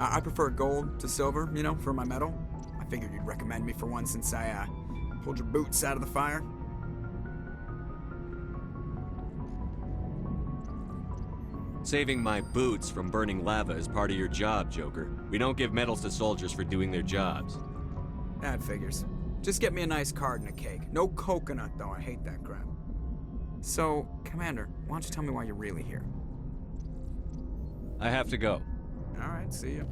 I prefer gold to silver, you know, for my metal. I figured you'd recommend me for one since I pulled your boots out of the fire. Saving my boots from burning lava is part of your job, Joker. We don't give medals to soldiers for doing their jobs. That figures. Just get me a nice card and a cake. No coconut, though. I hate that crap. So, Commander, why don't you tell me why you're really here? I have to go. All right, see ya.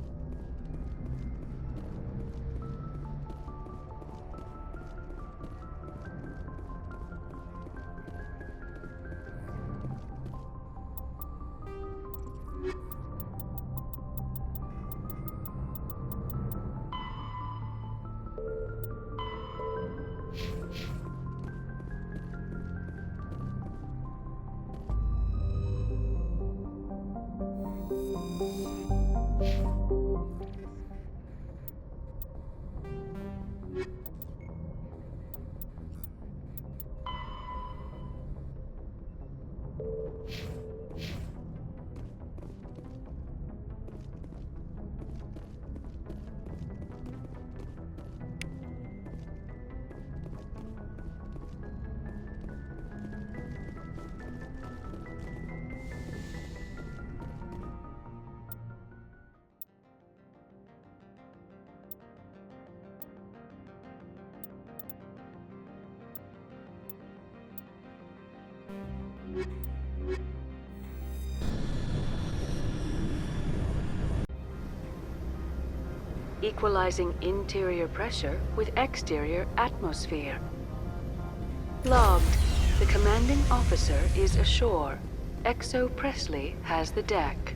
Equalizing interior pressure with exterior atmosphere. Logged. The commanding officer is ashore. Exo Presley has the deck.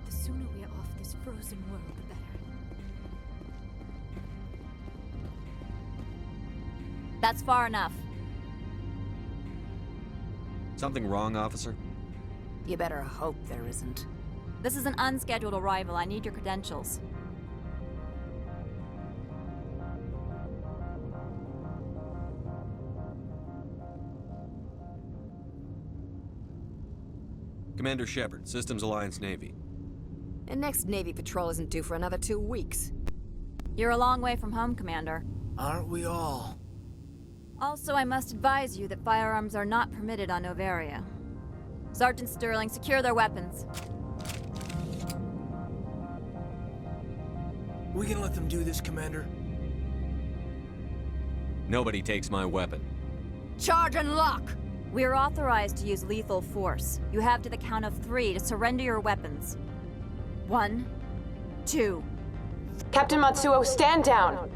The sooner we are off this frozen world, the better. That's far enough. Something wrong, officer? You better hope there isn't. This is an unscheduled arrival. I need your credentials. Commander Shepard, Systems Alliance Navy. And next Navy patrol isn't due for another 2 weeks. You're a long way from home, Commander. Aren't we all? Also, I must advise you that firearms are not permitted on Novaria. Sergeant Sterling, secure their weapons. We can let them do this, Commander. Nobody takes my weapon. Charge and lock! We are authorized to use lethal force. You have to the count of 3 to surrender your weapons. 1, 2. Captain Matsuo, stand down!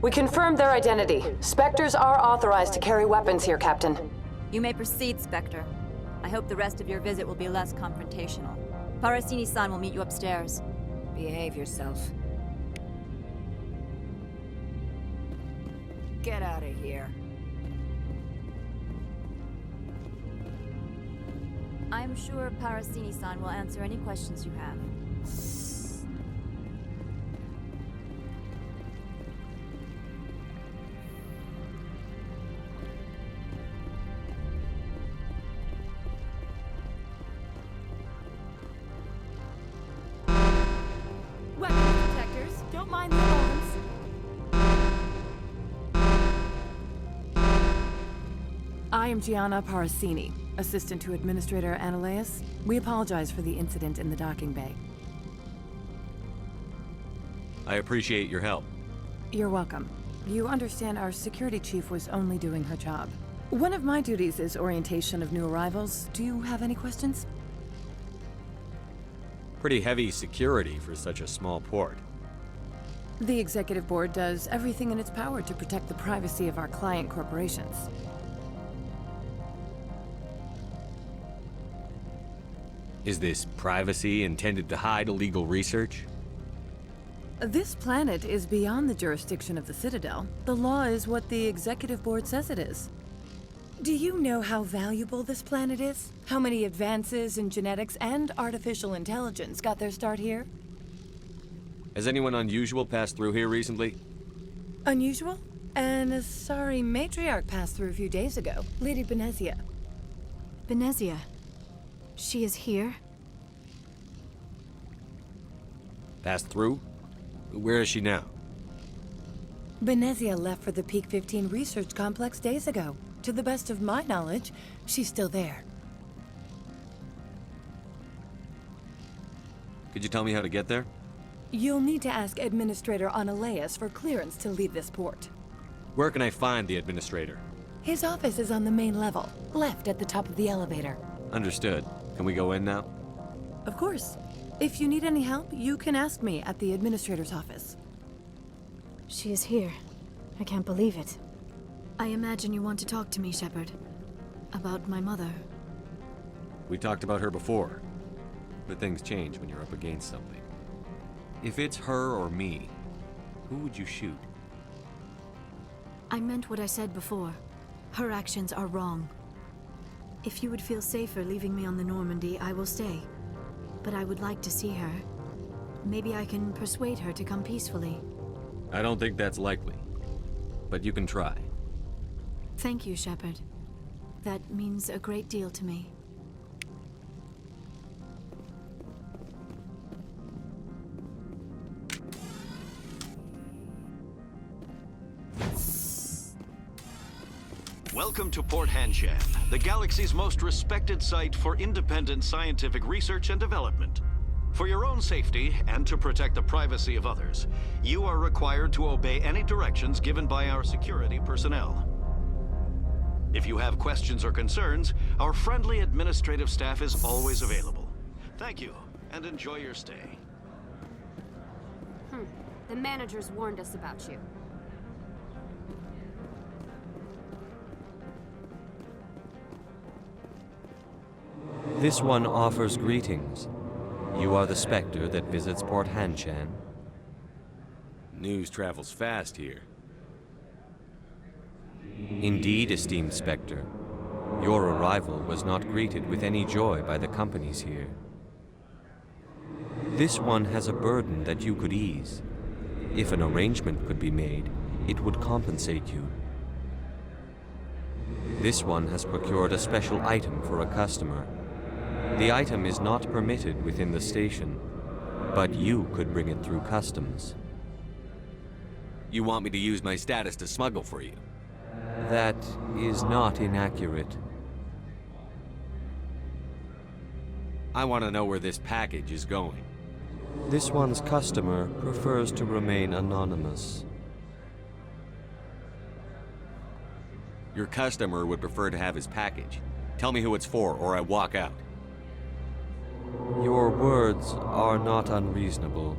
We confirmed their identity. Spectres are authorized to carry weapons here, Captain. You may proceed, Spectre. I hope the rest of your visit will be less confrontational. Parasini-san will meet you upstairs. Behave yourself. Get out of here. I'm sure Parasini-san will answer any questions you have. I am Gianna Parasini, assistant to Administrator Ananias. We apologize for the incident in the docking bay. I appreciate your help. You're welcome. You understand our security chief was only doing her job. One of my duties is orientation of new arrivals. Do you have any questions? Pretty heavy security for such a small port. The executive board does everything in its power to protect the privacy of our client corporations. Is this privacy intended to hide illegal research? This planet is beyond the jurisdiction of the Citadel. The law is what the executive board says it is. Do you know how valuable this planet is? How many advances in genetics and artificial intelligence got their start here? Has anyone unusual passed through here recently? Unusual? And a sorry matriarch passed through a few days ago. Lady Benezia. Benezia. She is here? Passed through? Where is she now? Benezia left for the Peak 15 research complex days ago. To the best of my knowledge, she's still there. Could you tell me how to get there? You'll need to ask Administrator Ananias for clearance to leave this port. Where can I find the administrator? His office is on the main level, left at the top of the elevator. Understood. Can we go in now? Of course. If you need any help, you can ask me at the administrator's office. She is here. I can't believe it. I imagine you want to talk to me, Shepard. About my mother. We talked about her before. But things change when you're up against something. If it's her or me, who would you shoot? I meant what I said before. Her actions are wrong. If you would feel safer leaving me on the Normandy, I will stay. But I would like to see her. Maybe I can persuade her to come peacefully. I don't think that's likely. But you can try. Thank you, Shepard. That means a great deal to me. Welcome to Port Hanshan, the galaxy's most respected site for independent scientific research and development. For your own safety and to protect the privacy of others, you are required to obey any directions given by our security personnel. If you have questions or concerns, our friendly administrative staff is always available. Thank you, and enjoy your stay. The managers warned us about you. This one offers greetings. You are the Spectre that visits Port Hanshan. News travels fast here. Indeed, esteemed Spectre. Your arrival was not greeted with any joy by the companies here. This one has a burden that you could ease. If an arrangement could be made, it would compensate you. This one has procured a special item for a customer. The item is not permitted within the station, but you could bring it through customs. You want me to use my status to smuggle for you? That is not inaccurate. I want to know where this package is going. This one's customer prefers to remain anonymous. Your customer would prefer to have his package. Tell me who it's for, or I walk out. Your words are not unreasonable.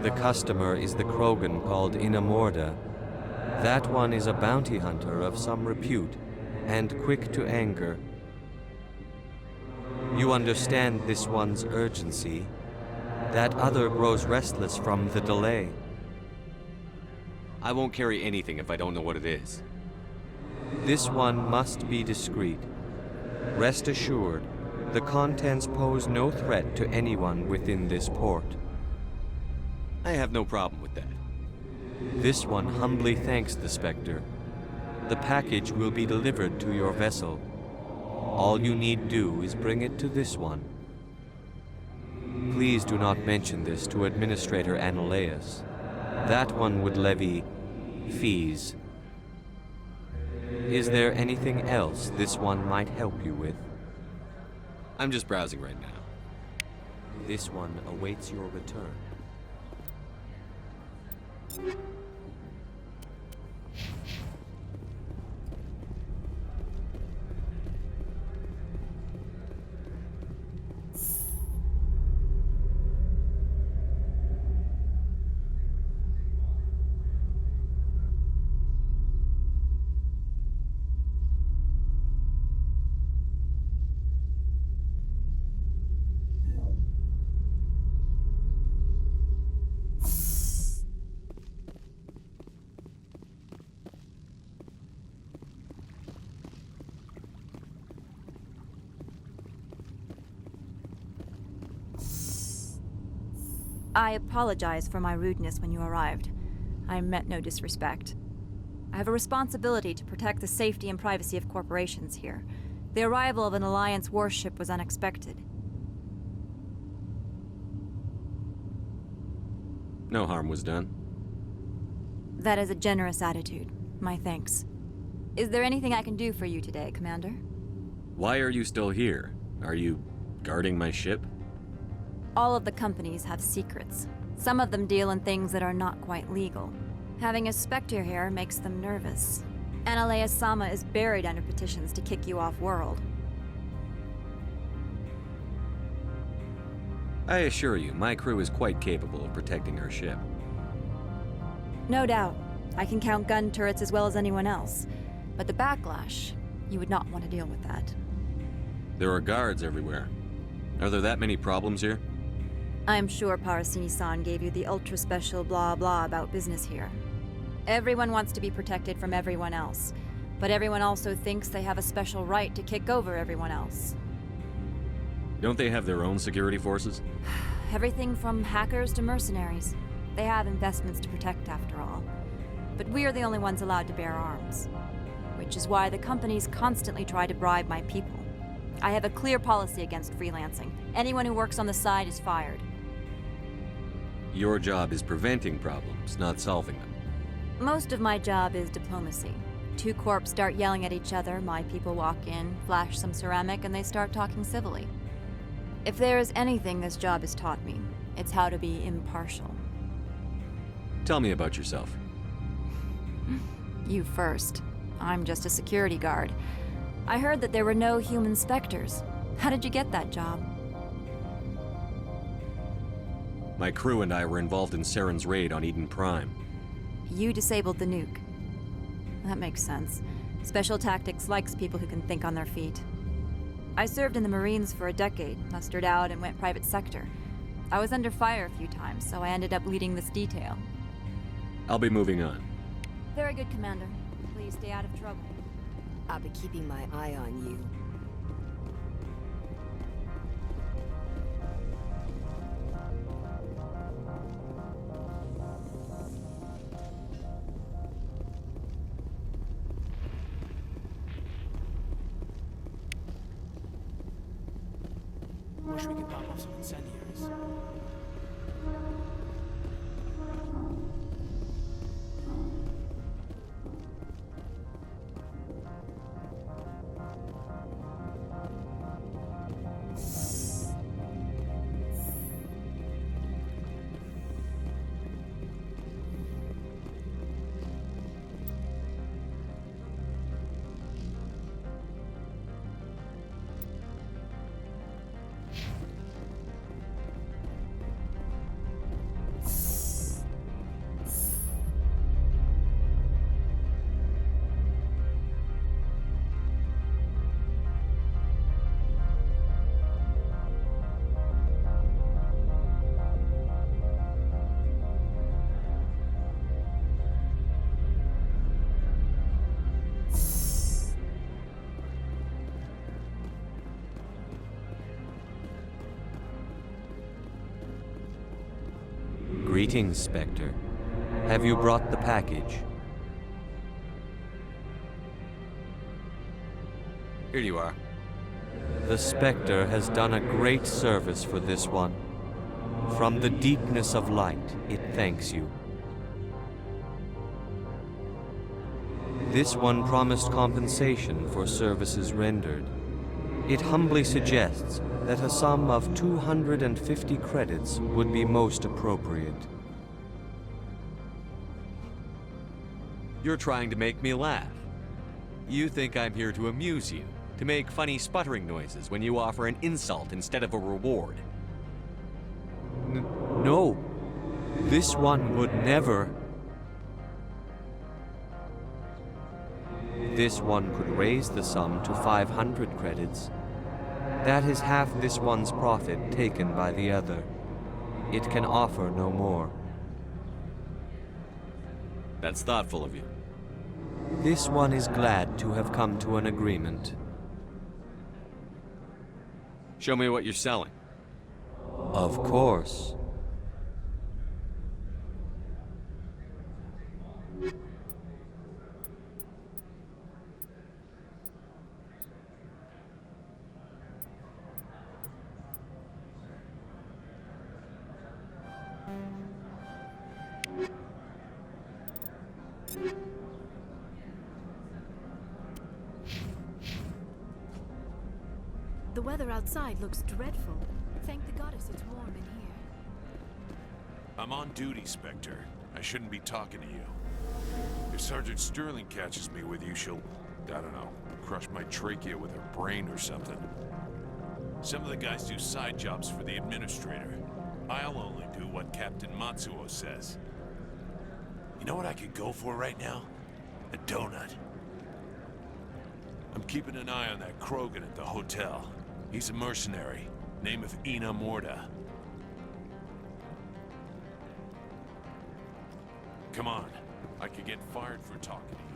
The customer is the Krogan called Inamorda. That one is a bounty hunter of some repute, and quick to anger. You understand this one's urgency. That other grows restless from the delay. I won't carry anything if I don't know what it is. This one must be discreet. Rest assured, the contents pose no threat to anyone within this port. I have no problem with that. This one humbly thanks the Spectre. The package will be delivered to your vessel. All you need do is bring it to this one. Please do not mention this to Administrator Ananias. That one would levy fees. Is there anything else this one might help you with? I'm just browsing right now. This one awaits your return. I apologize for my rudeness when you arrived. I meant no disrespect. I have a responsibility to protect the safety and privacy of corporations here. The arrival of an Alliance warship was unexpected. No harm was done. That is a generous attitude. My thanks. Is there anything I can do for you today, Commander? Why are you still here? Are you guarding my ship? All of the companies have secrets. Some of them deal in things that are not quite legal. Having a Spectre here makes them nervous. Analea-sama is buried under petitions to kick you off-world. I assure you, my crew is quite capable of protecting her ship. No doubt. I can count gun turrets as well as anyone else. But the backlash, you would not want to deal with that. There are guards everywhere. Are there that many problems here? I am sure Parasini-san gave you the ultra-special blah-blah about business here. Everyone wants to be protected from everyone else, but everyone also thinks they have a special right to kick over everyone else. Don't they have their own security forces? Everything from hackers to mercenaries. They have investments to protect after all. But we're the only ones allowed to bear arms. Which is why the companies constantly try to bribe my people. I have a clear policy against freelancing. Anyone who works on the side is fired. Your job is preventing problems, not solving them. Most of my job is diplomacy. Two corps start yelling at each other, my people walk in, flash some ceramic, and they start talking civilly. If there is anything this job has taught me, it's how to be impartial. Tell me about yourself. You first. I'm just a security guard. I heard that there were no human Spectres. How did you get that job? My crew and I were involved in Saren's raid on Eden Prime. You disabled the nuke. That makes sense. Special Tactics likes people who can think on their feet. I served in the Marines for a decade, mustered out, and went private sector. I was under fire a few times, so I ended up leading this detail. I'll be moving on. Very good, Commander. Please stay out of trouble. I'll be keeping my eye on you. Wish we could pop off some incendiaries. Greetings, Spectre. Have you brought the package? Here you are. The Spectre has done a great service for this one. From the deepness of light, it thanks you. This one promised compensation for services rendered. It humbly suggests that a sum of 250 credits would be most appropriate. You're trying to make me laugh. You think I'm here to amuse you, to make funny sputtering noises when you offer an insult instead of a reward. No. This one would never. This one could raise the sum to 500 credits. That is half this one's profit taken by the other. It can offer no more. That's thoughtful of you. This one is glad to have come to an agreement. Show me what you're selling. Of course. The weather outside looks dreadful. Thank the goddess it's warm in here. I'm on duty, Spectre. I shouldn't be talking to you. If Sergeant Sterling catches me with you, she'll, I don't know, crush my trachea with her brain or something. Some of the guys do side jobs for the administrator. I'll only do what Captain Matsuo says. You know what I could go for right now? A donut. I'm keeping an eye on that Krogan at the hotel. He's a mercenary. Name of Ina Morda. Come on. I could get fired for talking to you.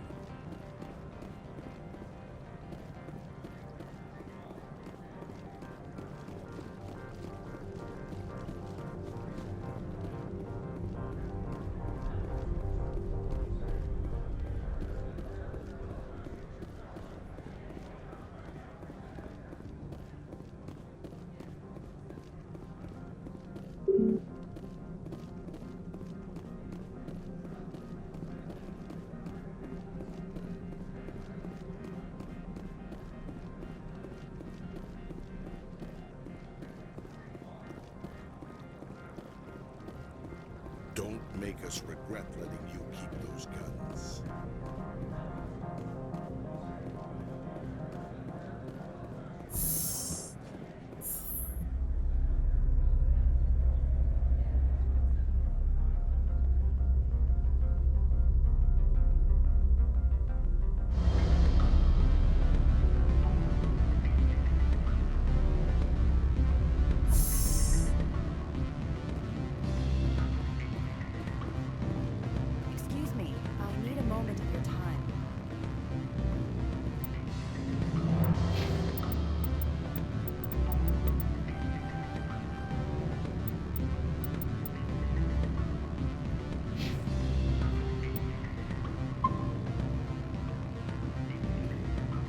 Don't make us regret letting you keep those guns.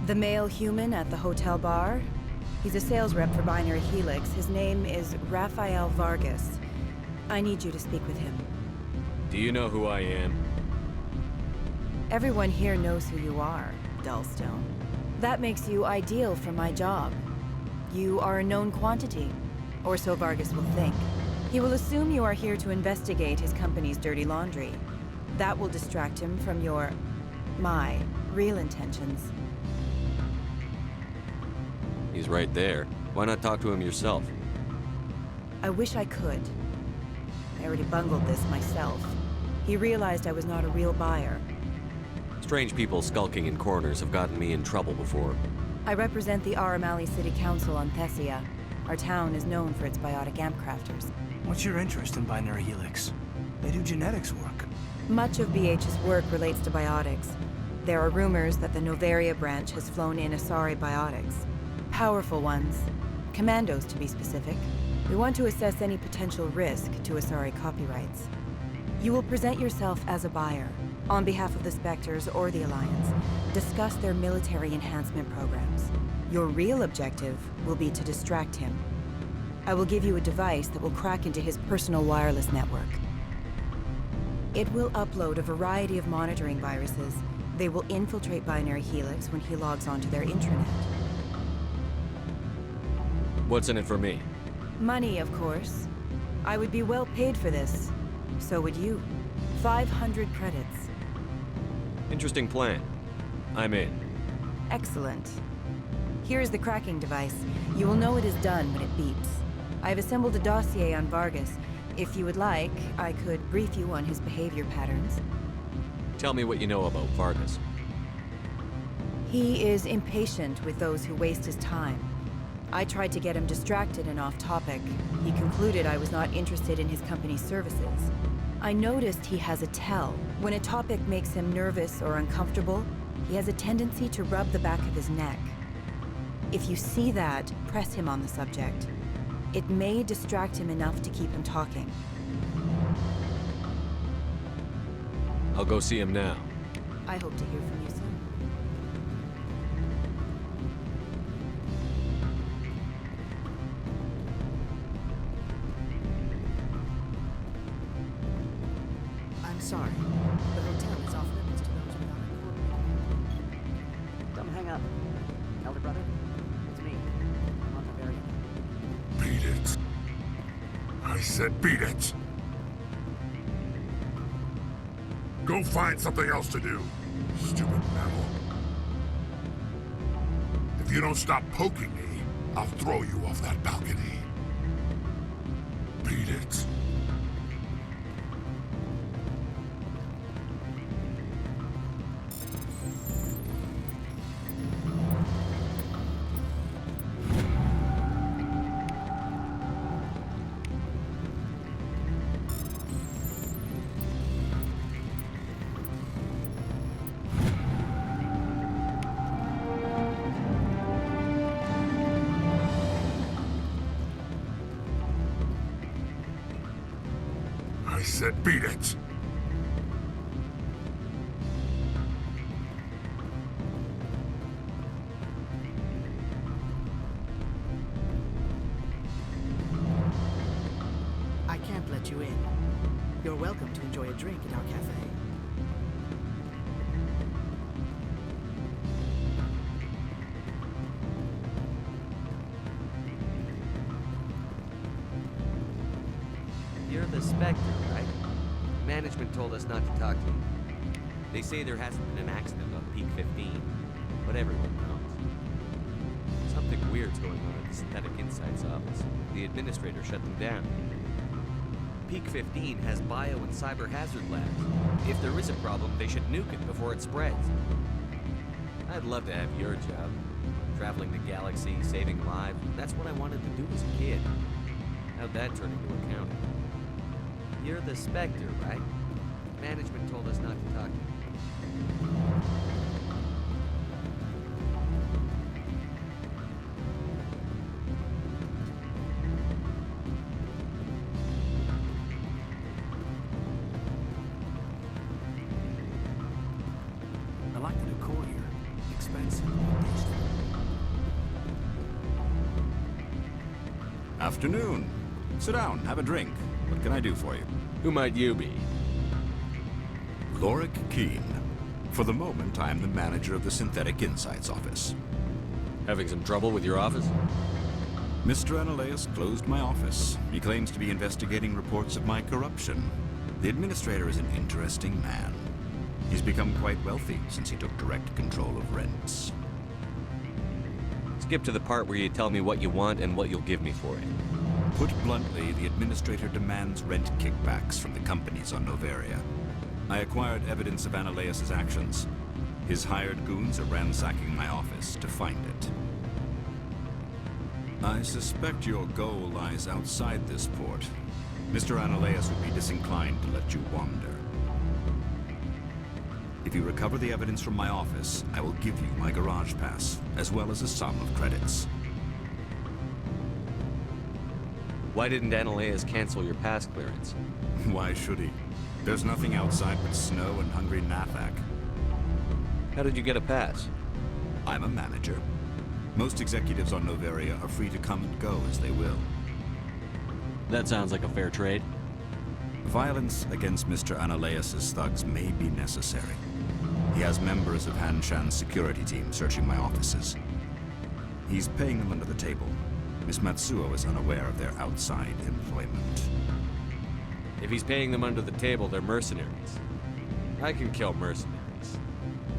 The male human at the hotel bar? He's a sales rep for Binary Helix. His name is Rafael Vargas. I need you to speak with him. Do you know who I am? Everyone here knows who you are, Dullstone. That makes you ideal for my job. You are a known quantity, or so Vargas will think. He will assume you are here to investigate his company's dirty laundry. That will distract him from my real intentions. He's right there. Why not talk to him yourself? I wish I could. I already bungled this myself. He realized I was not a real buyer. Strange people skulking in corners have gotten me in trouble before. I represent the Aramali City Council on Thessia. Our town is known for its biotic amp crafters. What's your interest in Binary Helix? They do genetics work. Much of BH's work relates to biotics. There are rumors that the Novaria branch has flown in Asari biotics. Powerful ones. Commandos, to be specific. We want to assess any potential risk to Asari copyrights. You will present yourself as a buyer, on behalf of the Spectres or the Alliance. Discuss their military enhancement programs. Your real objective will be to distract him. I will give you a device that will crack into his personal wireless network. It will upload a variety of monitoring viruses, They will infiltrate Binary Helix when he logs onto their intranet. What's in it for me? Money, of course. I would be well paid for this. So would you. 500 credits. Interesting plan. I'm in. Excellent. Here's the cracking device. You will know it is done when it beeps. I've assembled a dossier on Vargas. If you would like, I could brief you on his behavior patterns. Tell me what you know about Vargas. He is impatient with those who waste his time. I tried to get him distracted and off topic. He concluded I was not interested in his company's services. I noticed he has a tell. When a topic makes him nervous or uncomfortable, he has a tendency to rub the back of his neck. If you see that, press him on the subject. It may distract him enough to keep him talking. I'll go see him now. I hope to hear from you soon. I'm sorry. The hotel is off limits to those without a court. Don't hang up. Elder brother, it's me. I'm on the very end. Beat it. I said beat it. Go find something else to do, stupid mammal. If you don't stop poking me, I'll throw you off that balcony. Beat it. I said beat it! I can't let you in. You're welcome to enjoy a drink at our cafe. You're the Spectre, right? Management told us not to talk to you. They say there hasn't been an accident on Peak 15, but everyone knows. Something weird's going on at the Synthetic Insights office. The administrator shut them down. Peak 15 has bio and cyber hazard labs. If there is a problem, they should nuke it before it spreads. I'd love to have your job. Traveling the galaxy, saving lives. That's what I wanted to do as a kid. How'd that turn into accounting? You're the Spectre, right? Management told us not to talk to you. I like the decor here. Expensive and tasteful. Afternoon. Sit down, have a drink. What can I do for you? Who might you be? Lorik Keen. For the moment, I am the manager of the Synthetic Insights office. Having some trouble with your office? Mr. Analeus closed my office. He claims to be investigating reports of my corruption. The administrator is an interesting man. He's become quite wealthy since he took direct control of rents. Skip to the part where you tell me what you want and what you'll give me for it. Put bluntly, the administrator demands rent kickbacks from the companies on Noveria. I acquired evidence of Analeus' actions. His hired goons are ransacking my office to find it. I suspect your goal lies outside this port. Mr. Analeus would be disinclined to let you wander. If you recover the evidence from my office, I will give you my garage pass, as well as a sum of credits. Why didn't Analeus cancel your pass clearance? Why should he? There's nothing outside but snow and hungry Nathak. How did you get a pass? I'm a manager. Most executives on Noveria are free to come and go as they will. That sounds like a fair trade. Violence against Mr. Analeus' thugs may be necessary. He has members of Han Shan's security team searching my offices. He's paying them under the table. Miss Matsuo is unaware of their outside employment. If he's paying them under the table, they're mercenaries. I can kill mercenaries.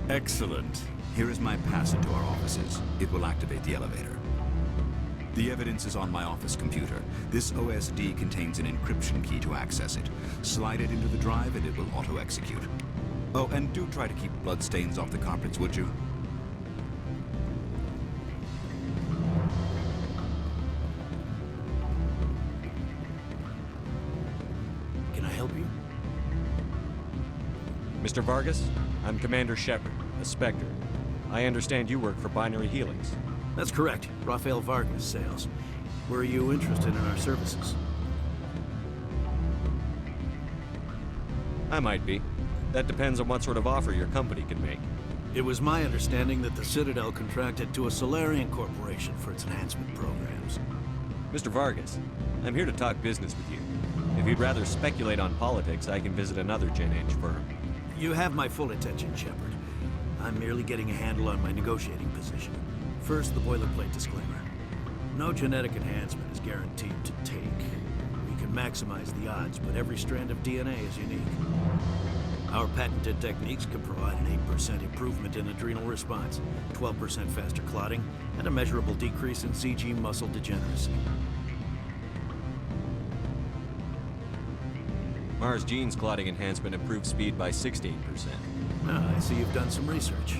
Excellent. Here is my pass into our offices. It will activate the elevator. The evidence is on my office computer. This OSD contains an encryption key to access it. Slide it into the drive and it will auto-execute. Oh, and do try to keep bloodstains off the carpets, would you? Can I help you? Mr. Vargas, I'm Commander Shepard, a Spectre. I understand you work for Binary Helix. That's correct. Rafael Vargas, sales. Were you interested in our services? I might be. That depends on what sort of offer your company can make. It was my understanding that the Citadel contracted to a Solarian corporation for its enhancement programs. Mr. Vargas, I'm here to talk business with you. If you'd rather speculate on politics, I can visit another Gen Age firm. You have my full attention, Shepard. I'm merely getting a handle on my negotiating position. First, the boilerplate disclaimer. No genetic enhancement is guaranteed to take. We can maximize the odds, but every strand of DNA is unique. Our patented techniques can provide an 8% improvement in adrenal response, 12% faster clotting, and a measurable decrease in CG muscle degeneracy. Mars Gene's clotting enhancement improves speed by 16%. Ah, I see you've done some research.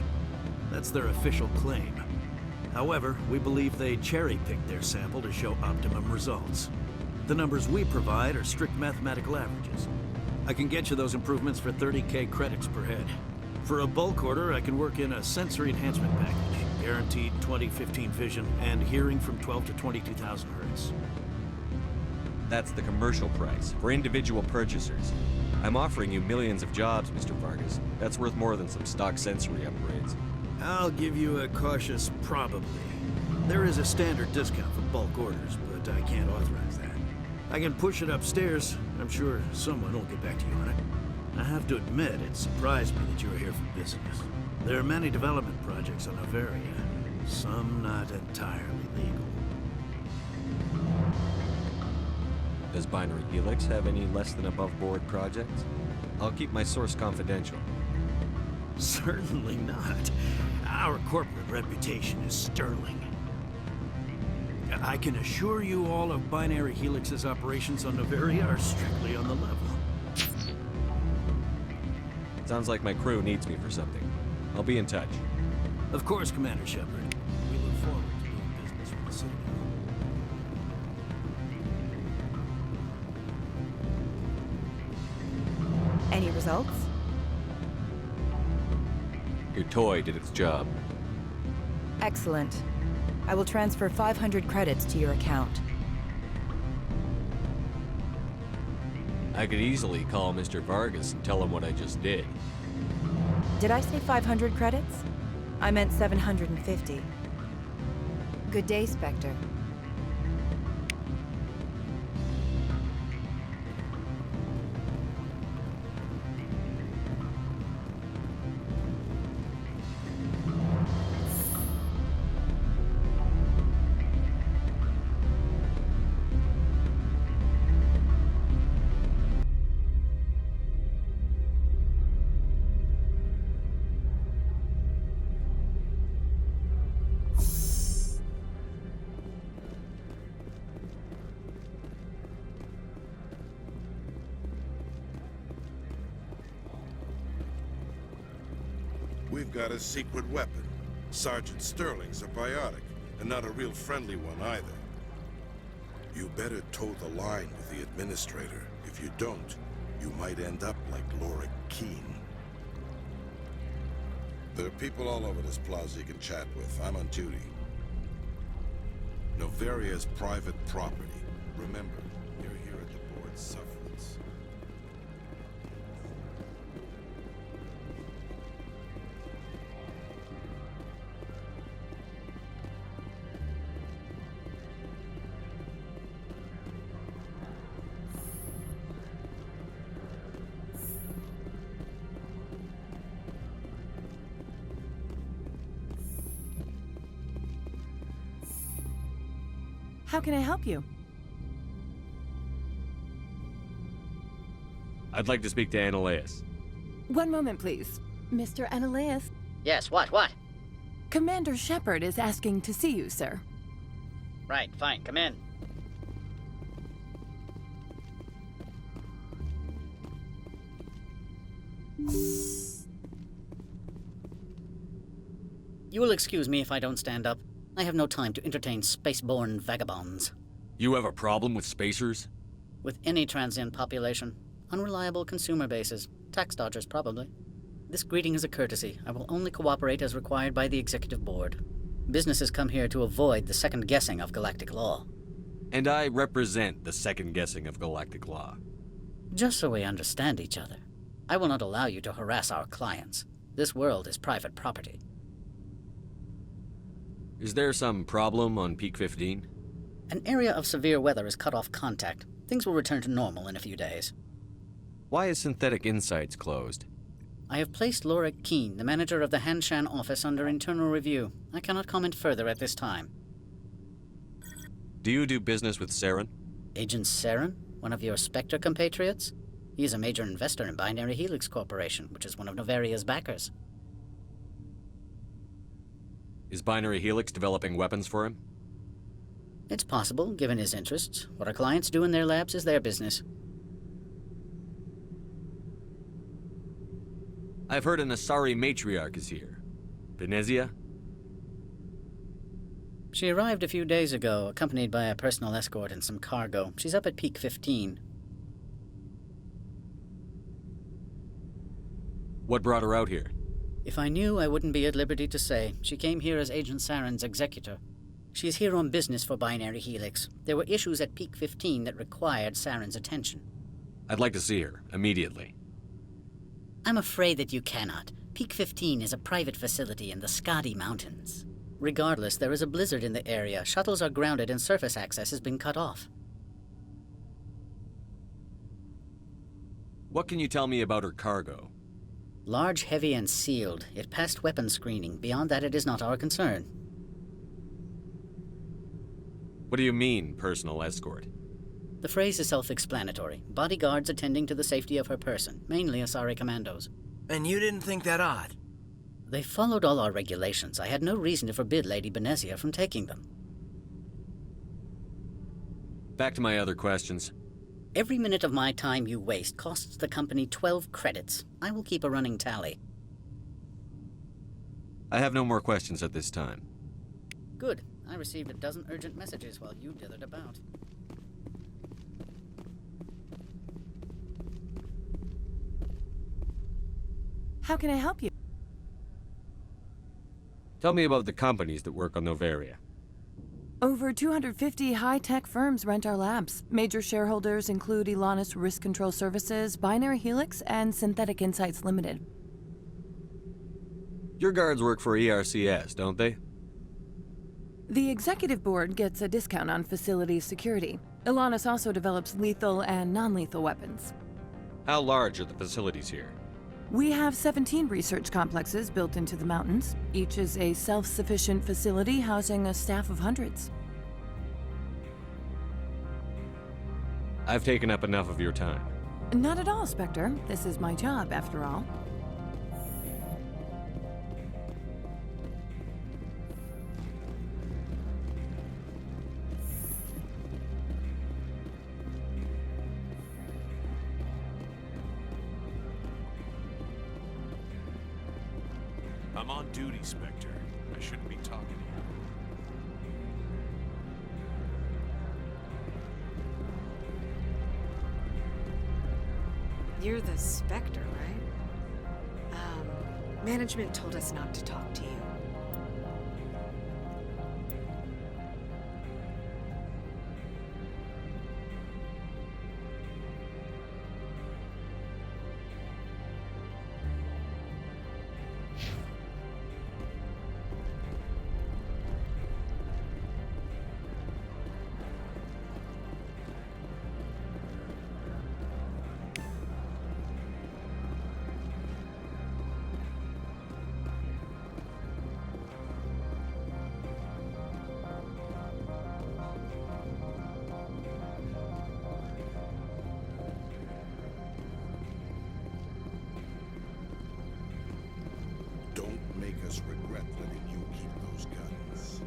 That's their official claim. However, we believe they cherry-picked their sample to show optimum results. The numbers we provide are strict mathematical averages. I can get you those improvements for 30K credits per head. For a bulk order, I can work in a sensory enhancement package, guaranteed 20/15 vision, and hearing from 12 to 22,000 hertz. That's the commercial price for individual purchasers. I'm offering you millions of jobs, Mr. Vargas. That's worth more than some stock sensory upgrades. I'll give you a cautious probably. There is a standard discount for bulk orders, but I can't authorize that. I can push it upstairs. I'm sure someone will get back to you on it. I have to admit, it surprised me that you were here for business. There are many development projects on Noveria, some not entirely legal. Does Binary Helix have any less than above-board projects? I'll keep my source confidential. Certainly not. Our corporate reputation is sterling. I can assure you all of Binary Helix's operations on Noveria are strictly on the level. Sounds like my crew needs me for something. I'll be in touch. Of course, Commander Shepard. We look forward to doing business with the Citadel. Any results? Your toy did its job. Excellent. I will transfer 500 credits to your account. I could easily call Mr. Vargas and tell him what I just did. Did I say 500 credits? I meant 750. Good day, Spectre. We've got a secret weapon. Sergeant Sterling's a biotic, and not a real friendly one either. You better toe the line with the Administrator. If you don't, you might end up like Laura Keene. There are people all over this plaza you can chat with. I'm on duty. Noveria's private property. Remember, you're here at the board's sufferance. How can I help you? I'd like to speak to Ananias. One moment, please. Mr. Ananias? Yes, what? Commander Shepard is asking to see you, sir. Right, fine, come in. You will excuse me if I don't stand up. I have no time to entertain spaceborne vagabonds. You have a problem with spacers? With any transient population. Unreliable consumer bases. Tax dodgers, probably. This greeting is a courtesy. I will only cooperate as required by the Executive Board. Businesses come here to avoid the second guessing of galactic law. And I represent the second guessing of galactic law. Just so we understand each other, I will not allow you to harass our clients. This world is private property. Is there some problem on Peak 15? An area of severe weather has cut off contact. Things will return to normal in a few days. Why is Synthetic Insights closed? I have placed Laura Keene, the manager of the Hanshan office, under internal review. I cannot comment further at this time. Do you do business with Saren? Agent Saren? One of your Spectre compatriots? He is a major investor in Binary Helix Corporation, which is one of Novaria's backers. Is Binary Helix developing weapons for him? It's possible, given his interests. What our clients do in their labs is their business. I've heard an Asari matriarch is here. Venezia? She arrived a few days ago, accompanied by a personal escort and some cargo. She's up at Peak 15. What brought her out here? If I knew, I wouldn't be at liberty to say. She came here as Agent Saren's executor. She's here on business for Binary Helix. There were issues at Peak 15 that required Saren's attention. I'd like to see her, immediately. I'm afraid that you cannot. Peak 15 is a private facility in the Skadi Mountains. Regardless, there is a blizzard in the area. Shuttles are grounded and surface access has been cut off. What can you tell me about her cargo? Large, heavy, and sealed. It passed weapons screening. Beyond that, it is not our concern. What do you mean, personal escort? The phrase is self-explanatory. Bodyguards attending to the safety of her person, mainly Asari commandos. And you didn't think that odd? They followed all our regulations. I had no reason to forbid Lady Benezia from taking them. Back to my other questions. Every minute of my time you waste costs the company 12 credits. I will keep a running tally. I have no more questions at this time. Good. I received a dozen urgent messages while you dithered about. How can I help you? Tell me about the companies that work on Novaria. Over 250 high-tech firms rent our labs. Major shareholders include Elanus Risk Control Services, Binary Helix, and Synthetic Insights Limited. Your guards work for ERCS, don't they? The executive board gets a discount on facility security. Elanus also develops lethal and non-lethal weapons. How large are the facilities here? We have 17 research complexes built into the mountains. Each is a self-sufficient facility housing a staff of hundreds. I've taken up enough of your time. Not at all, Spectre. This is my job, after all. I'm on duty, Spectre. I shouldn't be talking to you. You're the Spectre, right? Management told us not to talk to you. just regret letting you keep those guns.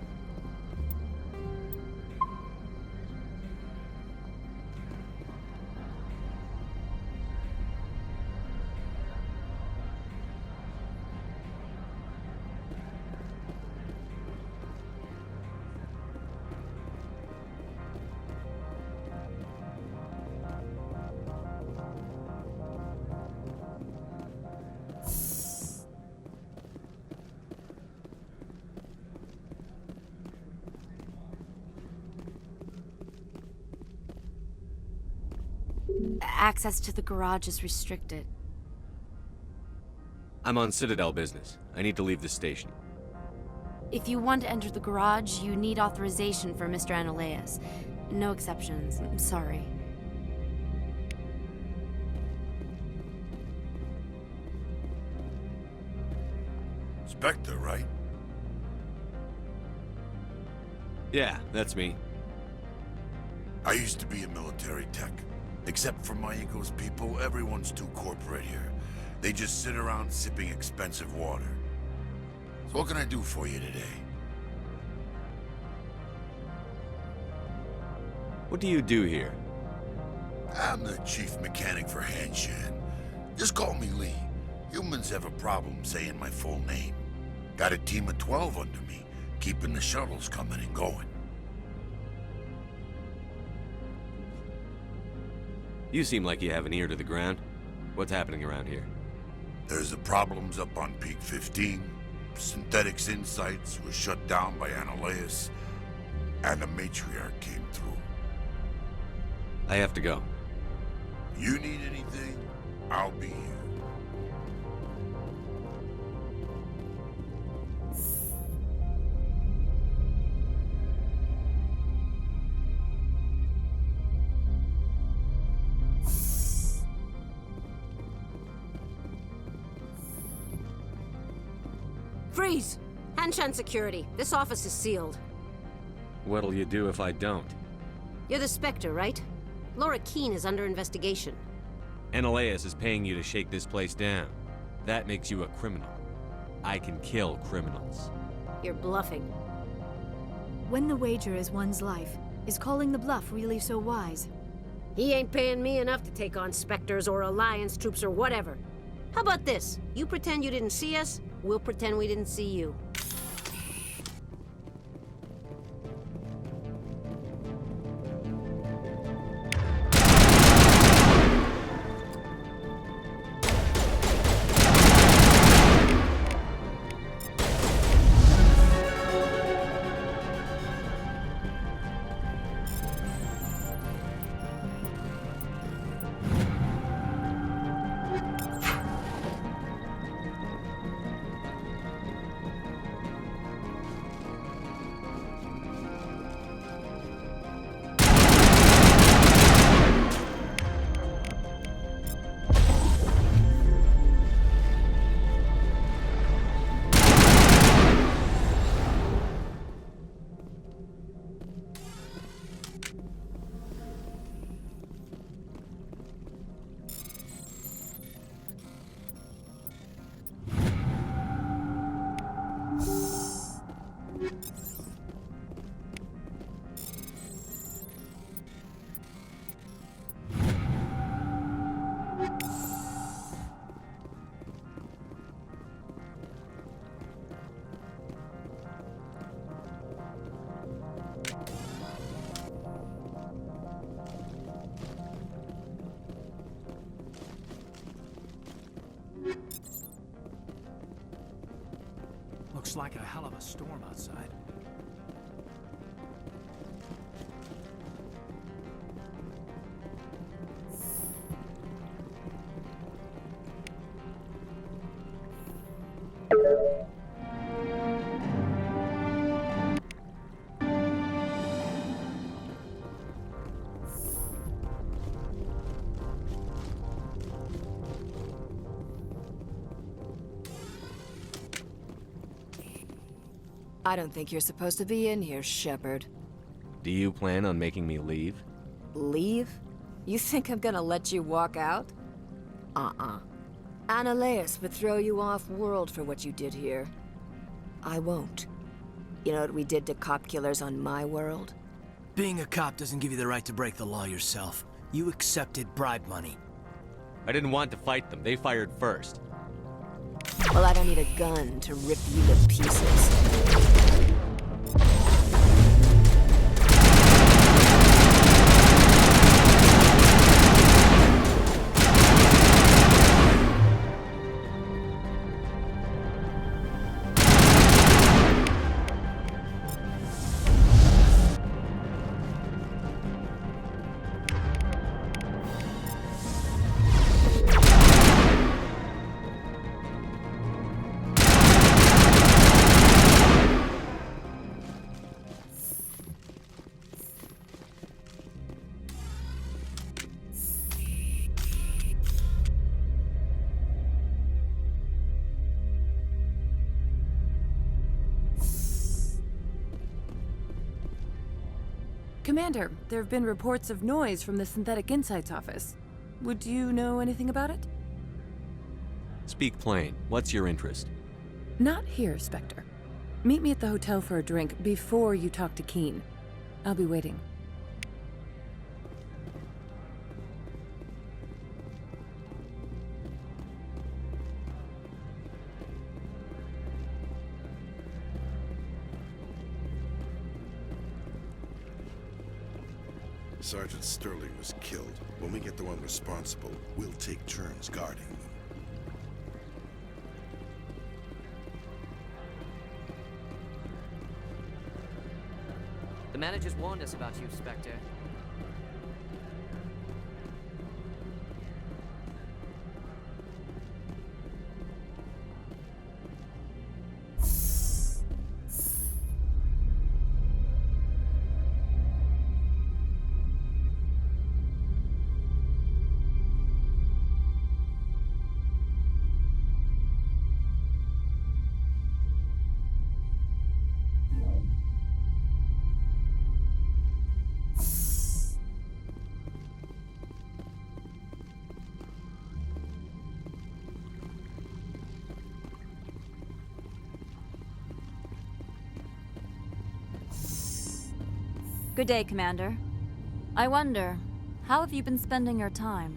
Access to the garage is restricted. I'm on Citadel business. I need to leave this station. If you want to enter the garage, you need authorization for Mr. Analeas. No exceptions. I'm sorry. Spectre, right? Yeah, that's me. I used to be a military tech. Except for my ego's people, everyone's too corporate here. They just sit around sipping expensive water. So what can I do for you today? What do you do here? I'm the chief mechanic for Hanshan. Just call me Lee. Humans have a problem saying my full name. Got a team of 12 under me, keeping the shuttles coming and going. You seem like you have an ear to the ground. What's happening around here? There's the problems up on Peak 15. Synthetics Insights was shut down by Analeas, and the matriarch came through. I have to go. You need anything, I'll be here. Freeze! Hanshan security. This office is sealed. What'll you do if I don't? You're the Spectre, right? Laura Keene is under investigation. Analeas is paying you to shake this place down. That makes you a criminal. I can kill criminals. You're bluffing. When the wager is one's life, is calling the bluff really so wise? He ain't paying me enough to take on Spectres or Alliance troops or whatever. How about this? You pretend you didn't see us, we'll pretend we didn't see you. Looks like a hell of a storm outside. I don't think you're supposed to be in here, Shepard. Do you plan on making me leave? Leave? You think I'm gonna let you walk out? Uh-uh. Analeas would throw you off-world for what you did here. I won't. You know what we did to cop killers on my world? Being a cop doesn't give you the right to break the law yourself. You accepted bribe money. I didn't want to fight them. They fired first. Well, I don't need a gun to rip you to pieces. Commander, there have been reports of noise from the Synthetic Insights office. Would you know anything about it? Speak plain. What's your interest? Not here, Spectre. Meet me at the hotel for a drink before you talk to Keen. I'll be waiting. Sergeant Sterling was killed. When we get the one responsible, we'll take turns guarding them. The managers warned us about you, Spectre. Good day, Commander. I wonder, how have you been spending your time?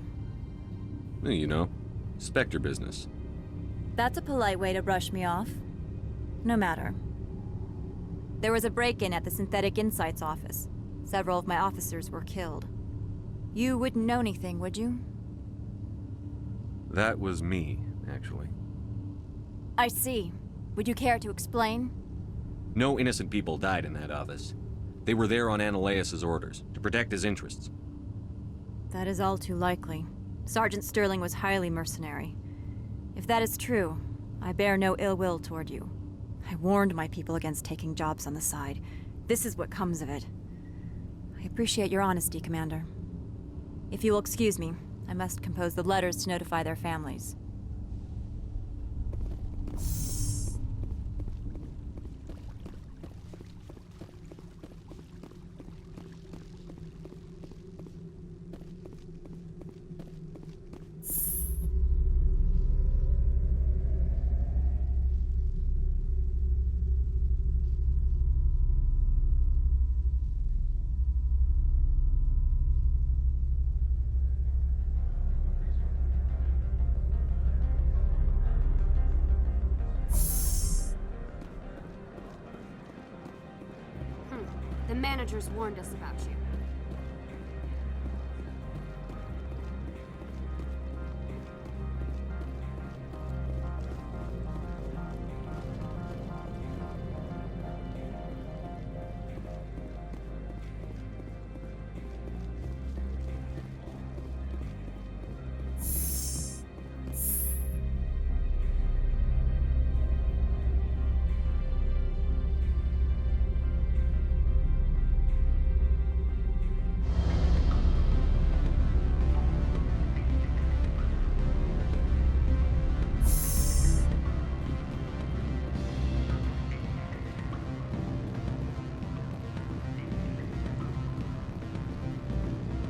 Well, you know, Spectre business. That's a polite way to brush me off. No matter. There was a break-in at the Synthetic Insights office. Several of my officers were killed. You wouldn't know anything, would you? That was me, actually. I see. Would you care to explain? No innocent people died in that office. They were there on Ananias' orders, to protect his interests. That is all too likely. Sergeant Sterling was highly mercenary. If that is true, I bear no ill will toward you. I warned my people against taking jobs on the side. This is what comes of it. I appreciate your honesty, Commander. If you will excuse me, I must compose the letters to notify their families. The managers warned us about you.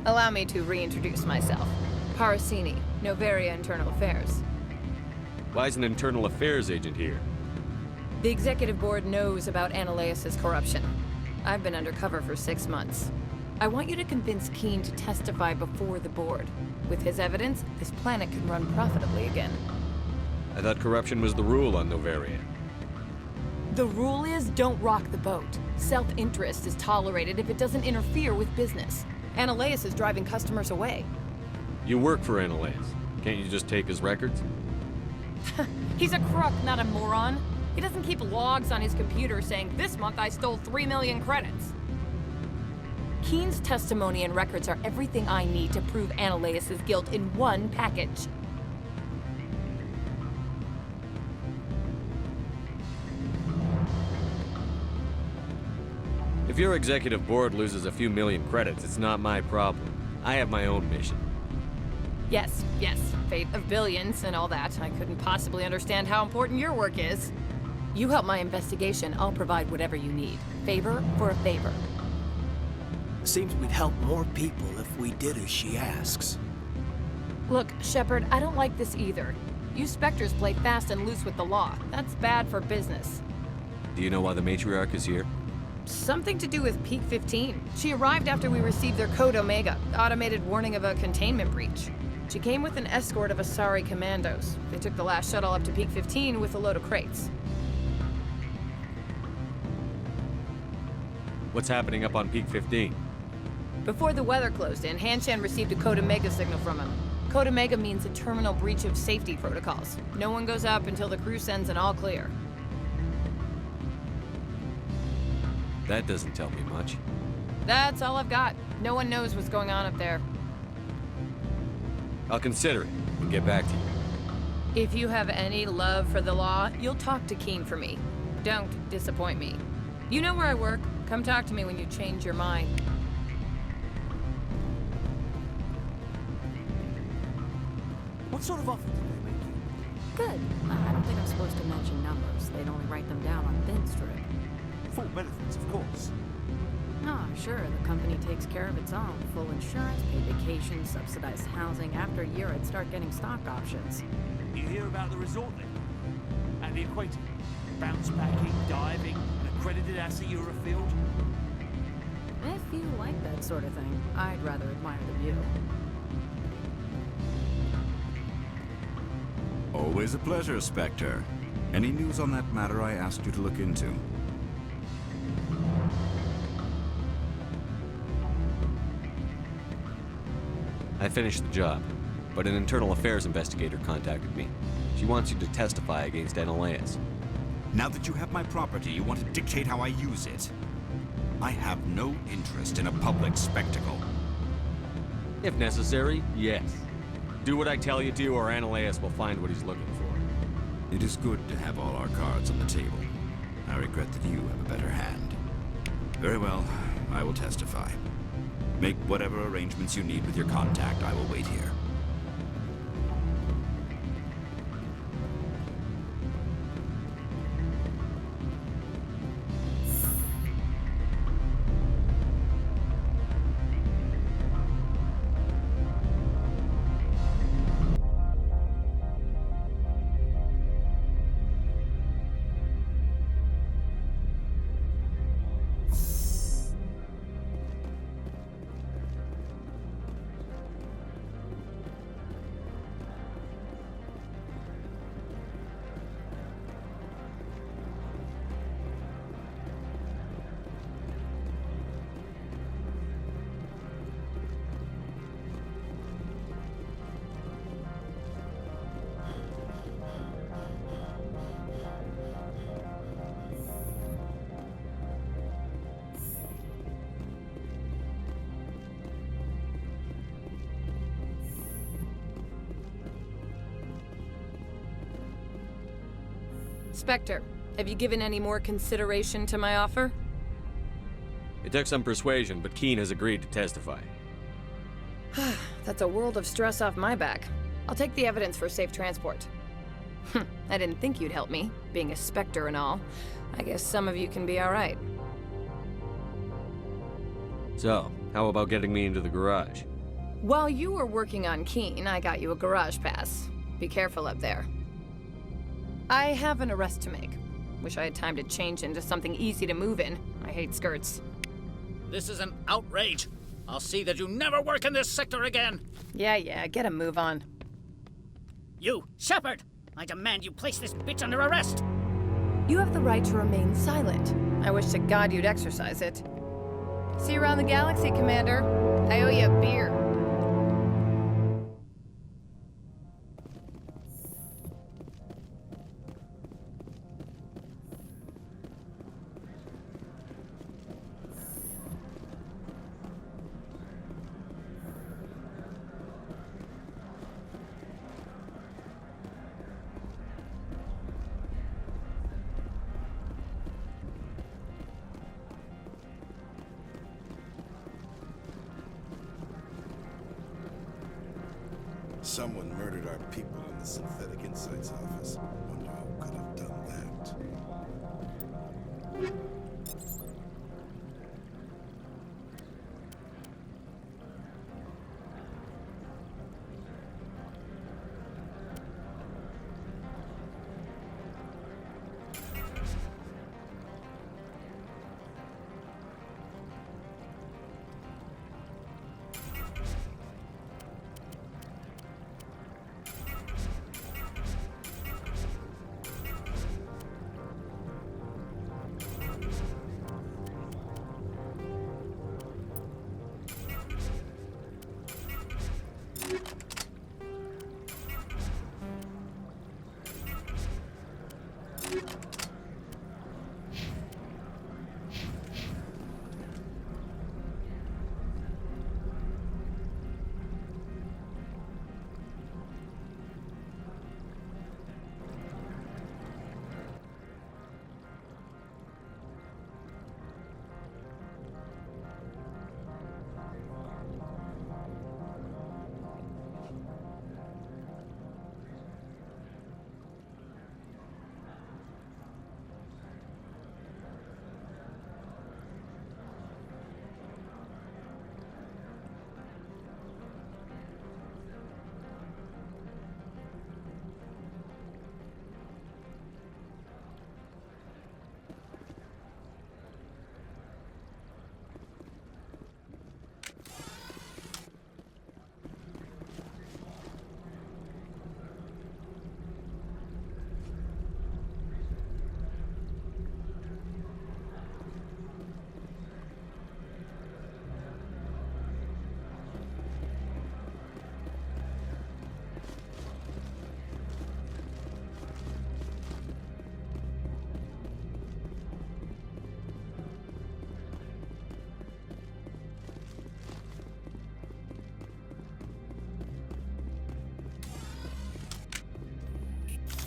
Allow me to reintroduce myself. Parasini, Novaria Internal Affairs. Why is an internal affairs agent here? The executive board knows about Analeus' corruption. I've been undercover for 6 months. I want you to convince Keen to testify before the board. With his evidence, this planet can run profitably again. I thought corruption was the rule on Novaria. The rule is don't rock the boat. Self-interest is tolerated if it doesn't interfere with business. Analeus is driving customers away. You work for Analeus. Can't you just take his records? He's a crook, not a moron. He doesn't keep logs on his computer saying, "This month I stole 3 million credits." Keen's testimony and records are everything I need to prove Analeus' guilt in one package. If your executive board loses a few million credits, it's not my problem. I have my own mission. Yes, fate of billions and all that. I couldn't possibly understand how important your work is. You help my investigation, I'll provide whatever you need. Favor for a favor. Seems we'd help more people if we did as she asks. Look, Shepard, I don't like this either. You Spectres play fast and loose with the law. That's bad for business. Do you know why the matriarch is here? Something to do with Peak 15. She arrived after we received their Code Omega, automated warning of a containment breach. She came with an escort of Asari commandos. They took the last shuttle up to Peak 15 with a load of crates. What's happening up on Peak 15? Before the weather closed in, Hanshan received a Code Omega signal from him. Code Omega means a terminal breach of safety protocols. No one goes up until the crew sends an all clear. That doesn't tell me much. That's all I've got. No one knows what's going on up there. I'll consider it and get back to you. If you have any love for the law, you'll talk to Keen for me. Don't disappoint me. You know where I work. Come talk to me when you change your mind. What sort of offer did they make you? Good. I don't think I'm supposed to mention numbers. They'd only write them down on thin strip. Full benefits, of course. Oh, sure, the company takes care of its own. Full insurance, paid vacation, subsidized housing. After a year, I'd start getting stock options. You hear about the resort then? And the equator? Bounce backing, diving, an accredited asset Eurofield? If you like that sort of thing, I'd rather admire the view. Always a pleasure, Spectre. Any news on that matter I asked you to look into? I finished the job, but an internal affairs investigator contacted me. She wants you to testify against Analeus. Now that you have my property, you want to dictate how I use it. I have no interest in a public spectacle. If necessary, yes. Do what I tell you to, or Analeus will find what he's looking for. It is good to have all our cards on the table. I regret that you have a better hand. Very well, I will testify. Make whatever arrangements you need with your contact. I will wait here. Spectre, have you given any more consideration to my offer? It took some persuasion, but Keen has agreed to testify. That's a world of stress off my back. I'll take the evidence for safe transport. I didn't think you'd help me, being a Spectre and all. I guess some of you can be alright. So, how about getting me into the garage? While you were working on Keen, I got you a garage pass. Be careful up there. I have an arrest to make. Wish I had time to change into something easy to move in. I hate skirts. This is an outrage. I'll see that you never work in this sector again. Yeah, get a move on. You, Shepard! I demand you place this bitch under arrest! You have the right to remain silent. I wish to God you'd exercise it. See you around the galaxy, Commander. I owe you a beer. Someone murdered our people in the Synthetic Insights office. Wonder who could have done that.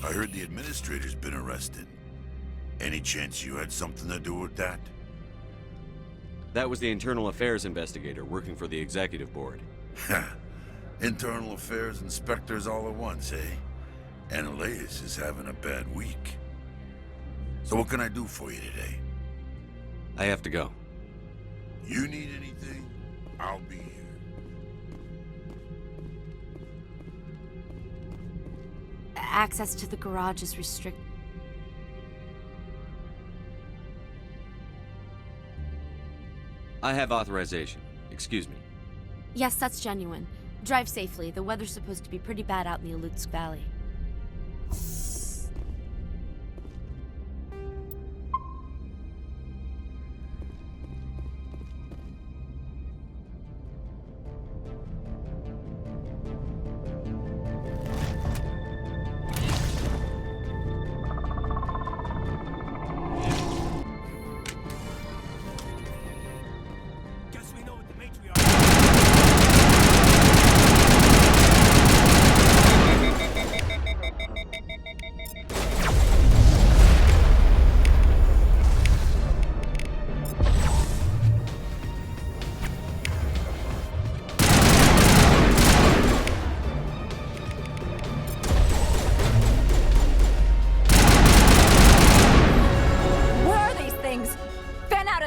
I heard the administrator's been arrested. Any chance you had something to do with that? That was the internal affairs investigator working for the executive board. Internal affairs inspectors all at once, eh? Ananias is having a bad week. So what can I do for you today? I have to go. You need anything? I'll be here. Access to the garage is restricted. I have authorization. Excuse me. Yes, that's genuine. Drive safely. The weather's supposed to be pretty bad out in the Alutsk Valley.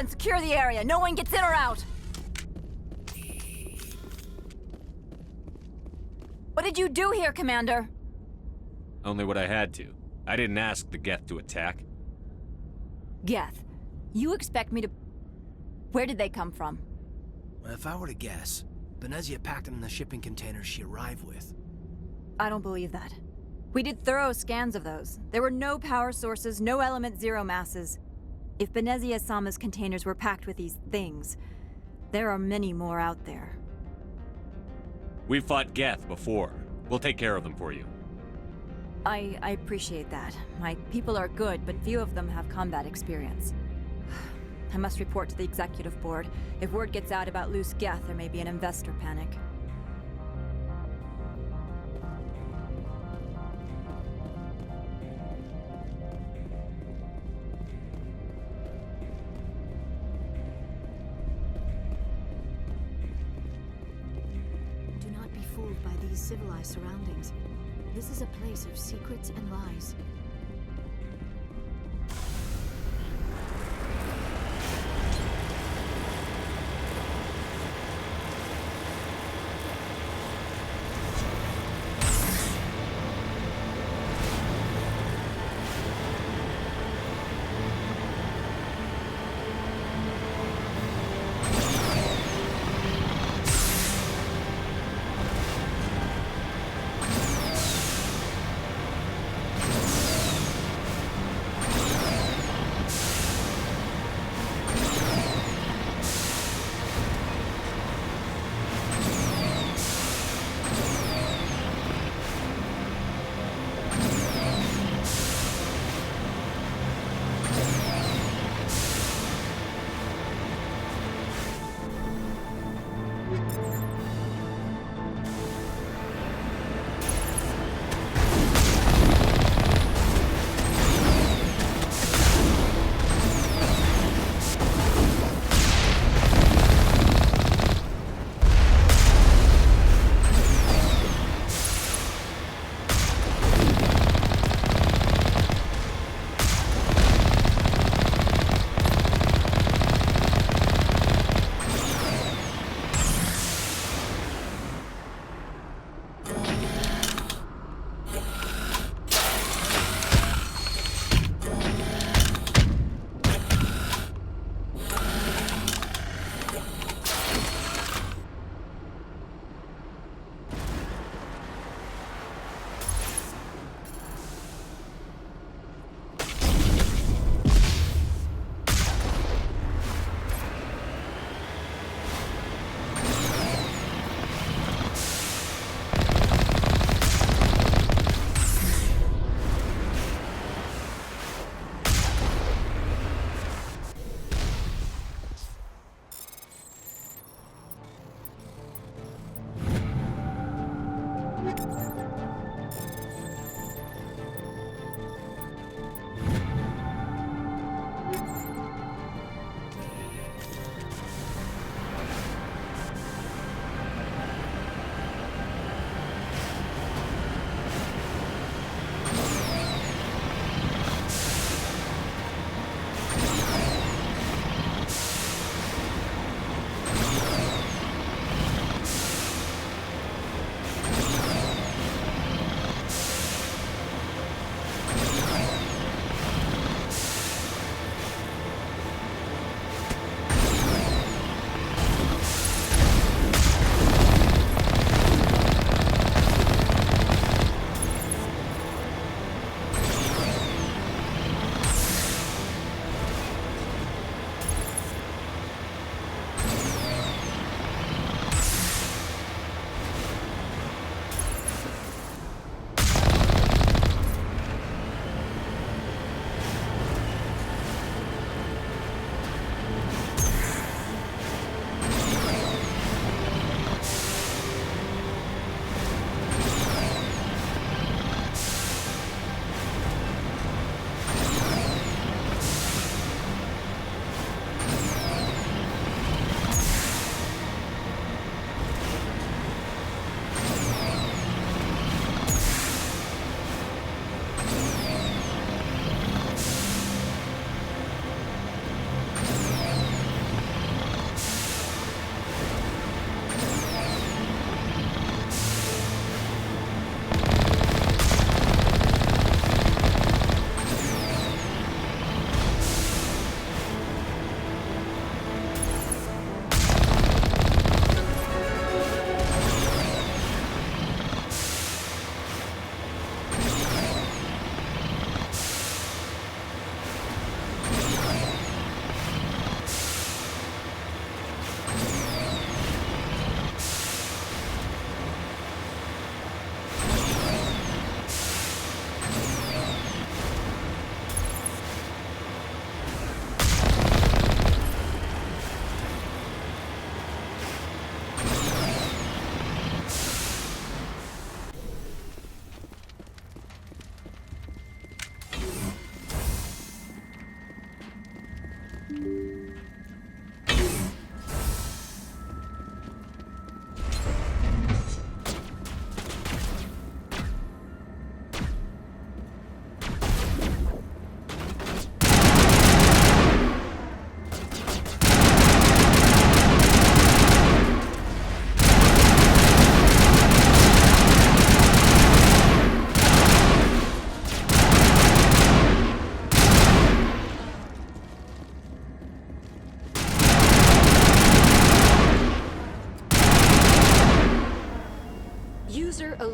Secure the area. No one gets in or out. What did you do here, Commander? Only what I had to. I didn't ask the Geth to attack. Geth, you expect me to... Where did they come from? If I were to guess, Benezia packed them in the shipping containers she arrived with. I don't believe that. We did thorough scans of those. There were no power sources, no element zero masses. If Benezia-sama's containers were packed with these things, there are many more out there. We've fought Geth before. We'll take care of them for you. I appreciate that. My people are good, but few of them have combat experience. I must report to the executive board. If word gets out about loose Geth, there may be an investor panic. Do not be fooled by these civilized surroundings. This is a place of secrets and lies.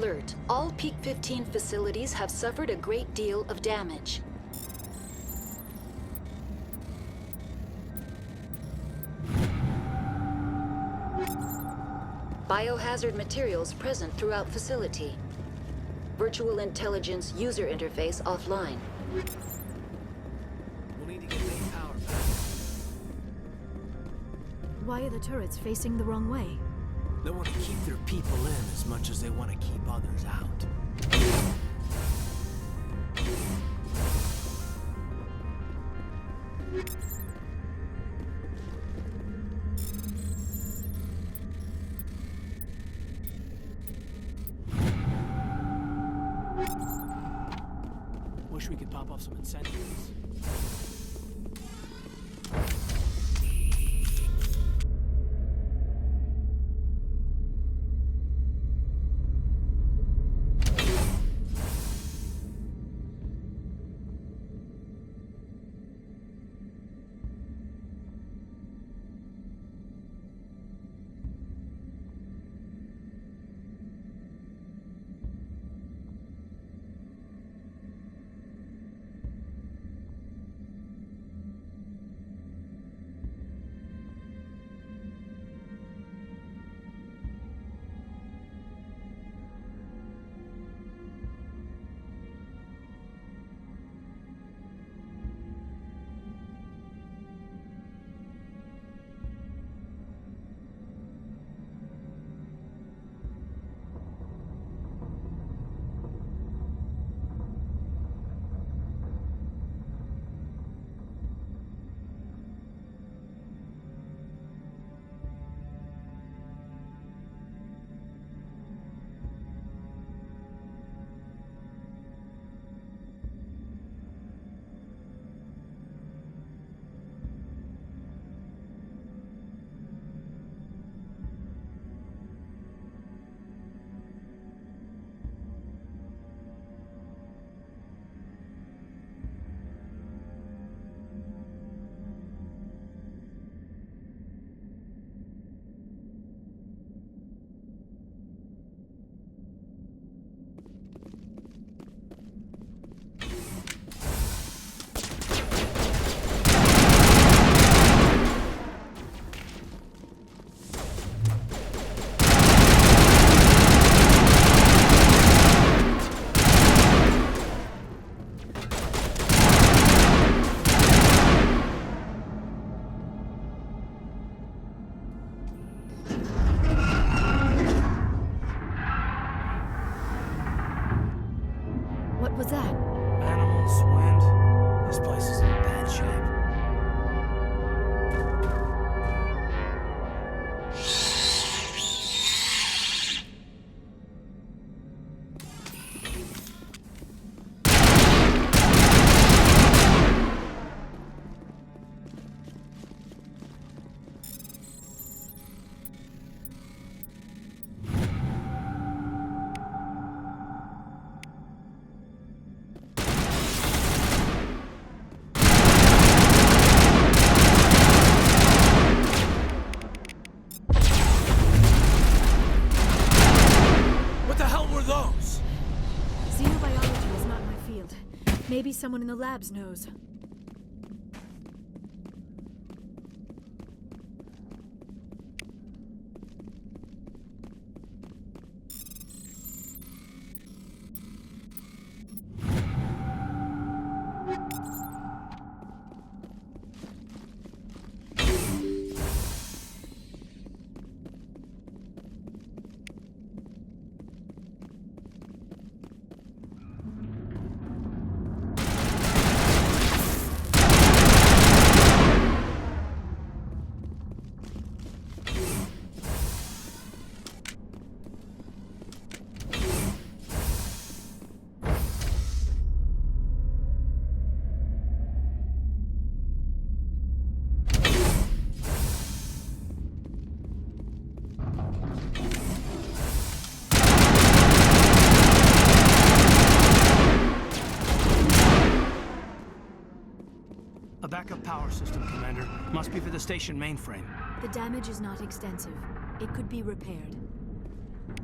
alert. All Peak 15 facilities have suffered a great deal of damage. Biohazard materials present throughout facility. Virtual intelligence user interface offline. We'll need to get main power back. Why are the turrets facing the wrong way? They want to keep their people in as much as they want to keep others out. Wish we could pop off some incentives. What was that? Animals, wind. This place is in bad shape. Xenobiology is not my field. Maybe someone in the labs knows. A backup power system, Commander. Must be for the station mainframe. The damage is not extensive. It could be repaired.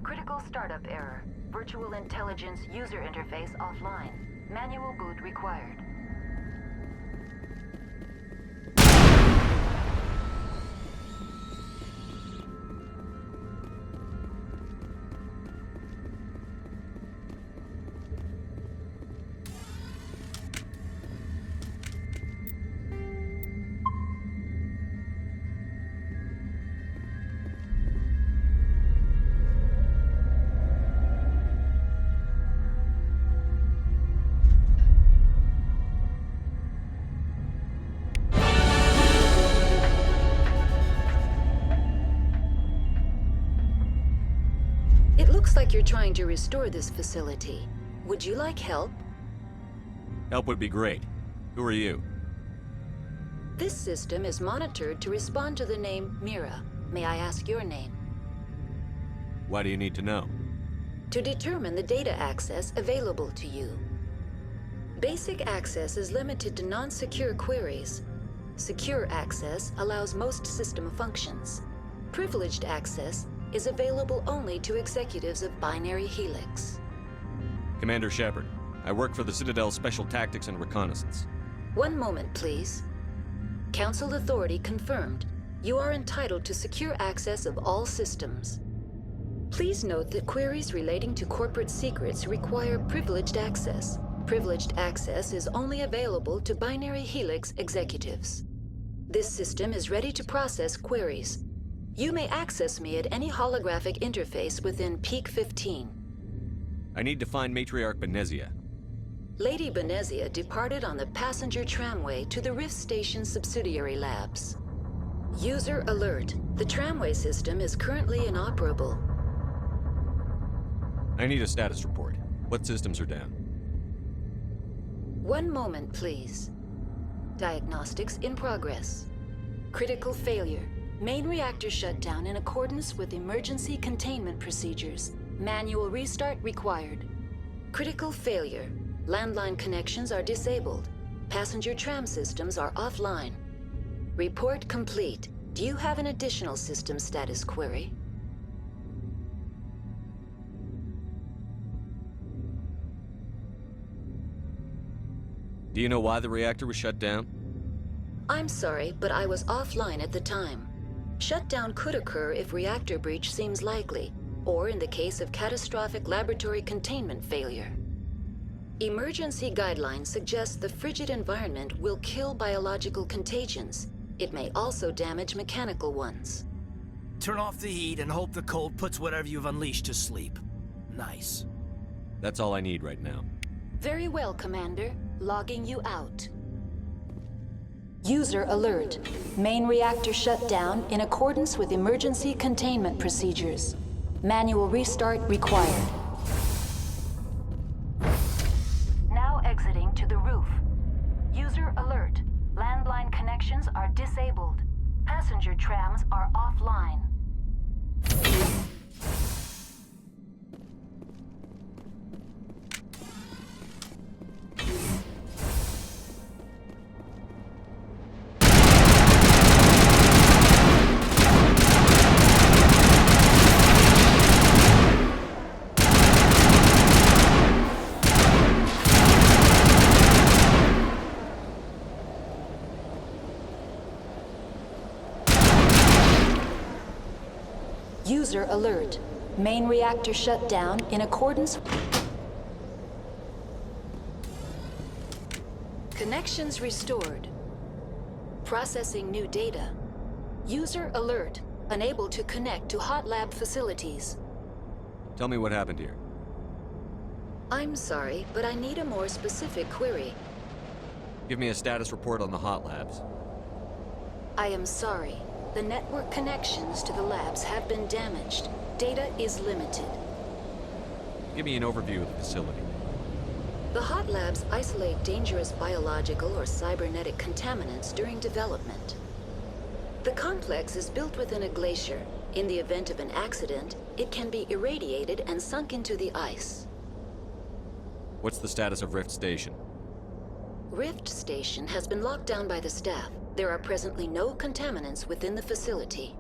Critical startup error. Virtual intelligence user interface offline. Manual boot required. It looks like you're trying to restore this facility. Would you like help? Help would be great. Who are you? This system is monitored to respond to the name Mira. May I ask your name? Why do you need to know? To determine the data access available to you. Basic access is limited to non-secure queries. Secure access allows most system functions. Privileged access is available only to executives of Binary Helix. Commander Shepard, I work for the Citadel's Special Tactics and Reconnaissance. One moment, please. Council authority confirmed. You are entitled to secure access of all systems. Please note that queries relating to corporate secrets require privileged access. Privileged access is only available to Binary Helix executives. This system is ready to process queries. You may access me at any holographic interface within Peak 15. I need to find Matriarch Benezia. Lady Benezia departed on the passenger tramway to the Rift Station subsidiary labs. User alert. The tramway system is currently inoperable. I need a status report. What systems are down? One moment, please. Diagnostics in progress. Critical failure. Main reactor shut down in accordance with emergency containment procedures. Manual restart required. Critical failure. Landline connections are disabled. Passenger tram systems are offline. Report complete. Do you have an additional system status query? Do you know why the reactor was shut down? I'm sorry, but I was offline at the time. Shutdown could occur if reactor breach seems likely, or in the case of catastrophic laboratory containment failure. Emergency guidelines suggest the frigid environment will kill biological contagions. It may also damage mechanical ones. Turn off the heat and hope the cold puts whatever you've unleashed to sleep. Nice. That's all I need right now. Very well, Commander. Logging you out. User alert. Main reactor shut down in accordance with emergency containment procedures. Manual restart required. Now exiting to the roof. User alert. Landline connections are disabled. Passenger trams are offline. User alert. Main reactor shut down in accordance. Connections restored. Processing new data. User alert. Unable to connect to hot lab facilities. Tell me what happened here. I'm sorry, but I need a more specific query. Give me a status report on the hot labs. I am sorry. The network connections to the labs have been damaged. Data is limited. Give me an overview of the facility. The hot labs isolate dangerous biological or cybernetic contaminants during development. The complex is built within a glacier. In the event of an accident, it can be irradiated and sunk into the ice. What's the status of Rift Station? Rift Station has been locked down by the staff. There are presently no contaminants within the facility.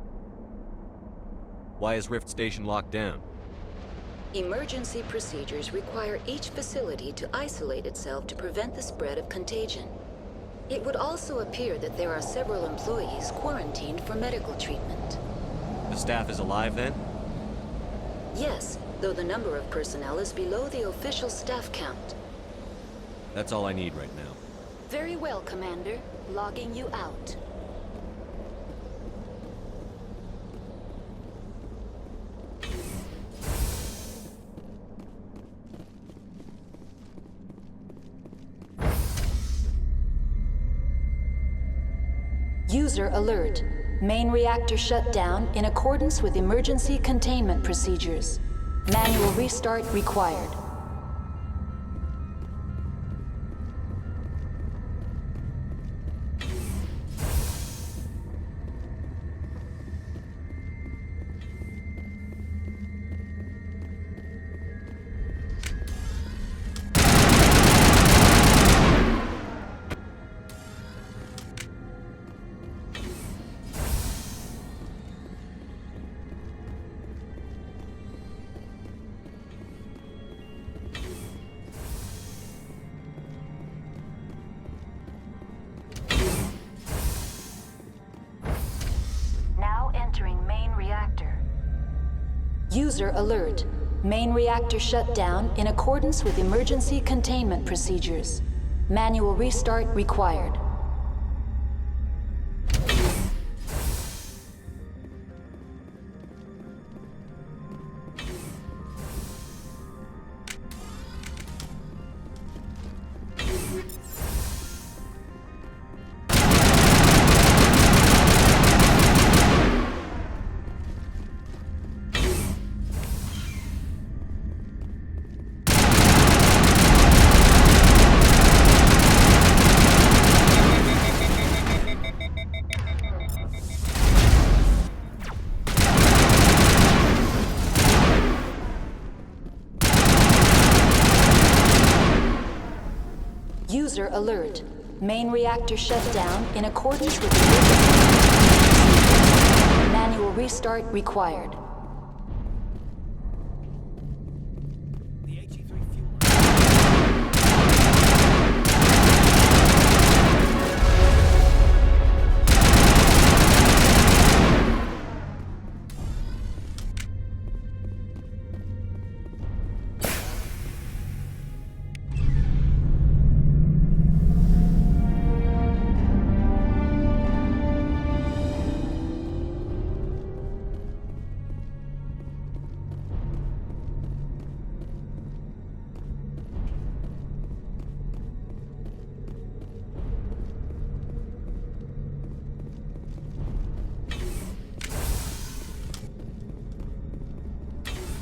Why is Rift Station locked down? Emergency procedures require each facility to isolate itself to prevent the spread of contagion. It would also appear that there are several employees quarantined for medical treatment. The staff is alive then? Yes, though the number of personnel is below the official staff count. That's all I need right now. Very well, Commander. Logging you out. User alert. Main reactor shut down in accordance with emergency containment procedures. Manual restart required. User alert. Main reactor shut down in accordance with emergency containment procedures. Manual restart required. User alert. Main reactor shut down in accordance with manual restart required.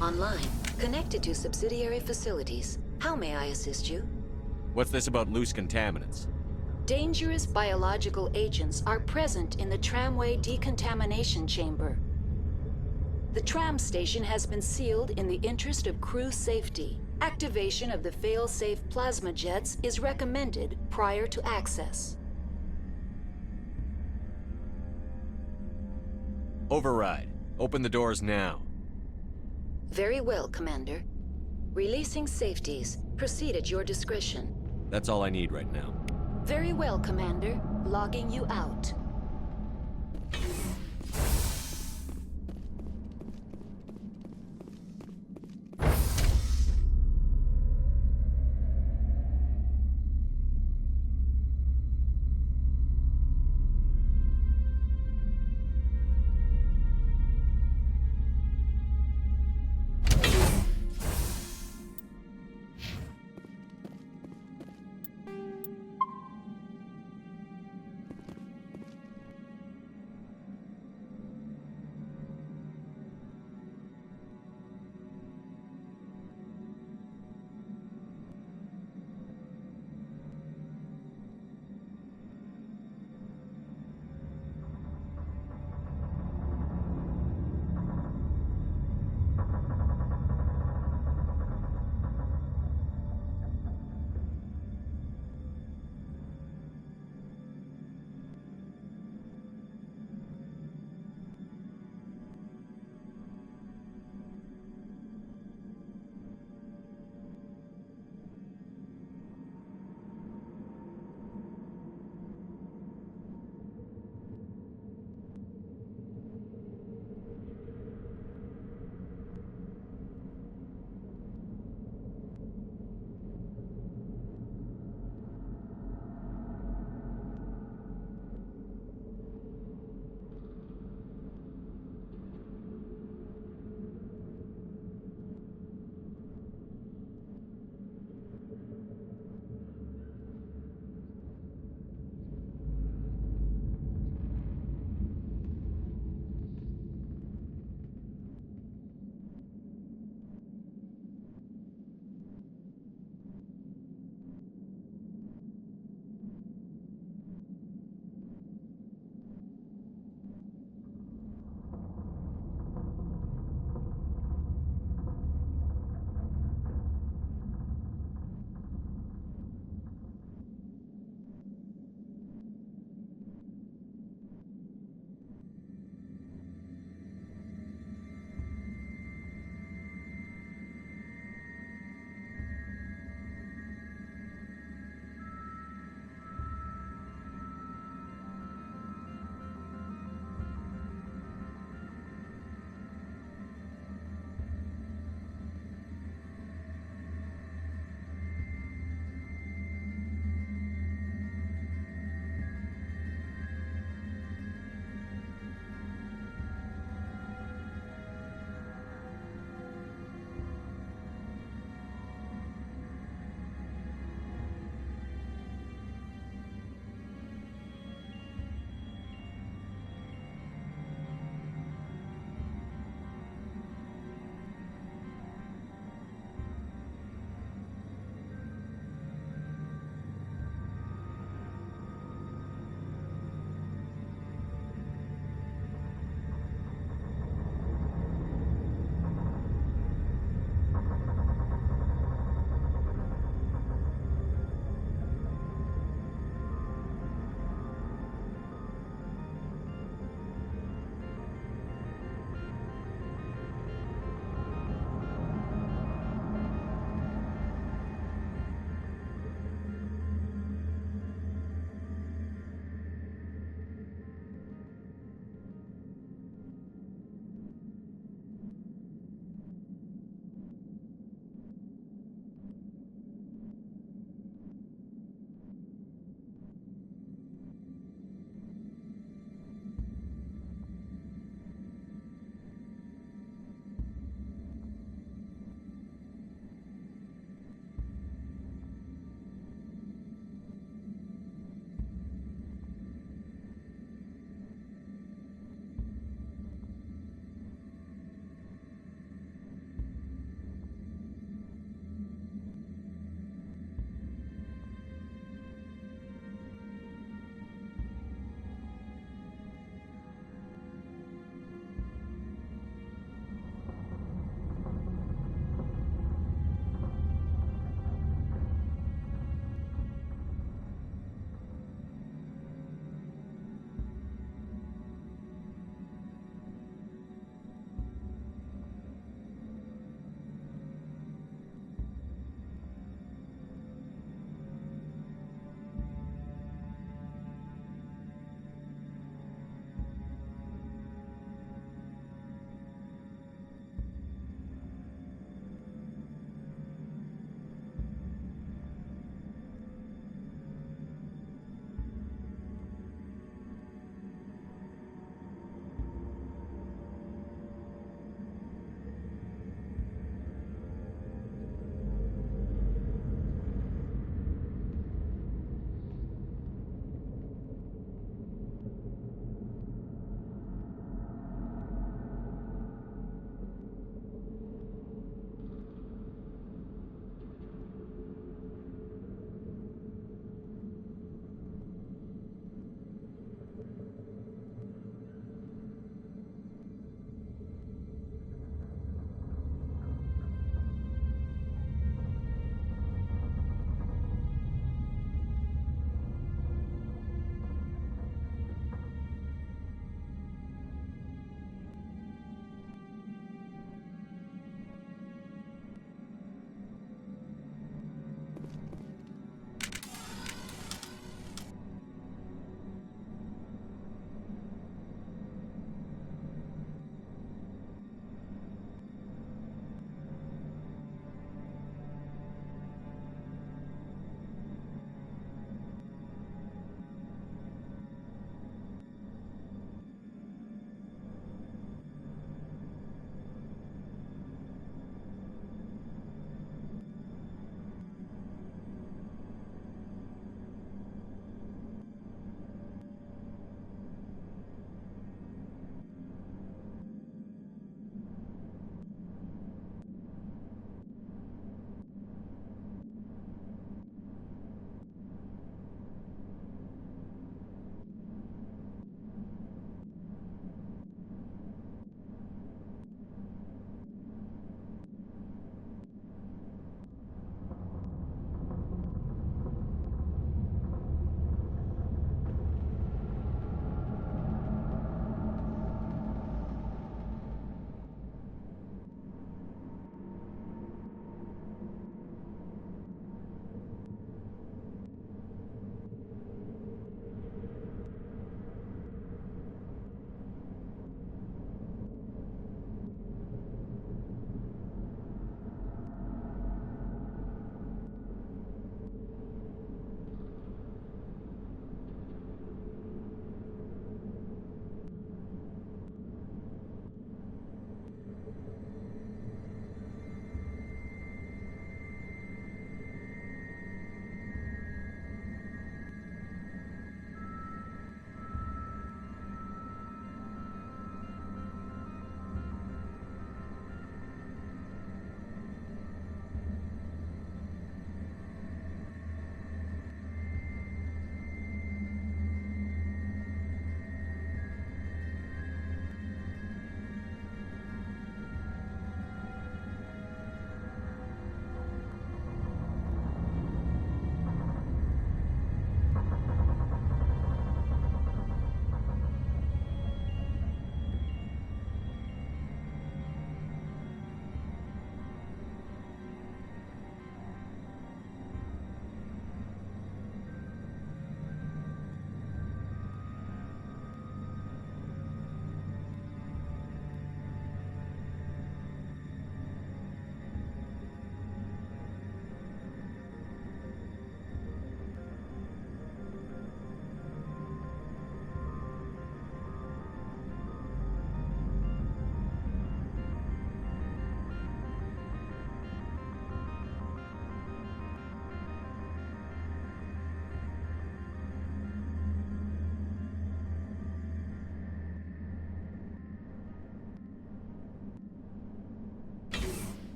Online, connected to subsidiary facilities. How may I assist you? What's this about loose contaminants? Dangerous biological agents are present in the tramway decontamination chamber. The tram station has been sealed in the interest of crew safety. Activation of the fail-safe plasma jets is recommended prior to access. Override. Open the doors now. Very well, Commander. Releasing safeties. Proceed at your discretion. That's all I need right now. Very well, Commander. Logging you out.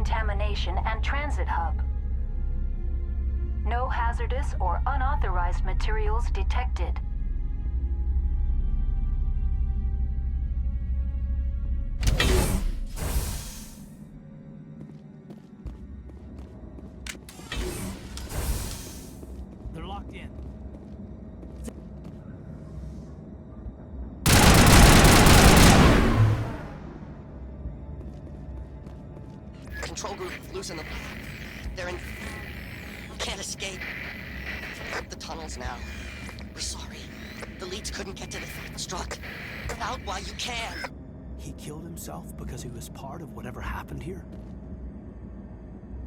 contamination and transit hub. No hazardous or unauthorized materials detected. They're locked in. Control group, loosen them. They're in... Can't escape. Up the tunnels now. We're sorry. The leads couldn't get to the struck. Get out while you can. He killed himself because he was part of whatever happened here?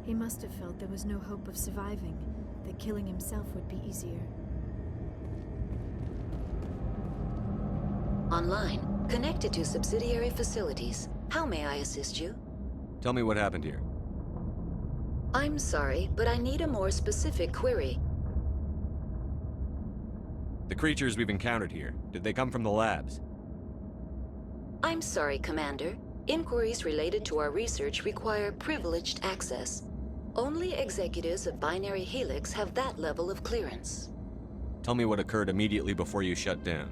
He must have felt there was no hope of surviving, that killing himself would be easier. Online, connected to subsidiary facilities. How may I assist you? Tell me what happened here. I'm sorry, but I need a more specific query. The creatures we've encountered here, did they come from the labs? I'm sorry, Commander. Inquiries related to our research require privileged access. Only executives of Binary Helix have that level of clearance. Tell me what occurred immediately before you shut down.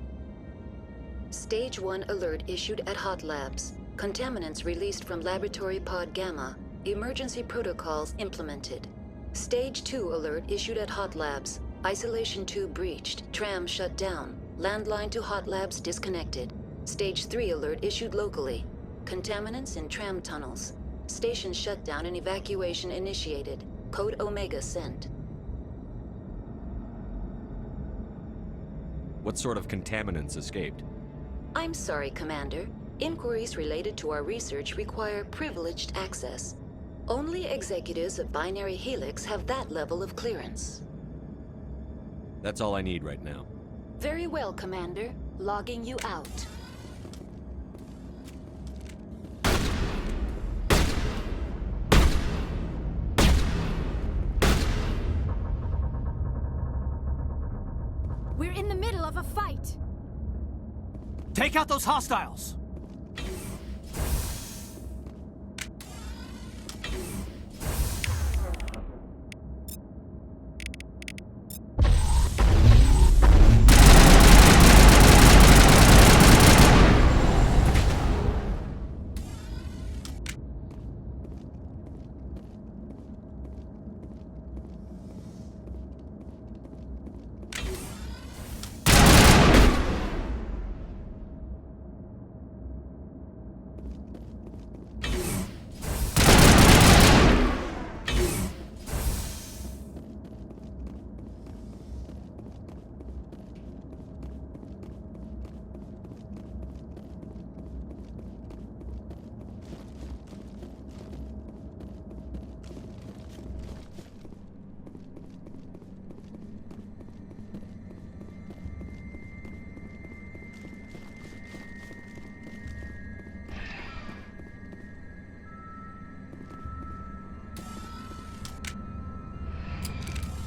Stage 1 alert issued at Hot Labs. Contaminants released from Laboratory Pod Gamma. Emergency protocols implemented. Stage 2 alert issued at Hot Labs. Isolation 2 breached. Tram shut down. Landline to Hot Labs disconnected. Stage 3 alert issued locally. Contaminants in tram tunnels. Station shutdown and evacuation initiated. Code Omega sent. What sort of contaminants escaped? I'm sorry, Commander. Inquiries related to our research require privileged access. Only executives of Binary Helix have that level of clearance. That's all I need right now. Very well, Commander. Logging you out. We're in the middle of a fight! Take out those hostiles!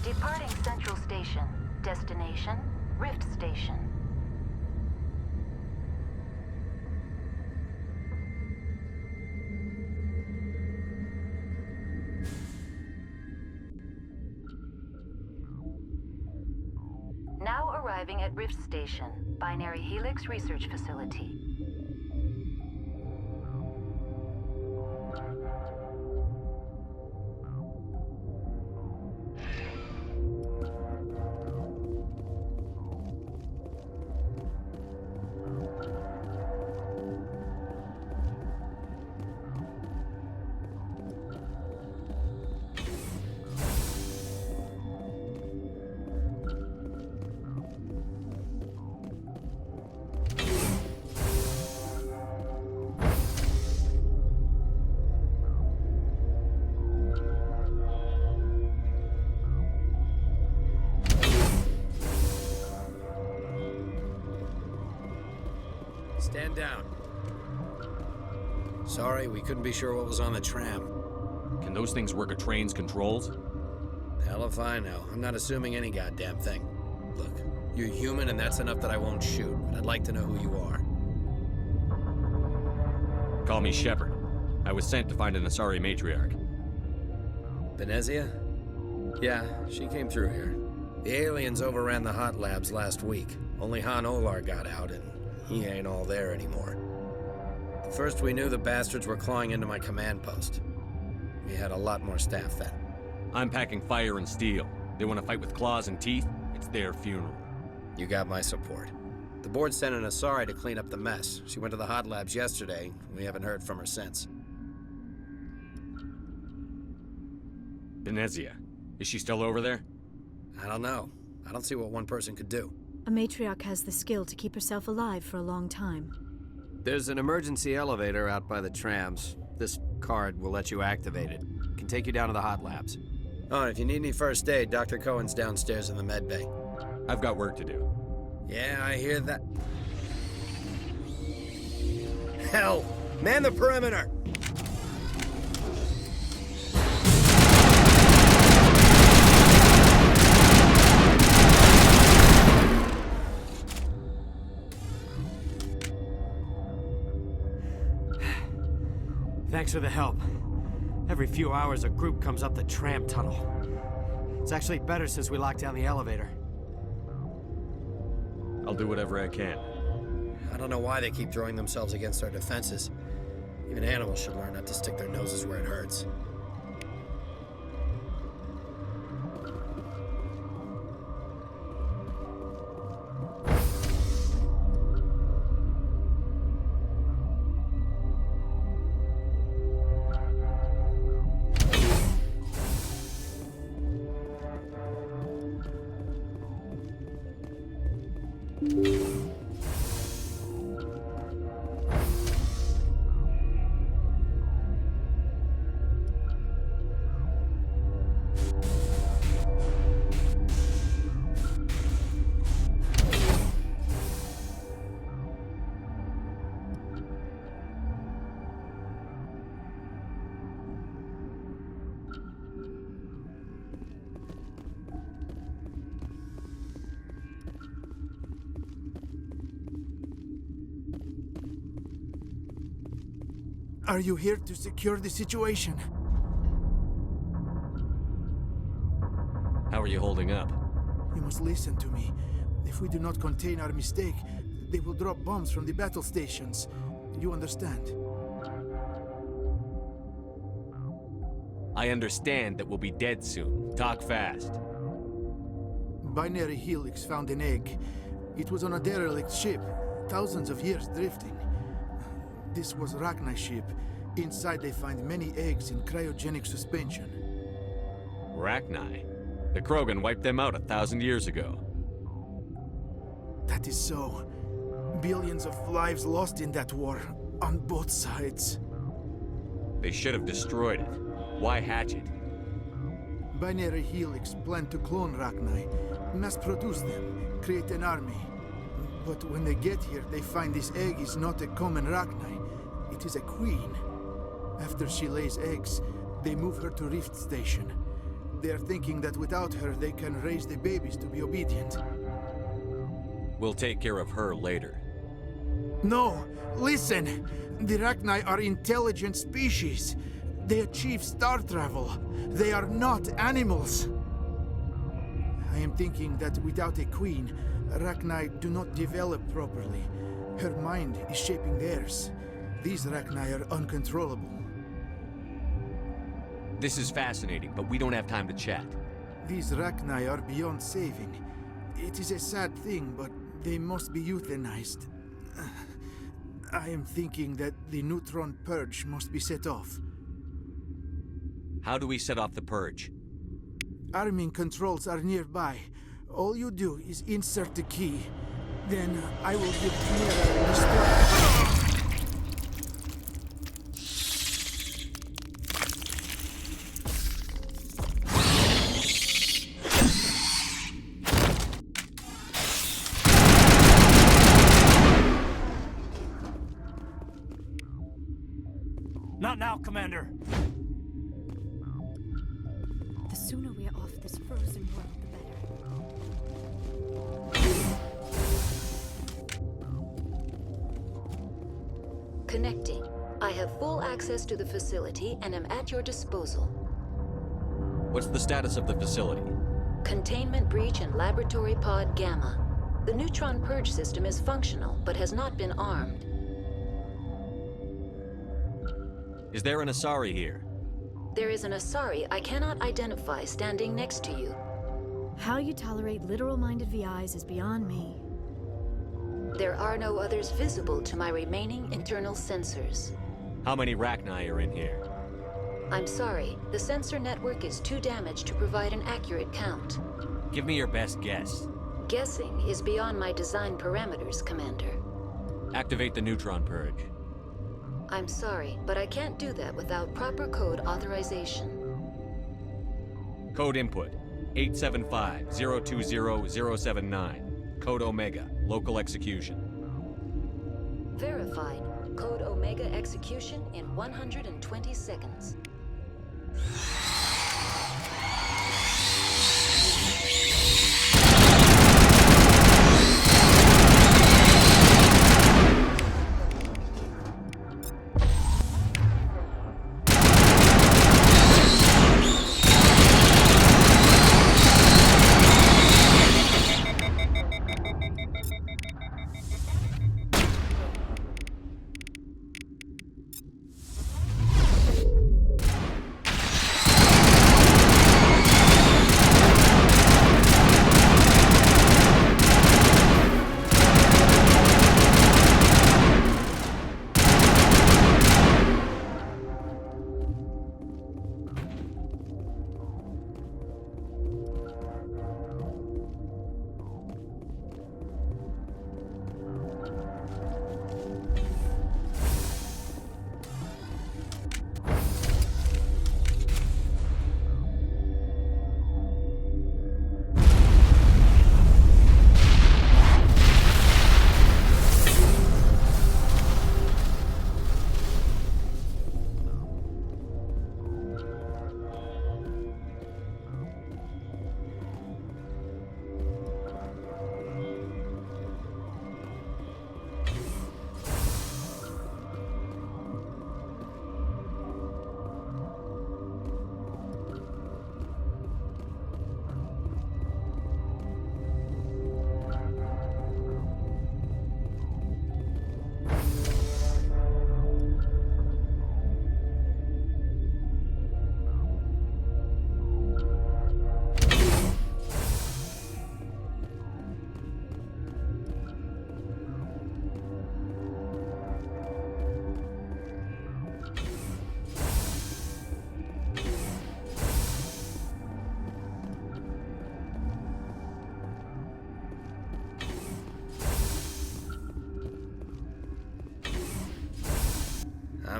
Departing Central Station. Destination, Rift Station. Now arriving at Rift Station, Binary Helix Research Facility. Stand down. Sorry, we couldn't be sure what was on the tram. Can those things work a train's controls? Hell if I know. I'm not assuming any goddamn thing. Look, you're human and that's enough that I won't shoot, but I'd like to know who you are. Call me Shepard. I was sent to find an Asari matriarch. Venezia? Yeah, she came through here. The aliens overran the hot labs last week. Only Han Olar got out, and he ain't all there anymore. First we knew the bastards were clawing into my command post. We had a lot more staff then. I'm packing fire and steel. They want to fight with claws and teeth? It's their funeral. You got my support. The board sent an Asari to clean up the mess. She went to the hot labs yesterday. We haven't heard from her since. Venezia. Is she still over there? I don't know. I don't see what one person could do. A matriarch has the skill to keep herself alive for a long time. There's an emergency elevator out by the trams. This card will let you activate it. Can take you down to the hot labs. Oh, and if you need any first aid, Dr. Cohen's downstairs in the med bay. I've got work to do. Yeah, I hear that. Hell! Man the perimeter! Thanks for the help. Every few hours, a group comes up the tram tunnel. It's actually better since we locked down the elevator. I'll do whatever I can. I don't know why they keep throwing themselves against our defenses. Even animals should learn not to stick their noses where it hurts. Are you here to secure the situation? How are you holding up? You must listen to me. If we do not contain our mistake, they will drop bombs from the battle stations. You understand? I understand that we'll be dead soon. Talk fast. Binary Helix found an egg. It was on a derelict ship, thousands of years drifting. This was Rachni's ship. Inside they find many eggs in cryogenic suspension. Rachni? The Krogan wiped them out 1,000 years ago. That is so. Billions of lives lost in that war, on both sides. They should have destroyed it. Why hatch it? Binary Helix planned to clone Rachni, mass-produce them, create an army. But when they get here, they find this egg is not a common Rachni. It is a queen. After she lays eggs, they move her to Rift Station. They are thinking that without her, they can raise the babies to be obedient. We'll take care of her later. No! Listen! The Rachni are intelligent species. They achieve star travel. They are not animals. I am thinking that without a queen, Rachni do not develop properly. Her mind is shaping theirs. These Rachni are uncontrollable. This is fascinating, but we don't have time to chat. These Rachni are beyond saving. It is a sad thing, but they must be euthanized. I am thinking that the neutron purge must be set off. How do we set off the purge? Arming controls are nearby. All you do is insert the key. Then I will give Clear the start. Not now, Commander. The sooner we are off this frozen world, the better. Connecting. I have full access to the facility and am at your disposal. What's the status of the facility? Containment breach in Laboratory Pod Gamma. The neutron purge system is functional, but has not been armed. Is there an Asari here? There is an Asari I cannot identify standing next to you. How you tolerate literal-minded VIs is beyond me. There are no others visible to my remaining internal sensors. How many Rachni are in here? I'm sorry, the sensor network is too damaged to provide an accurate count. Give me your best guess. Guessing is beyond my design parameters, Commander. Activate the neutron purge. I'm sorry, but I can't do that without proper code authorization. Code input 875-020-079. Code Omega, local execution. Verified. Code Omega execution in 120 seconds.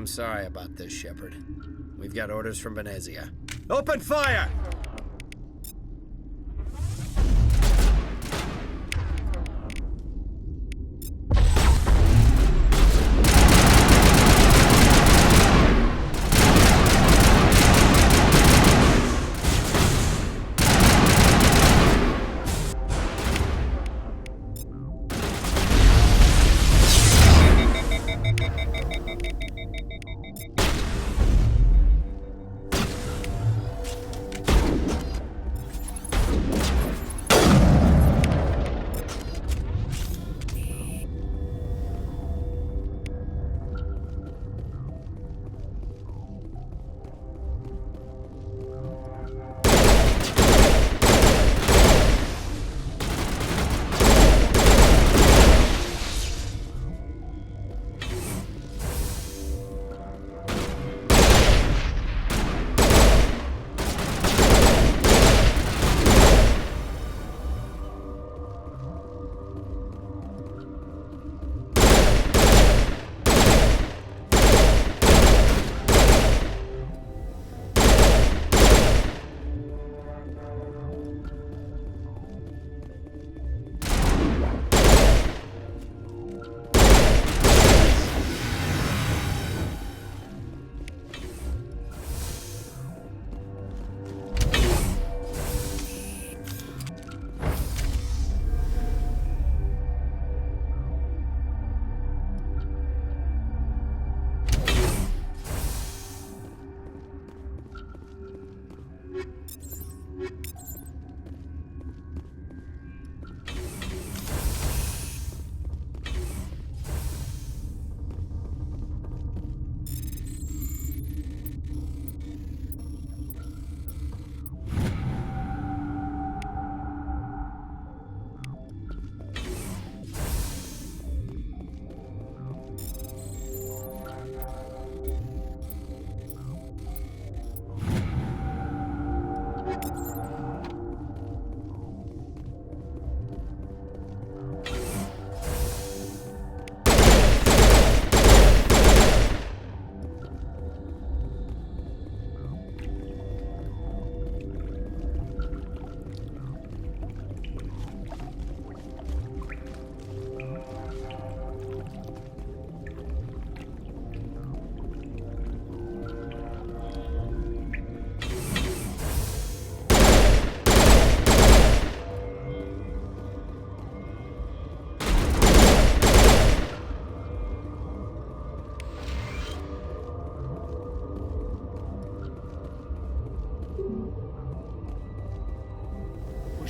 I'm sorry about this, Shepard. We've got orders from Venezia. Open fire!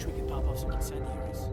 wish we could pop off some incendiaries.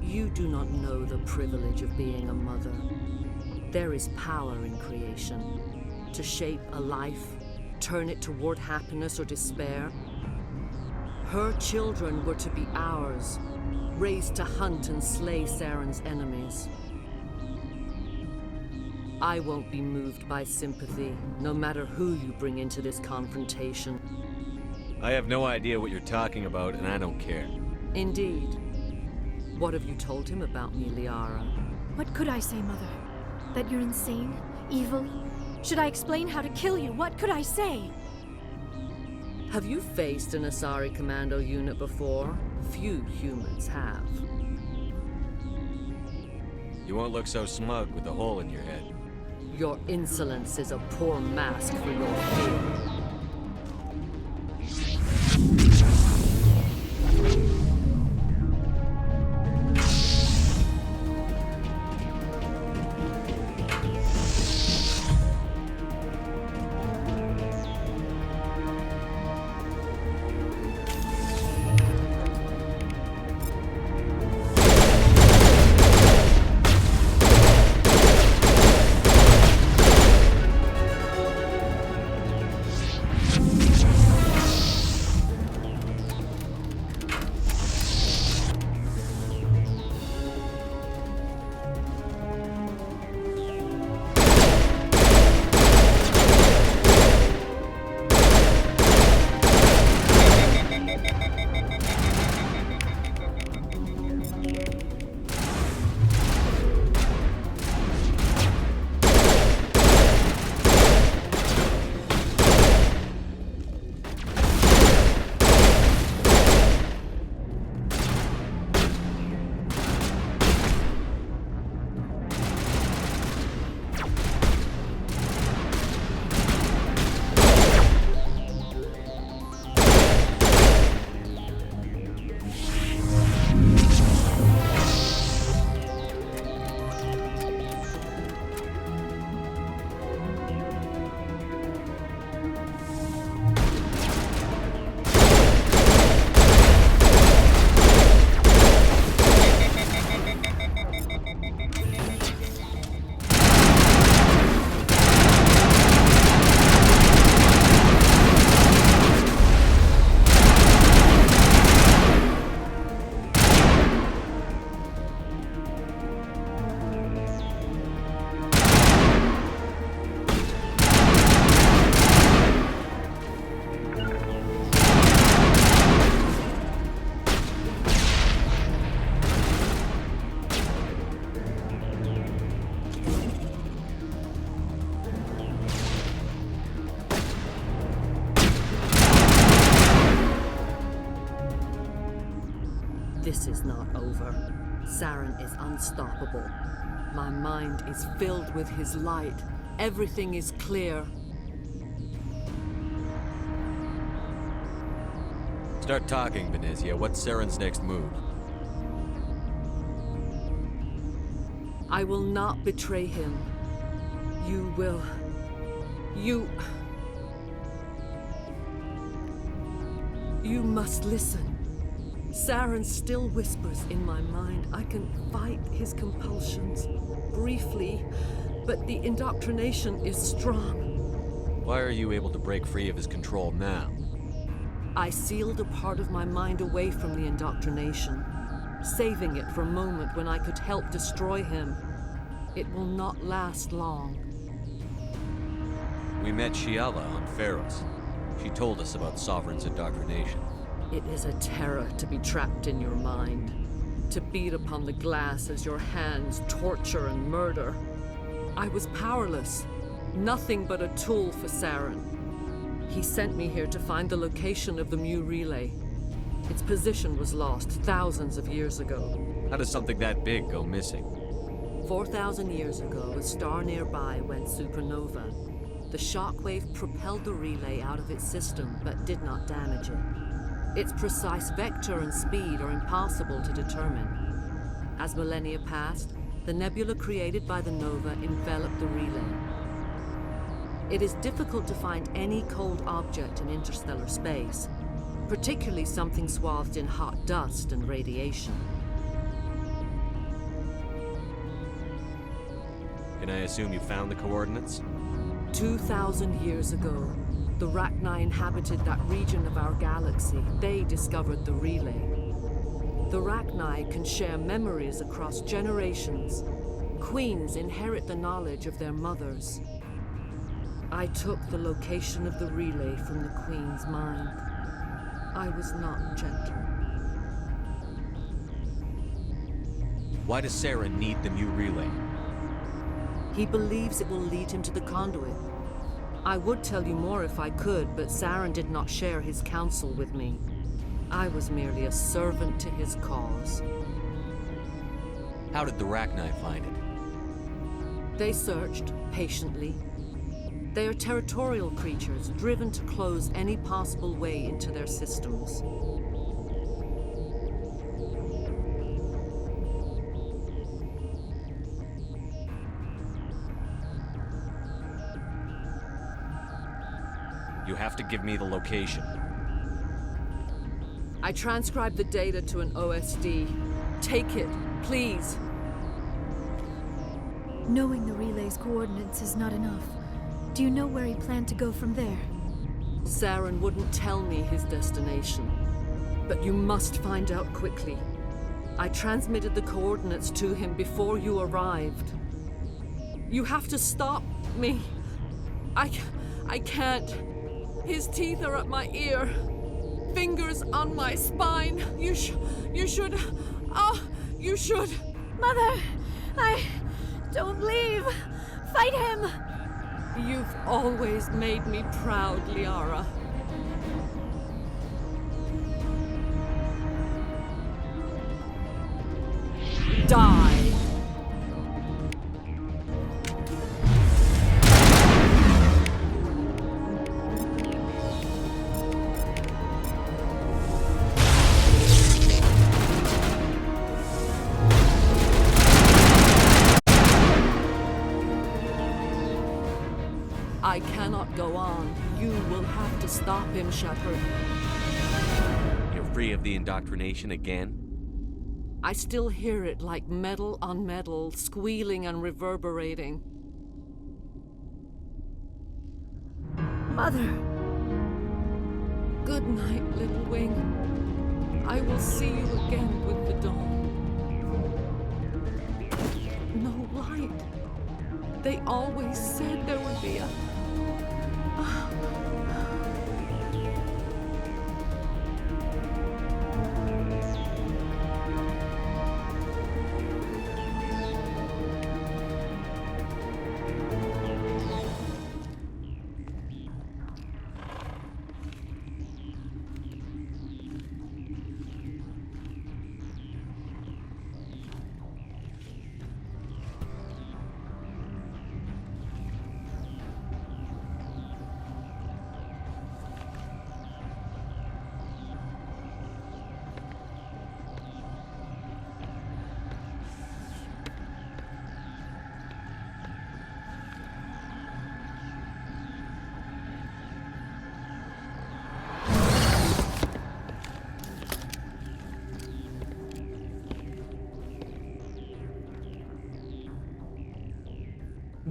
You do not know the privilege of being a mother. There is power in creation. To shape a life, turn it toward happiness or despair. Her children were to be ours, raised to hunt and slay Saren's enemies. I won't be moved by sympathy, no matter who you bring into this confrontation. I have no idea what you're talking about, and I don't care. Indeed. What have you told him about me, Liara? What could I say, Mother? That you're insane? Evil? Should I explain how to kill you? What could I say? Have you faced an Asari commando unit before? Few humans have. You won't look so smug with a hole in your head. Your insolence is a poor mask for your fear. This is not over. Saren is unstoppable. My mind is filled with his light. Everything is clear. Start talking, Venezia. What's Saren's next move? I will not betray him. You will. You must listen. Saren still whispers in my mind. I can fight his compulsions, briefly, but the indoctrination is strong. Why are you able to break free of his control now? I sealed a part of my mind away from the indoctrination, saving it for a moment when I could help destroy him. It will not last long. We met Shiala on Pharos. She told us about Sovereign's indoctrination. It is a terror to be trapped in your mind, to beat upon the glass as your hands torture and murder. I was powerless, nothing but a tool for Saren. He sent me here to find the location of the Mu relay. Its position was lost thousands of years ago. How does something that big go missing? 4,000 years ago, a star nearby went supernova. The shockwave propelled the relay out of its system, but did not damage it. Its precise vector and speed are impossible to determine. As millennia passed, the nebula created by the nova enveloped the relay. It is difficult to find any cold object in interstellar space, particularly something swathed in hot dust and radiation. Can I assume you found the coordinates? 2,000 years ago, the Rachni inhabited that region of our galaxy. They discovered the relay. The Rachni can share memories across generations. Queens inherit the knowledge of their mothers. I took the location of the relay from the Queen's mind. I was not gentle. Why does Saren need the Mu relay? He believes it will lead him to the conduit. I would tell you more if I could, but Saren did not share his counsel with me. I was merely a servant to his cause. How did the Rachni find it? They searched, patiently. They are territorial creatures, driven to close any possible way into their systems. You have to give me the location. I transcribed the data to an OSD. Take it, please. Knowing the relay's coordinates is not enough. Do you know where he planned to go from there? Saren wouldn't tell me his destination. But you must find out quickly. I transmitted the coordinates to him before you arrived. You have to stop me. I can't. His teeth are at my ear. Fingers on my spine. You should. Mother! Don't leave! Fight him! You've always made me proud, Liara. Die! I cannot go on. You will have to stop him, Shepard. You're free of the indoctrination again? I still hear it like metal on metal, squealing and reverberating. Mother! Good night, little wing. I will see you again with the dawn. No light. They always said there would be a...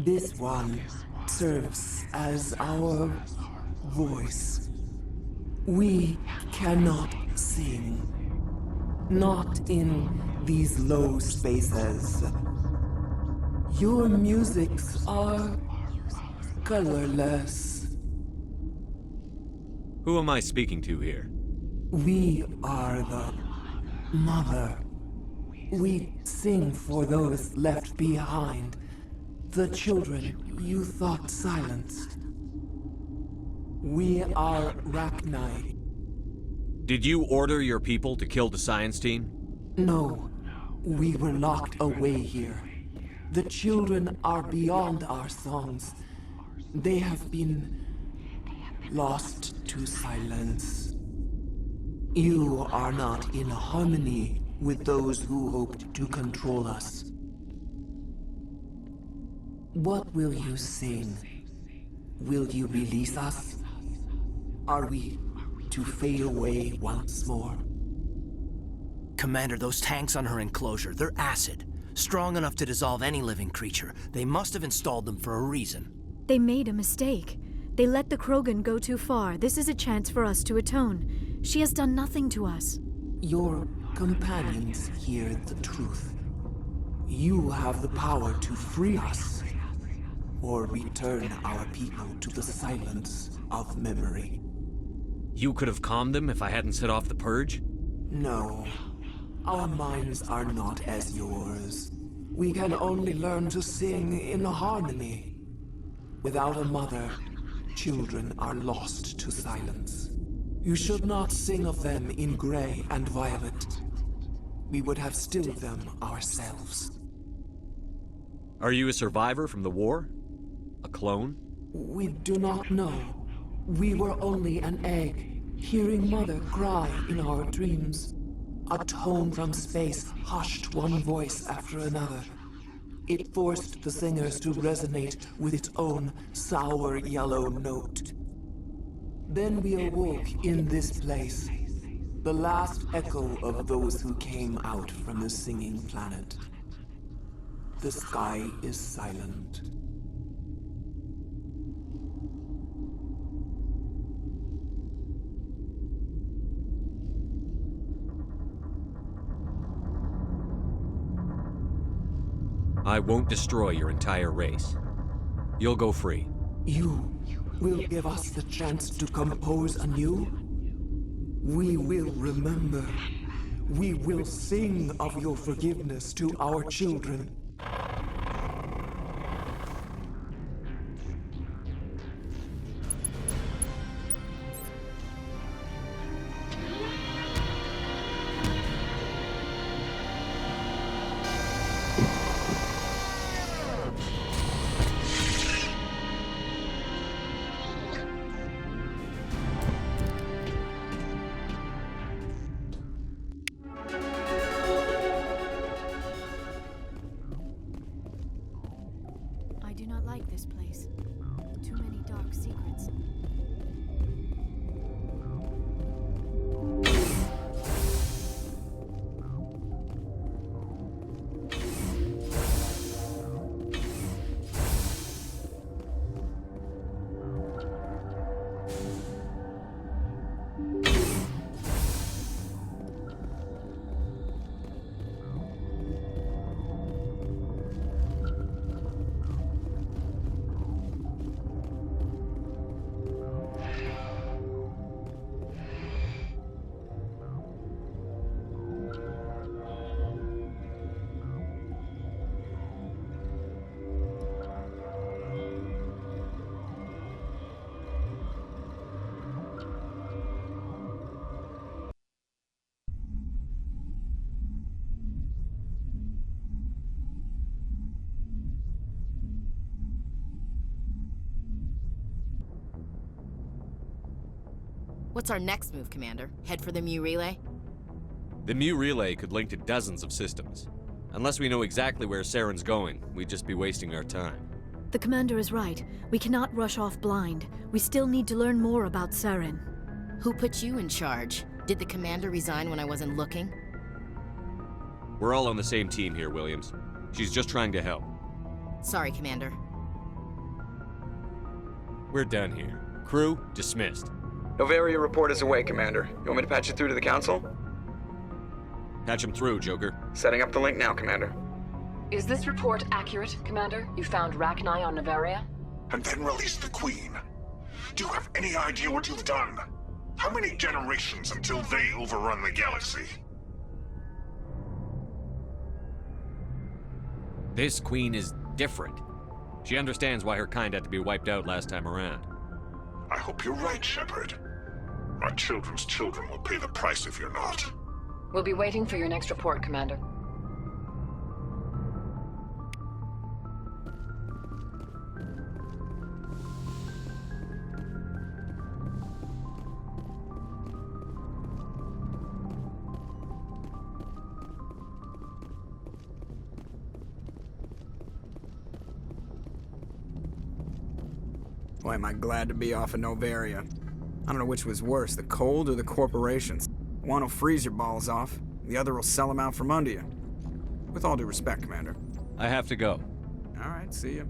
This one serves as our voice. We cannot sing. Not in these low spaces. Your musics are colorless. Who am I speaking to here? We are the mother. We sing for those left behind. The children you thought silenced. We are Rachni. Did you order your people to kill the science team? No, we were locked away here. The children are beyond our songs. They have been lost to silence. You are not in harmony with those who hoped to control us. What will you sing? Will you release us? Are we to fade away once more? Commander, those tanks on her enclosure, they're acid. Strong enough to dissolve any living creature. They must have installed them for a reason. They made a mistake. They let the Krogan go too far. This is a chance for us to atone. She has done nothing to us. Your companions hear the truth. You have the power to free us, or return our people to the silence of memory. You could have calmed them if I hadn't set off the purge? No. Our minds are not as yours. We can only learn to sing in harmony. Without a mother, children are lost to silence. You should not sing of them in gray and violet. We would have stilled them ourselves. Are you a survivor from the war? A clone? We do not know. We were only an egg, hearing Mother cry in our dreams. A tone from space hushed one voice after another. It forced the singers to resonate with its own sour yellow note. Then we awoke in this place, the last echo of those who came out from the singing planet. The sky is silent. I won't destroy your entire race. You'll go free. You will give us the chance to compose anew? We will remember. We will sing of your forgiveness to our children. I do not like this place. Too many dark secrets. What's our next move, Commander? Head for the Mu Relay? The Mu Relay could link to dozens of systems. Unless we know exactly where Saren's going, we'd just be wasting our time. The commander is right. We cannot rush off blind. We still need to learn more about Saren. Who put you in charge? Did the commander resign when I wasn't looking? We're all on the same team here, Williams. She's just trying to help. Sorry, Commander. We're done here. Crew, dismissed. Novaria report is away, Commander. You want me to patch you through to the Council? Patch him through, Joker. Setting up the link now, Commander. Is this report accurate, Commander? You found Rachni on Novaria? And then released the Queen. Do you have any idea what you've done? How many generations until they overrun the galaxy? This Queen is different. She understands why her kind had to be wiped out last time around. I hope you're right, Shepard. Our children's children will pay the price if you're not. We'll be waiting for your next report, Commander. Boy, am I glad to be off of Novaria. I don't know which was worse, the cold or the corporations. One will freeze your balls off, the other will sell them out from under you. With all due respect, Commander. I have to go. All right, see ya.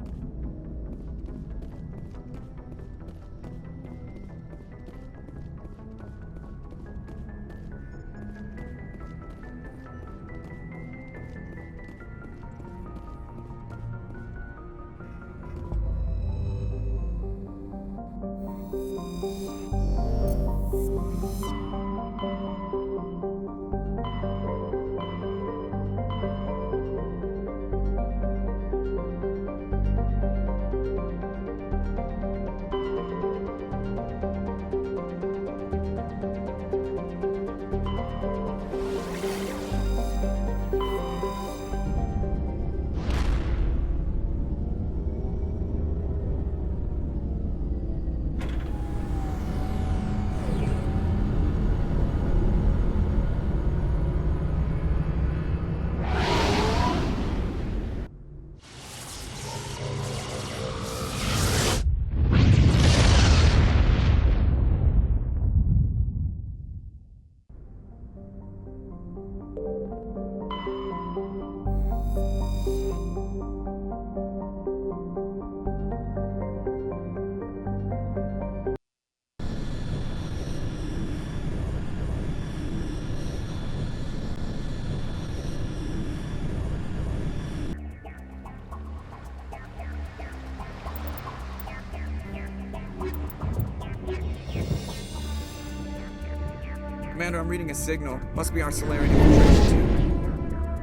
Commander, I'm reading a signal. Must be our Solarian infiltration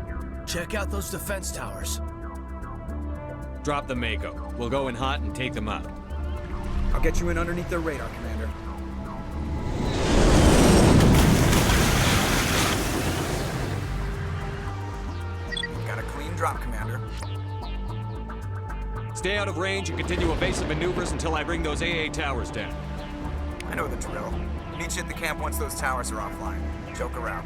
too. Check out those defense towers. Drop the Mako. We'll go in hot and take them out. I'll get you in underneath their radar, Commander. Got a clean drop, Commander. Stay out of range and continue evasive maneuvers until I bring those AA towers down. I know the drill. Meet you at the camp once those towers are offline. Joker out.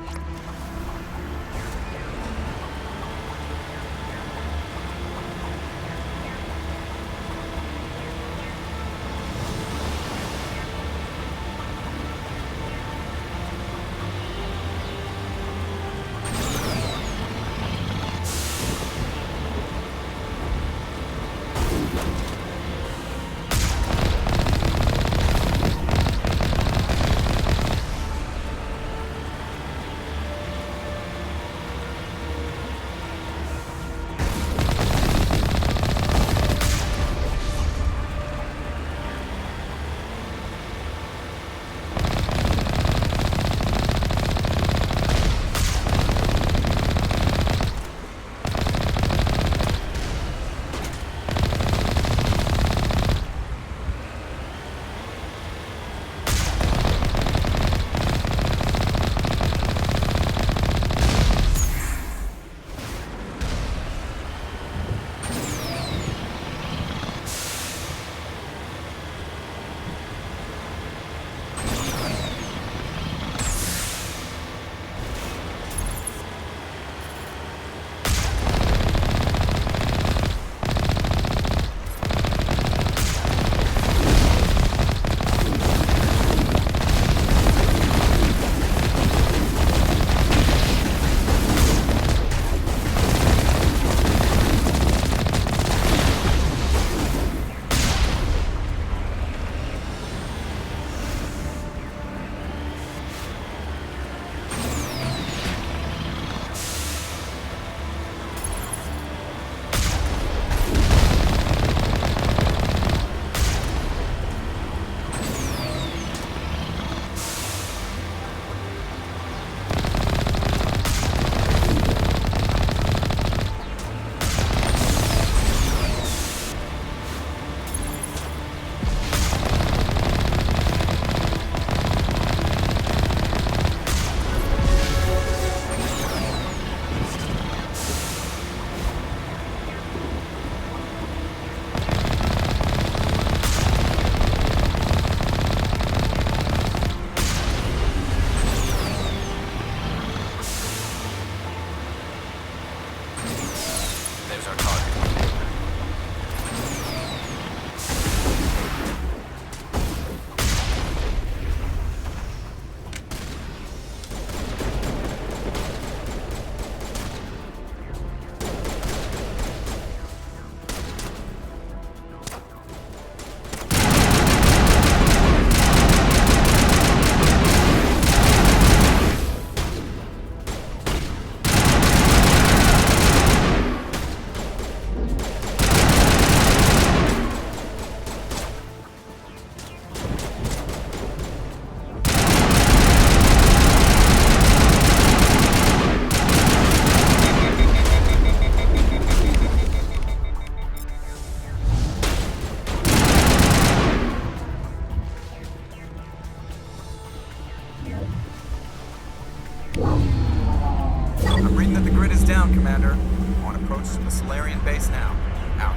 I'm reading that the grid is down, Commander. On approach to the Solarian base now. Out.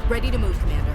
Ready to move, Commander.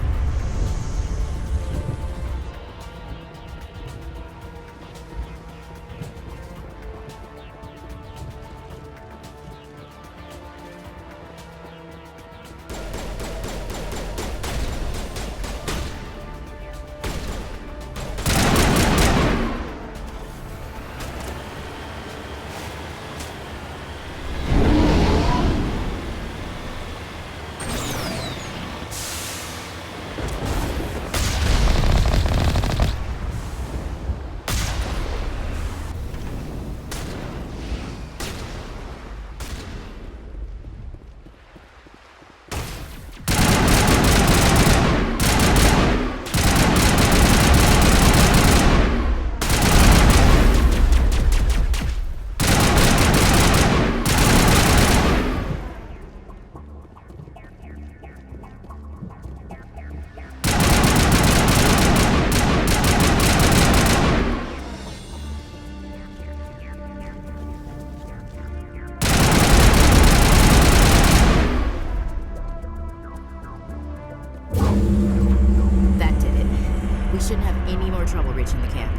We shouldn't have any more trouble reaching the camp.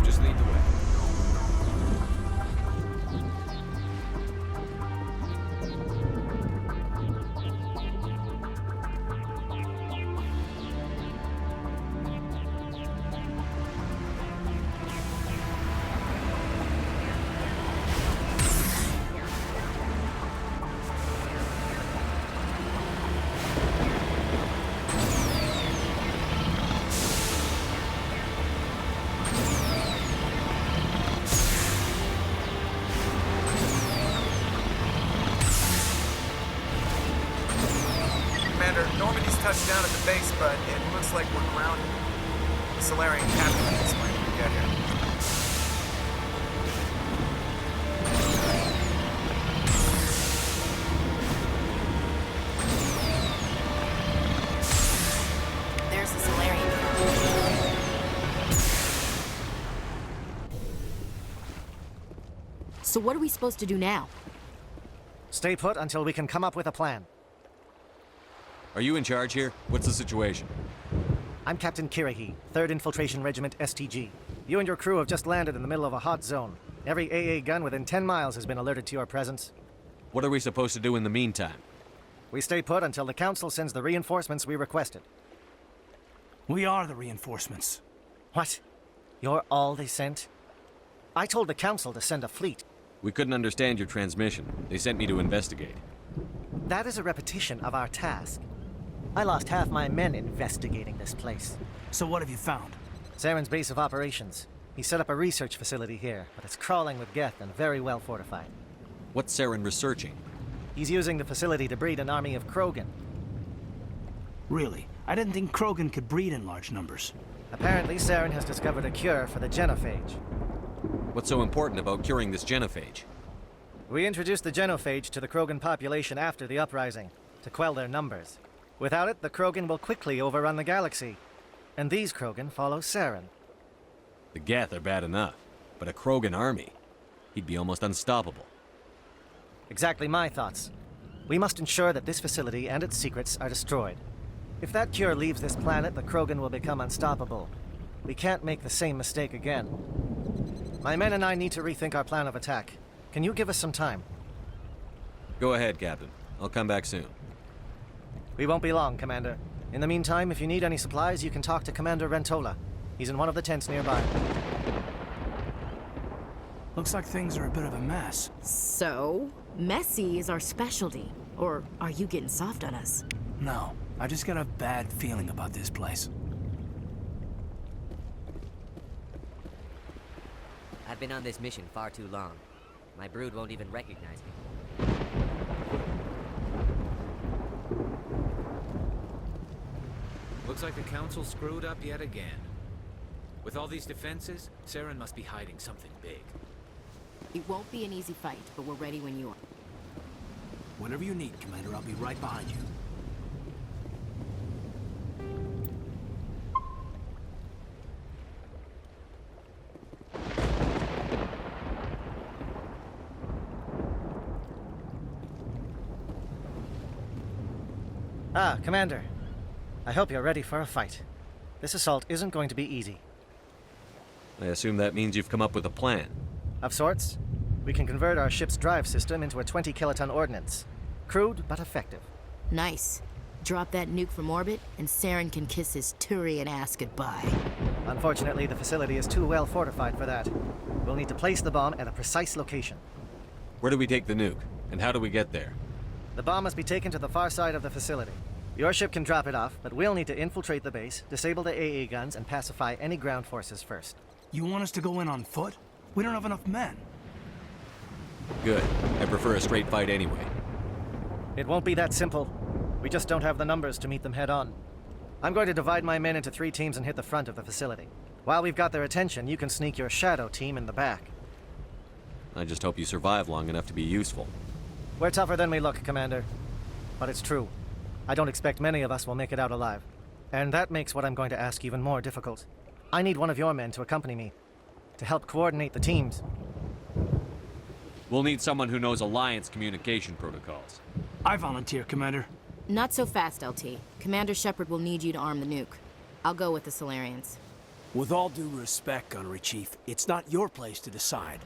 Just lead the way. Normandy's touched down at the base, but it looks like we're grounded. The Solarian captain can explain when we get here. There's the Solarian. So what are we supposed to do now? Stay put until we can come up with a plan. Are you in charge here? What's the situation? I'm Captain Kirahi, 3rd Infiltration Regiment STG. You and your crew have just landed in the middle of a hot zone. Every AA gun within 10 miles has been alerted to your presence. What are we supposed to do in the meantime? We stay put until the Council sends the reinforcements we requested. We are the reinforcements. What? You're all they sent? I told the Council to send a fleet. We couldn't understand your transmission. They sent me to investigate. That is a repetition of our task. I lost half my men investigating this place. So what have you found? Saren's base of operations. He set up a research facility here, but it's crawling with Geth and very well fortified. What's Saren researching? He's using the facility to breed an army of Krogan. Really? I didn't think Krogan could breed in large numbers. Apparently, Saren has discovered a cure for the genophage. What's so important about curing this genophage? We introduced the genophage to the Krogan population after the uprising, to quell their numbers. Without it, the Krogan will quickly overrun the galaxy. And these Krogan follow Saren. The Geth are bad enough, but a Krogan army? He'd be almost unstoppable. Exactly my thoughts. We must ensure that this facility and its secrets are destroyed. If that cure leaves this planet, the Krogan will become unstoppable. We can't make the same mistake again. My men and I need to rethink our plan of attack. Can you give us some time? Go ahead, Captain. I'll come back soon. We won't be long, Commander. In the meantime, if you need any supplies, you can talk to Commander Rentola. He's in one of the tents nearby. Looks like things are a bit of a mess. So, messy is our specialty. Or are you getting soft on us? No, I just got a bad feeling about this place. I've been on this mission far too long. My brood won't even recognize me. Looks like the Council screwed up yet again. With all these defenses, Saren must be hiding something big. It won't be an easy fight, but we're ready when you are. Whatever you need, Commander, I'll be right behind you. Ah, Commander. I hope you're ready for a fight. This assault isn't going to be easy. I assume that means you've come up with a plan. Of sorts. We can convert our ship's drive system into a 20-kiloton ordnance. Crude, but effective. Nice. Drop that nuke from orbit, and Saren can kiss his Turian ass goodbye. Unfortunately, the facility is too well fortified for that. We'll need to place the bomb at a precise location. Where do we take the nuke? And how do we get there? The bomb must be taken to the far side of the facility. Your ship can drop it off, but we'll need to infiltrate the base, disable the AA guns, and pacify any ground forces first. You want us to go in on foot? We don't have enough men. Good. I prefer a straight fight anyway. It won't be that simple. We just don't have the numbers to meet them head-on. I'm going to divide my men into 3 teams and hit the front of the facility. While we've got their attention, you can sneak your shadow team in the back. I just hope you survive long enough to be useful. We're tougher than we look, Commander. But it's true. I don't expect many of us will make it out alive. And that makes what I'm going to ask even more difficult. I need one of your men to accompany me, to help coordinate the teams. We'll need someone who knows Alliance communication protocols. I volunteer, Commander. Not so fast, LT. Commander Shepard will need you to arm the nuke. I'll go with the Solarians. With all due respect, Gunnery Chief, it's not your place to decide.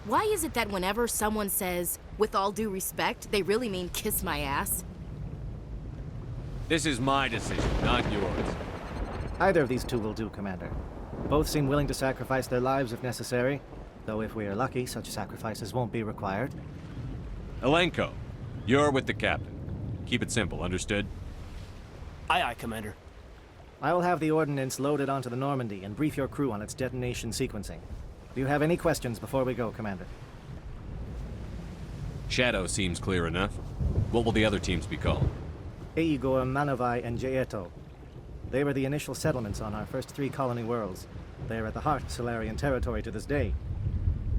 Why is it that whenever someone says, with all due respect, they really mean kiss my ass? This is my decision, not yours. Either of these 2 will do, Commander. Both seem willing to sacrifice their lives if necessary, though if we are lucky, such sacrifices won't be required. Elenko, you're with the captain. Keep it simple, understood? Aye, aye, Commander. I will have the ordnance loaded onto the Normandy and brief your crew on its detonation sequencing. Do you have any questions before we go, Commander? Shadow seems clear enough. What will the other teams be called? Eigor, Manavai, and Jaeto. They were the initial settlements on our first 3 colony worlds. They are at the heart of Solarian territory to this day.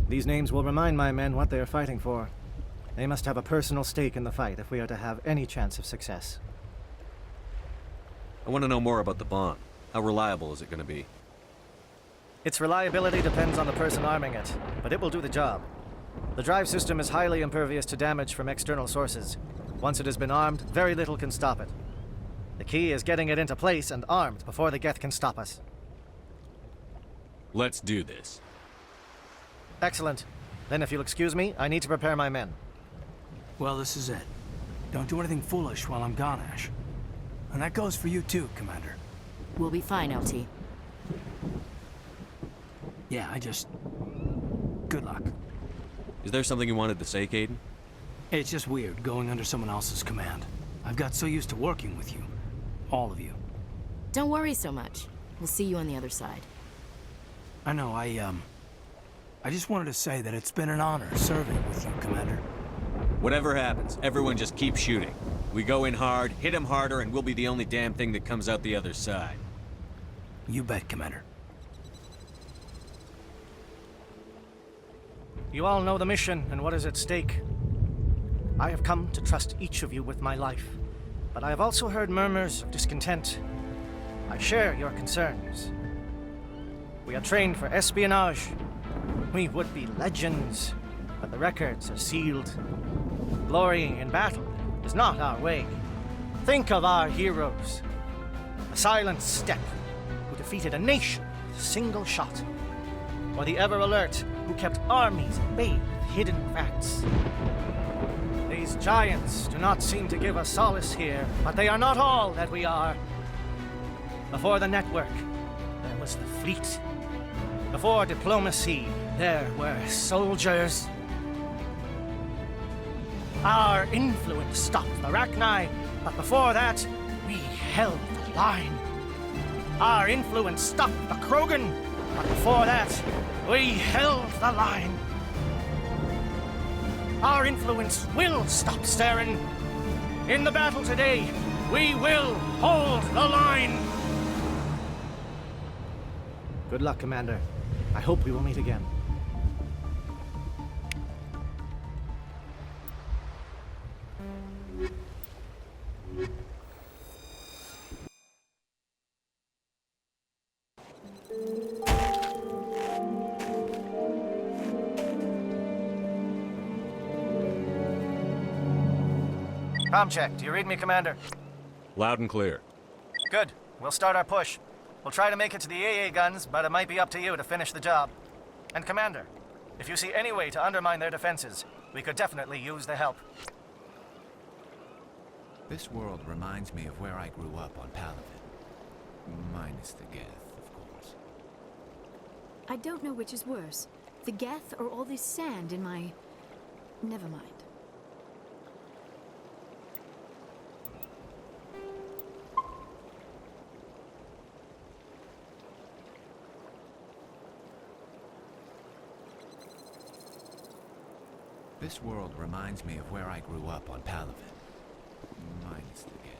These names will remind my men what they are fighting for. They must have a personal stake in the fight if we are to have any chance of success. I want to know more about the bomb. How reliable is it going to be? Its reliability depends on the person arming it, but it will do the job. The drive system is highly impervious to damage from external sources. Once it has been armed, very little can stop it. The key is getting it into place and armed before the Geth can stop us. Let's do this. Excellent. Then if you'll excuse me, I need to prepare my men. Well, this is it. Don't do anything foolish while I'm gone, Ash. And that goes for you too, Commander. We'll be fine, LT. Yeah, good luck. Is there something you wanted to say, Caden? It's just weird going under someone else's command. I've got so used to working with you. All of you. Don't worry so much. We'll see you on the other side. I know, I just wanted to say that it's been an honor serving with you, Commander. Whatever happens, everyone just keep shooting. We go in hard, hit him harder, and we'll be the only damn thing that comes out the other side. You bet, Commander. You all know the mission and what is at stake. I have come to trust each of you with my life, but I have also heard murmurs of discontent. I share your concerns. We are trained for espionage. We would be legends, but the records are sealed. Glory in battle is not our way. Think of our heroes. The silent step who defeated a nation with a single shot. Or the ever-alert who kept armies at bay with hidden facts. These giants do not seem to give us solace here, but they are not all that we are. Before the network, there was the fleet. Before diplomacy, there were soldiers. Our influence stopped the Rachni, but before that, we held the line. Our influence stopped the Krogan, but before that, we held the line. Our influence will stop Saren. In the battle today, we will hold the line. Good luck, Commander. I hope we will meet again. Comm check. Do you read me, Commander? Loud and clear. Good. We'll start our push. We'll try to make it to the AA guns, but it might be up to you to finish the job. And Commander, if you see any way to undermine their defenses, we could definitely use the help. This world reminds me of where I grew up on Palaven. Minus the Geth, of course. I don't know which is worse, the Geth or all this sand in my... Never mind. This world reminds me of where I grew up on Palaven. Minus the Geth.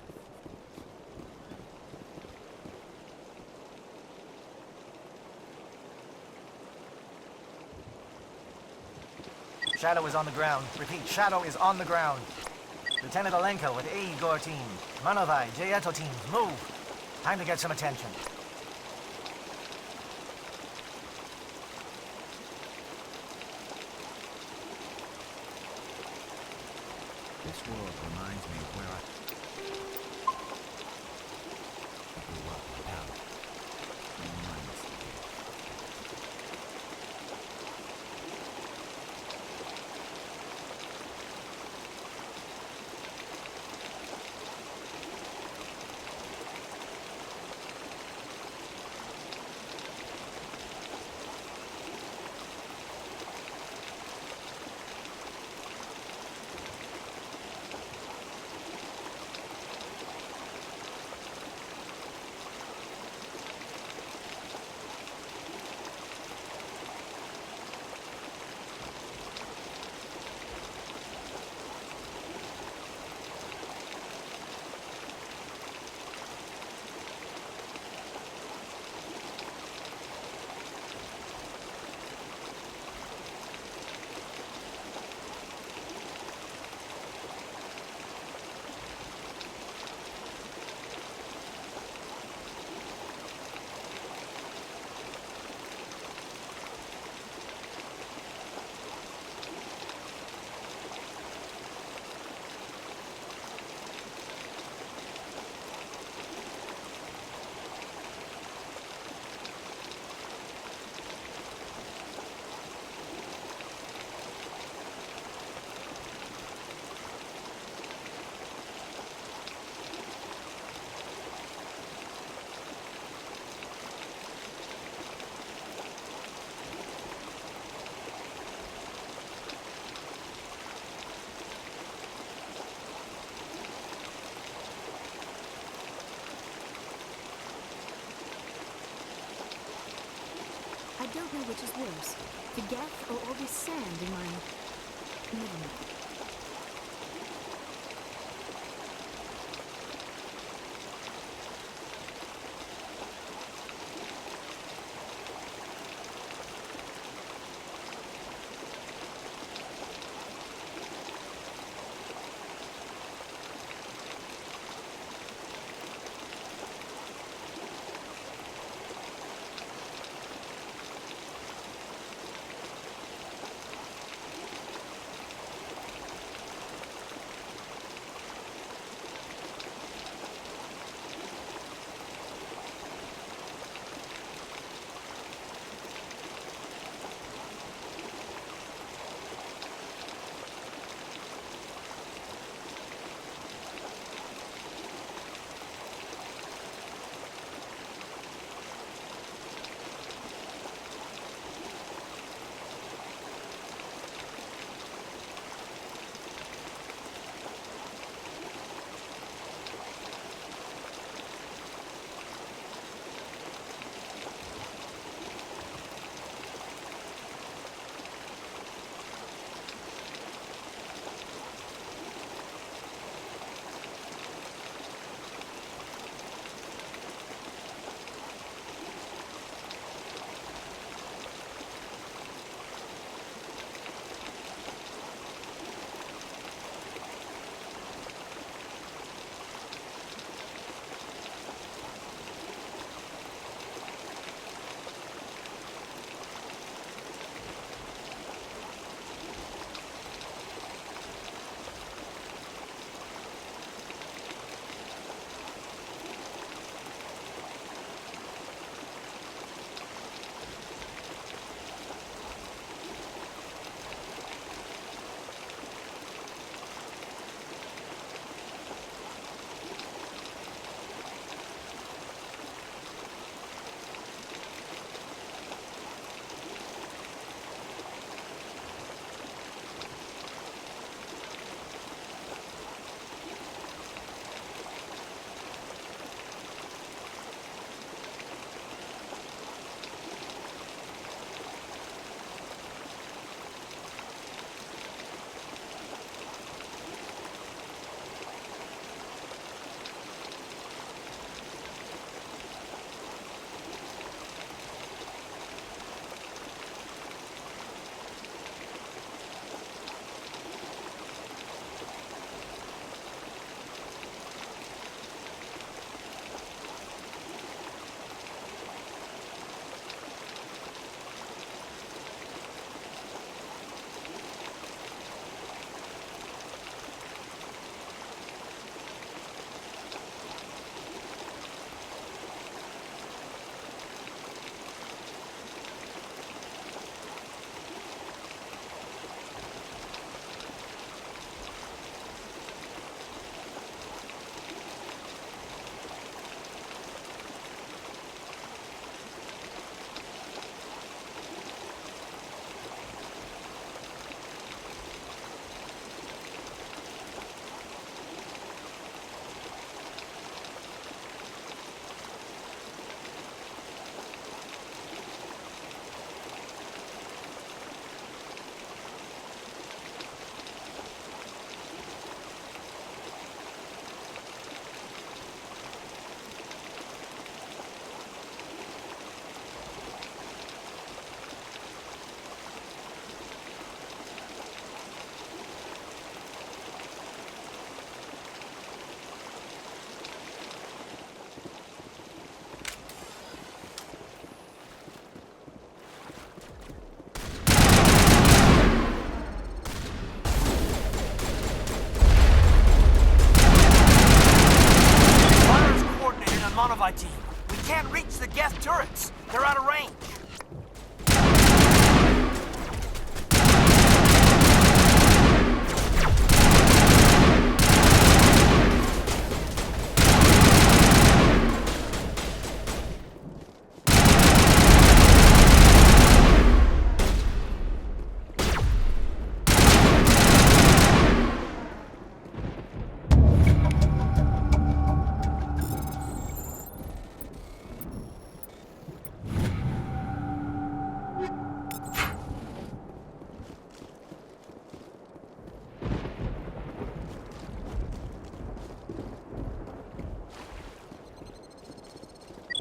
Shadow is on the ground. Repeat, Shadow is on the ground. Lieutenant Alenko with A. Igor team. Manovai, Jayeto teams, move. Time to get some attention. This world reminds me of where I grew up on Palaven. Minus the Geth. I don't know which is worse, the Geth or all this sand in my... Never mind. They're out of range.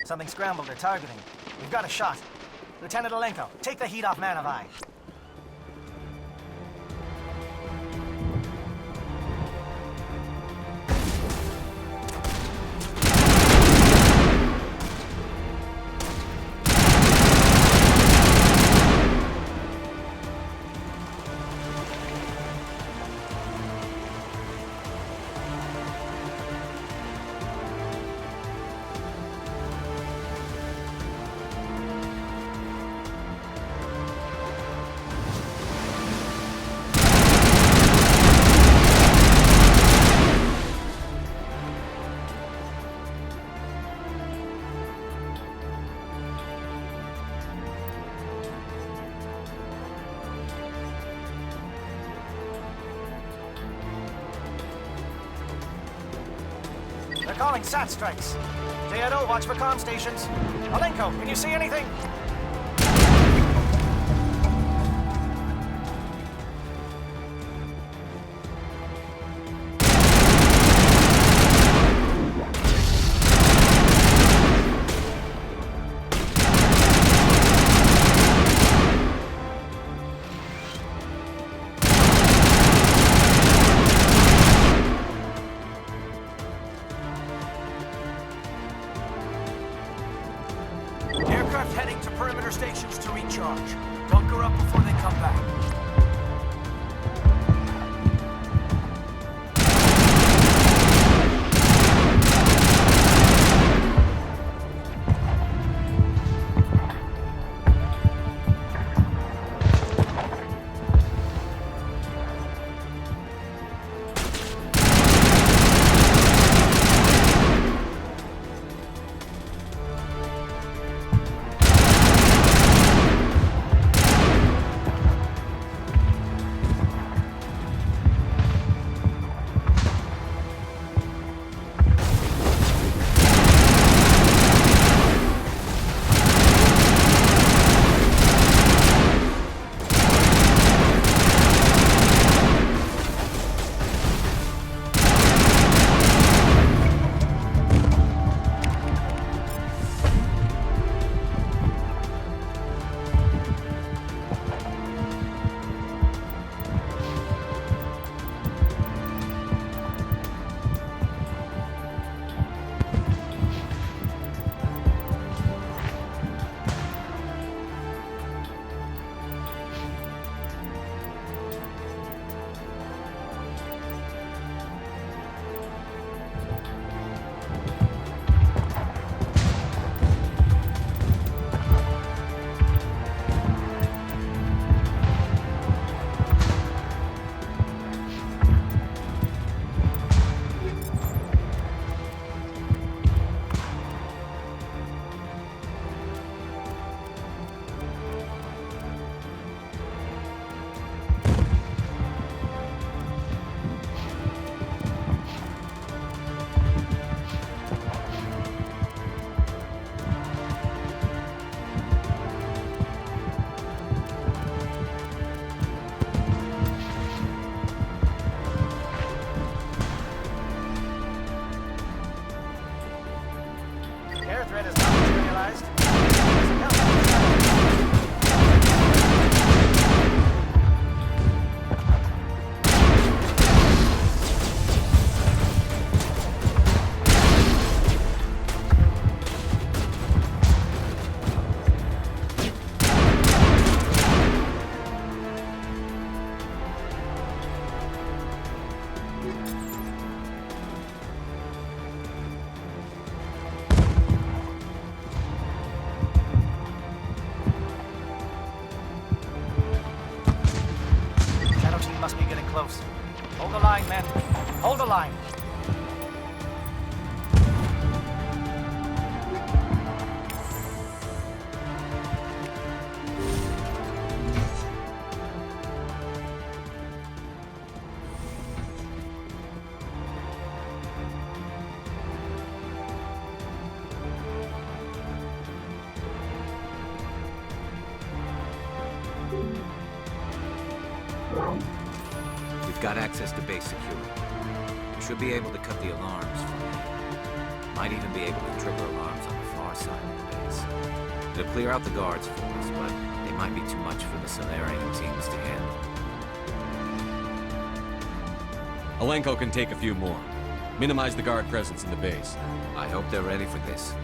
Something scrambled they're targeting. We've got a shot. Lieutenant Alenko, take the heat off Manavai. They're calling SAT strikes. JNO, watch for comm stations. Alenko, can you see anything? Aircraft heading to perimeter stations to recharge. Bunker up before they come back. Hold the line, men. Hold the line. We've got access to base security. We should be able to cut the alarms from here. Might even be able to trigger alarms on the far side of the base. It'll clear out the guards for us, but they might be too much for the Solarian teams to handle. Alenko can take a few more. Minimize the guard presence in the base. I hope they're ready for this.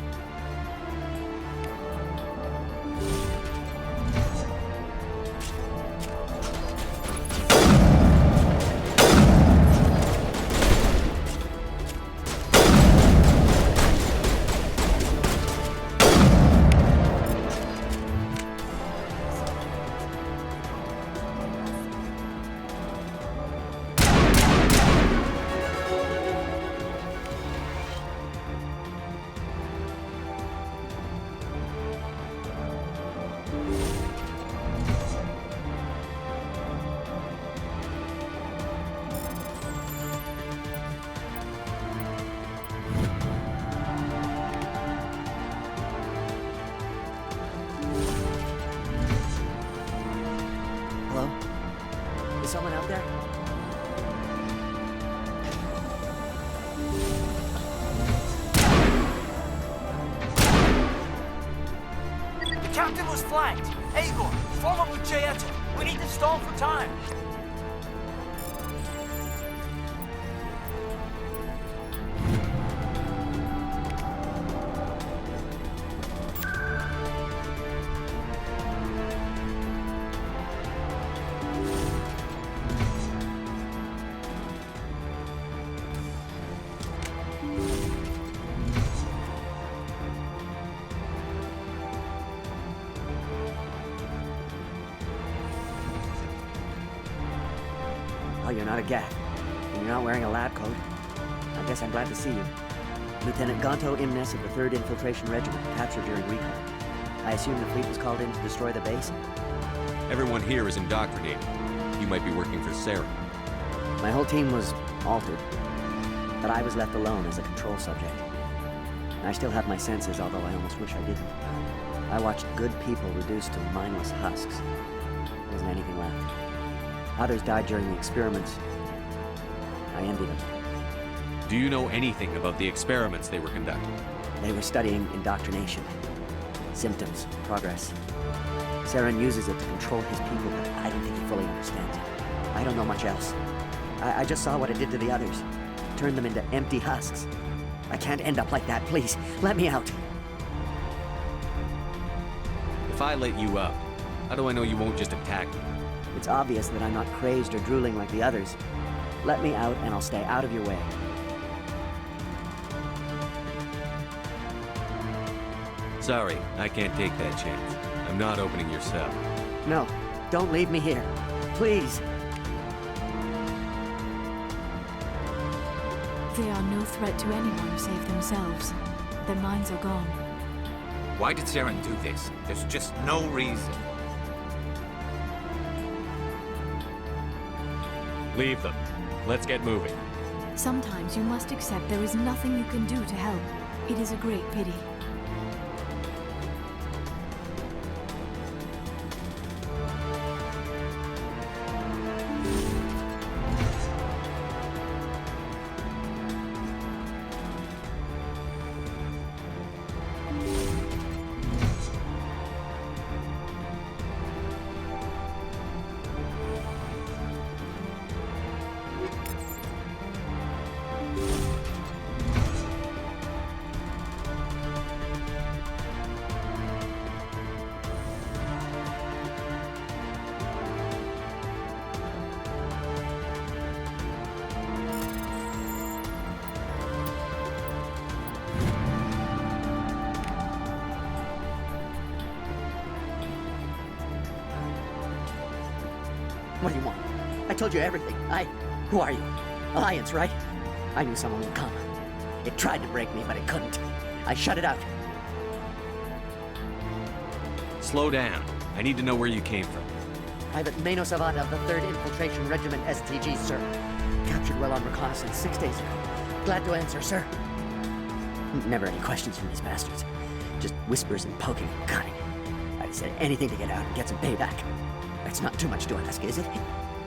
Hello? Is someone out there? The captain was flanked. Igor, form up with Jaeto. We need to stall for time. Oh, you're not a Gat. And you're not wearing a lab coat. I guess I'm glad to see you. Lieutenant Gonto Imnes of the 3rd Infiltration Regiment, captured during recon. I assume the fleet was called in to destroy the base? Everyone here is indoctrinated. You might be working for Sarah. My whole team was altered, but I was left alone as a control subject. I still have my senses, although I almost wish I didn't. I watched good people reduced to mindless husks. There wasn't anything left. Others died during the experiments. I envied them. Do you know anything about the experiments they were conducting? They were studying indoctrination. Symptoms, progress. Saren uses it to control his people, but I don't think he fully understands it. I don't know much else. I just saw what it did to the others. Turned them into empty husks. I can't end up like that, please. Let me out. If I let you out, how do I know you won't just attack me? It's obvious that I'm not crazed or drooling like the others. Let me out and I'll stay out of your way. Sorry, I can't take that chance. I'm not opening your cell. No, don't leave me here. Please. They are no threat to anyone save themselves. Their minds are gone. Why did Saren do this? There's just no reason. Leave them. Let's get moving. Sometimes you must accept there is nothing you can do to help. It is a great pity. What do you want? I told you everything. Who are you? Alliance, right? I knew someone would come. It tried to break me, but it couldn't. I shut it out. Slow down. I need to know where you came from. Private Mano Savada of the 3rd Infiltration Regiment STG, sir. Captured well on reconnaissance 6 days ago. Glad to answer, sir. Never any questions from these bastards. Just whispers and poking and cutting. I said anything to get out and get some payback. That's not too much to ask, is it?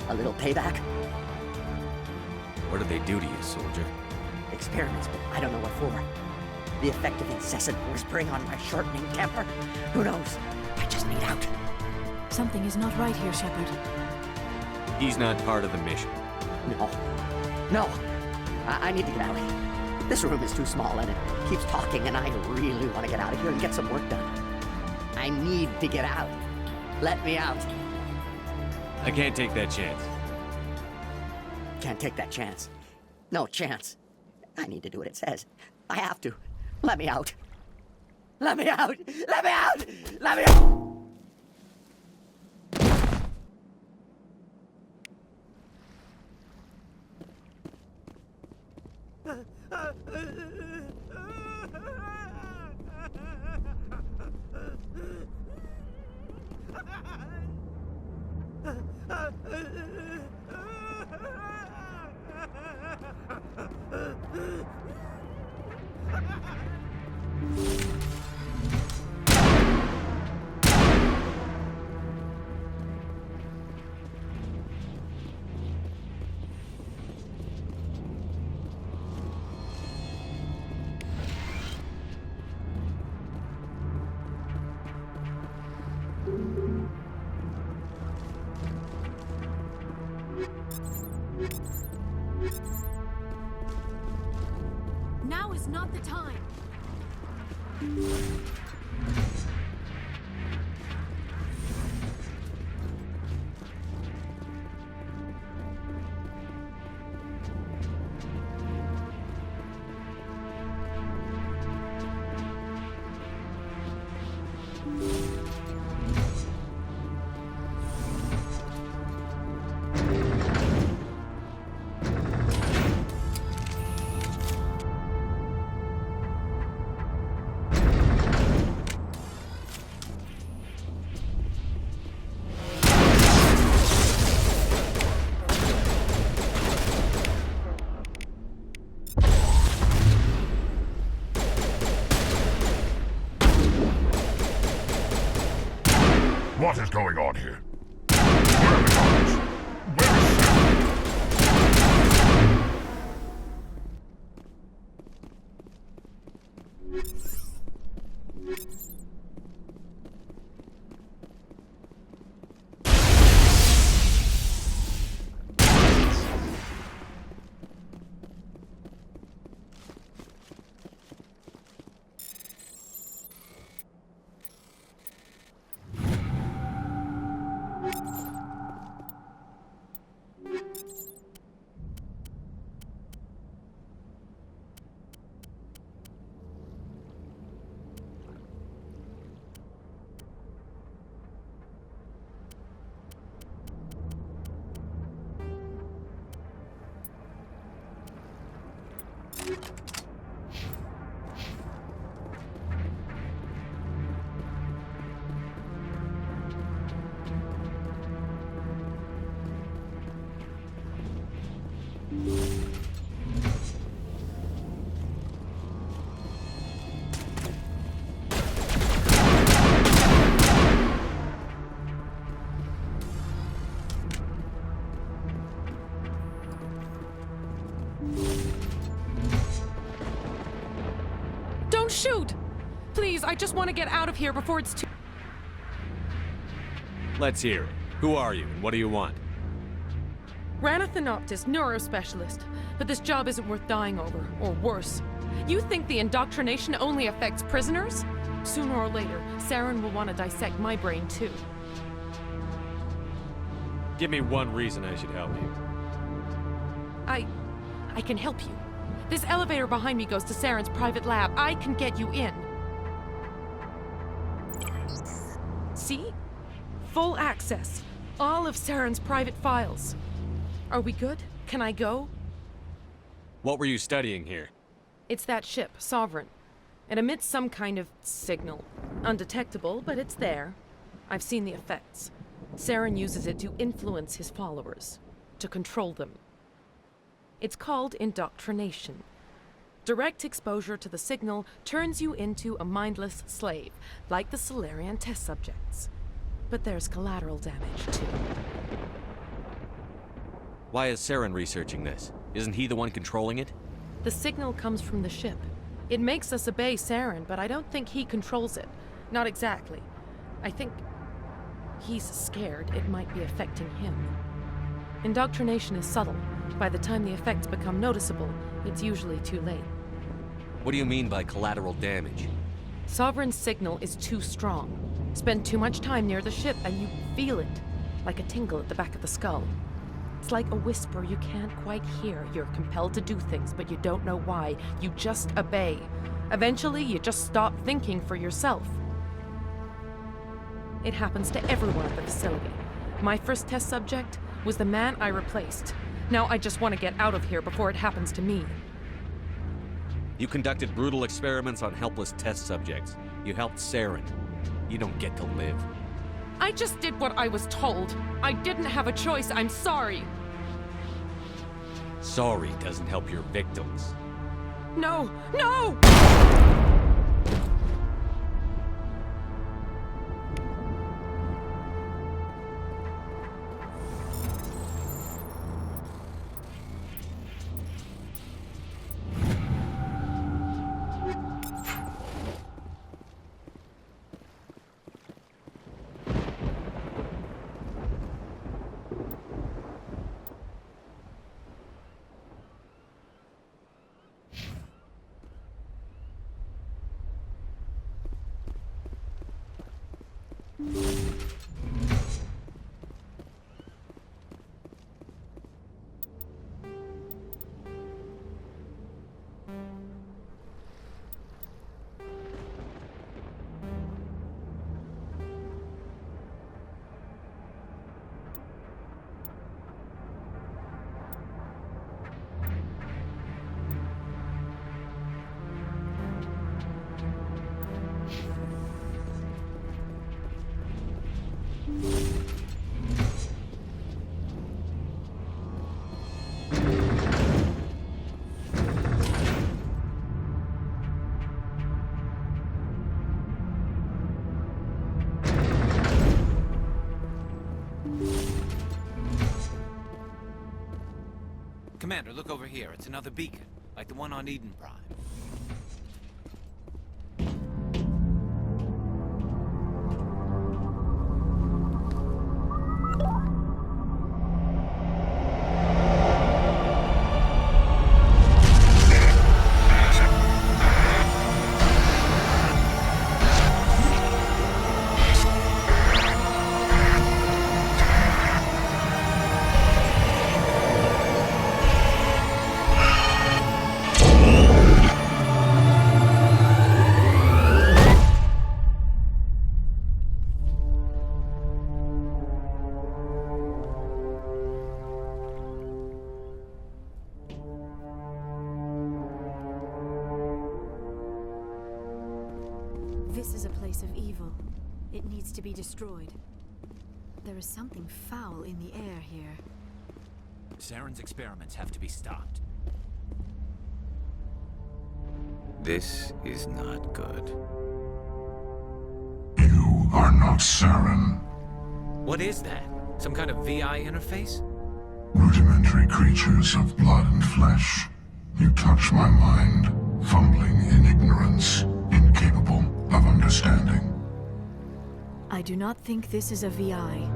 A little payback? What did they do to you, soldier? Experiments, but I don't know what for. The effect of incessant whispering on my shortening temper? Who knows? I just need out. Something is not right here, Shepard. He's not part of the mission. No. I need to get out. This room is too small and it keeps talking and I really want to get out of here and get some work done. I need to get out. Let me out. I can't take that chance. Can't take that chance. No chance. I need to do what it says. I have to. Let me out. Let me out! Let me out! Let me out! Now is not the time. What is going on here? Where are the guards? Where is Don't shoot! Please, I just want to get out of here before it's too... Let's hear it. Who are you and what do you want? Ranathanoptis, neurospecialist. But this job isn't worth dying over, or worse. You think the indoctrination only affects prisoners? Sooner or later, Saren will want to dissect my brain too. Give me one reason I should help you. I can help you. This elevator behind me goes to Saren's private lab. I can get you in. See? Full access. All of Saren's private files. Are we good? Can I go? What were you studying here? It's that ship, Sovereign. It emits some kind of signal. Undetectable, but it's there. I've seen the effects. Saren uses it to influence his followers, to control them. It's called indoctrination. Direct exposure to the signal turns you into a mindless slave, like the Solarian test subjects. But there's collateral damage, too. Why is Saren researching this? Isn't he the one controlling it? The signal comes from the ship. It makes us obey Saren, but I don't think he controls it. Not exactly. I think he's scared it might be affecting him. Indoctrination is subtle. By the time the effects become noticeable, it's usually too late. What do you mean by collateral damage? Sovereign's signal is too strong. Spend too much time near the ship and you feel it, like a tingle at the back of the skull. It's like a whisper you can't quite hear. You're compelled to do things, but you don't know why. You just obey. Eventually, you just stop thinking for yourself. It happens to everyone at the facility. My first test subject was the man I replaced. Now I just want to get out of here before it happens to me. You conducted brutal experiments on helpless test subjects. You helped Saren. You don't get to live. I just did what I was told. I didn't have a choice. I'm sorry. Sorry doesn't help your victims. No! No! Commander, look over here. It's another beacon, like the one on Eden Prime. This is a place of evil. It needs to be destroyed. There is something foul in the air here. Saren's experiments have to be stopped. This is not good. You are not Saren. What is that? Some kind of VI interface? Rudimentary creatures of blood and flesh. You touch my mind, fumbling in ignorance, incapable of understanding. I do not think this is a VI.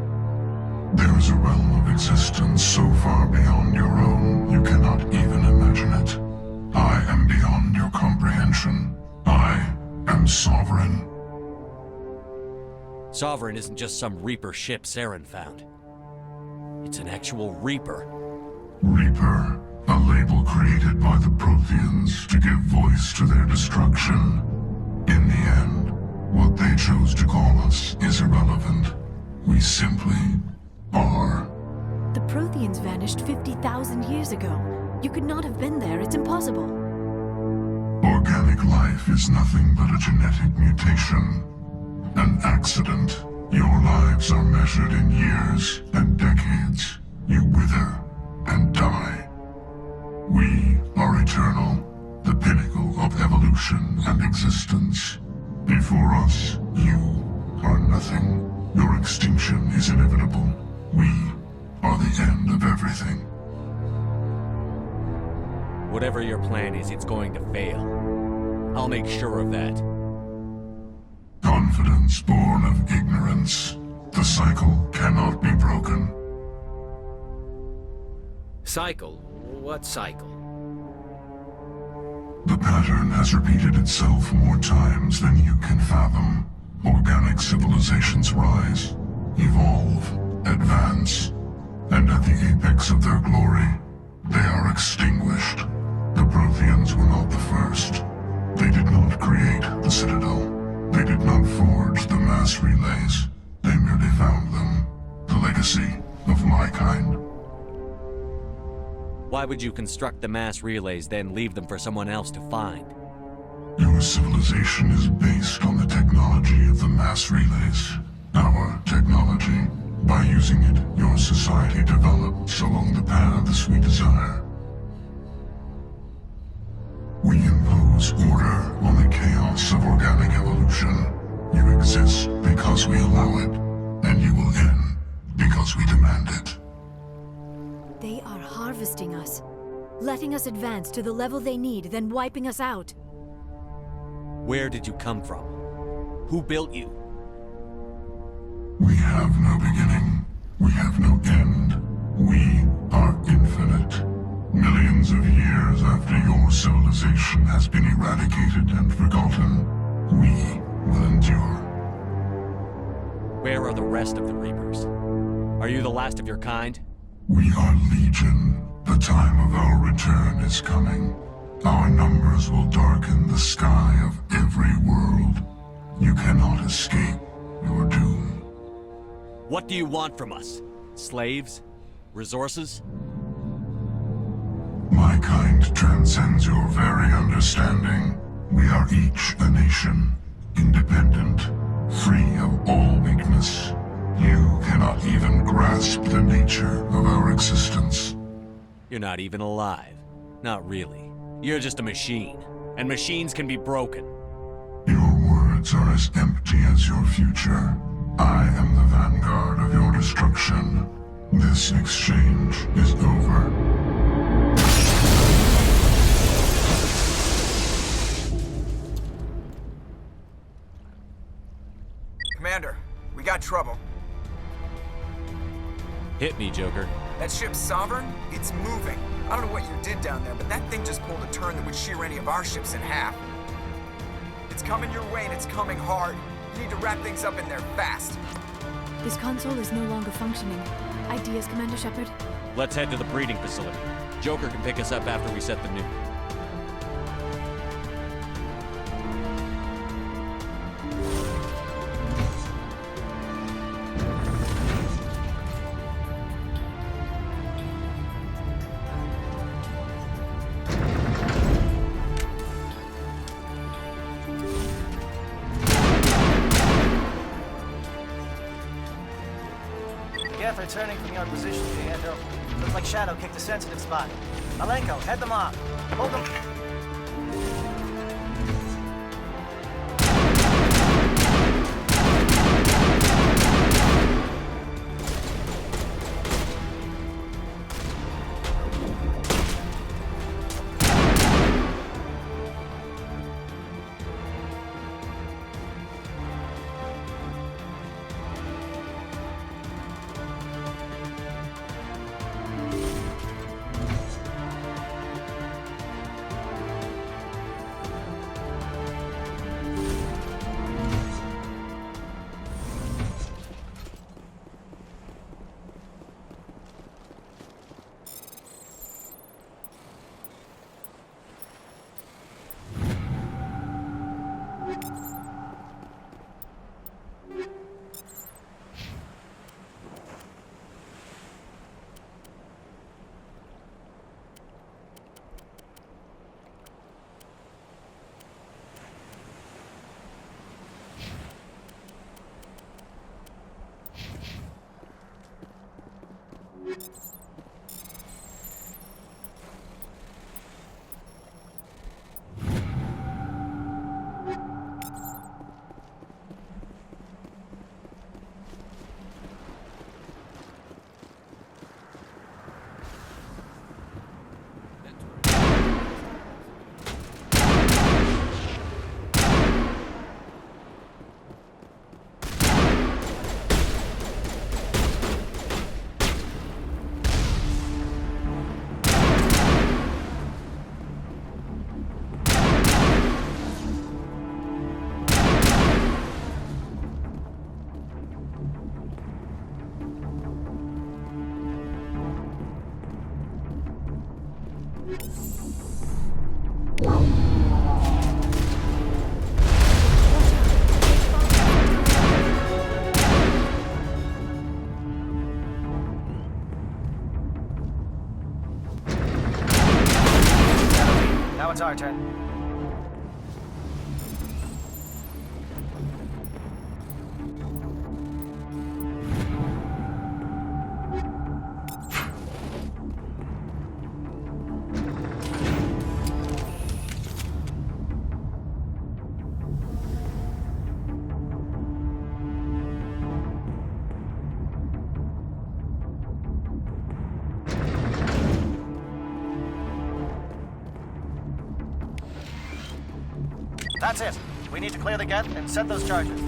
There is a realm of existence so far beyond your own, you cannot even imagine it. I am beyond your comprehension. I am Sovereign. Sovereign isn't just some Reaper ship Saren found. It's an actual Reaper. Reaper, a label created by the Protheans to give voice to their destruction. In the end, what they chose to call us is irrelevant. We simply are The Protheans vanished 50,000 years ago. You could not have been there. It's impossible. Organic life is nothing but a genetic mutation. An accident. Your lives are measured in years and decades. You wither and die. We are eternal, the pinnacle of evolution and existence. Before us, you are nothing. Your extinction is inevitable. We are the end of everything. Whatever your plan is, it's going to fail. I'll make sure of that. Confidence born of ignorance. The cycle cannot be broken. Cycle? What cycle? The pattern has repeated itself more times than you can fathom. Organic civilizations rise, evolve, advance, and at the apex of their glory, they are extinguished. The Protheans were not the first. They did not create the Citadel. They did not forge the mass relays. They merely found them. The legacy of my kind. Why would you construct the mass relays, then leave them for someone else to find? Your civilization is based on the technology of the mass relays. Our technology. By using it, your society develops along the paths we desire. We impose order on the chaos of organic evolution. You exist because we allow it, and you will end because we demand it. They are harvesting us, letting us advance to the level they need, then wiping us out. Where did you come from? Who built you? We have no beginning. We have no end. We are infinite. Millions of years after your civilization has been eradicated and forgotten, we will endure. Where are the rest of the Reapers? Are you the last of your kind? We are Legion. The time of our return is coming. Our numbers will darken the sky of every world. You cannot escape your doom. What do you want from us? Slaves? Resources? My kind transcends your very understanding. We are each a nation, independent, free of all weakness. You cannot even grasp the nature of our existence. You're not even alive. Not really. You're just a machine. And machines can be broken. Your words are as empty as your future. I am the vanguard of your destruction. This exchange is over. Commander, we got trouble. Hit me, Joker. That ship's Sovereign? It's moving. I don't know what you did down there, but that thing just pulled a turn that would shear any of our ships in half. It's coming your way, and it's coming hard. You need to wrap things up in there fast. This console is no longer functioning. Ideas, Commander Shepard? Let's head to the breeding facility. Joker can pick us up after we set the nuke. Geth returning from your position, Pietro. Looks like Shadow kicked a sensitive spot. Malenko, head them off. Hold them. it's our turn. That's it. We need to clear the gate and set those charges.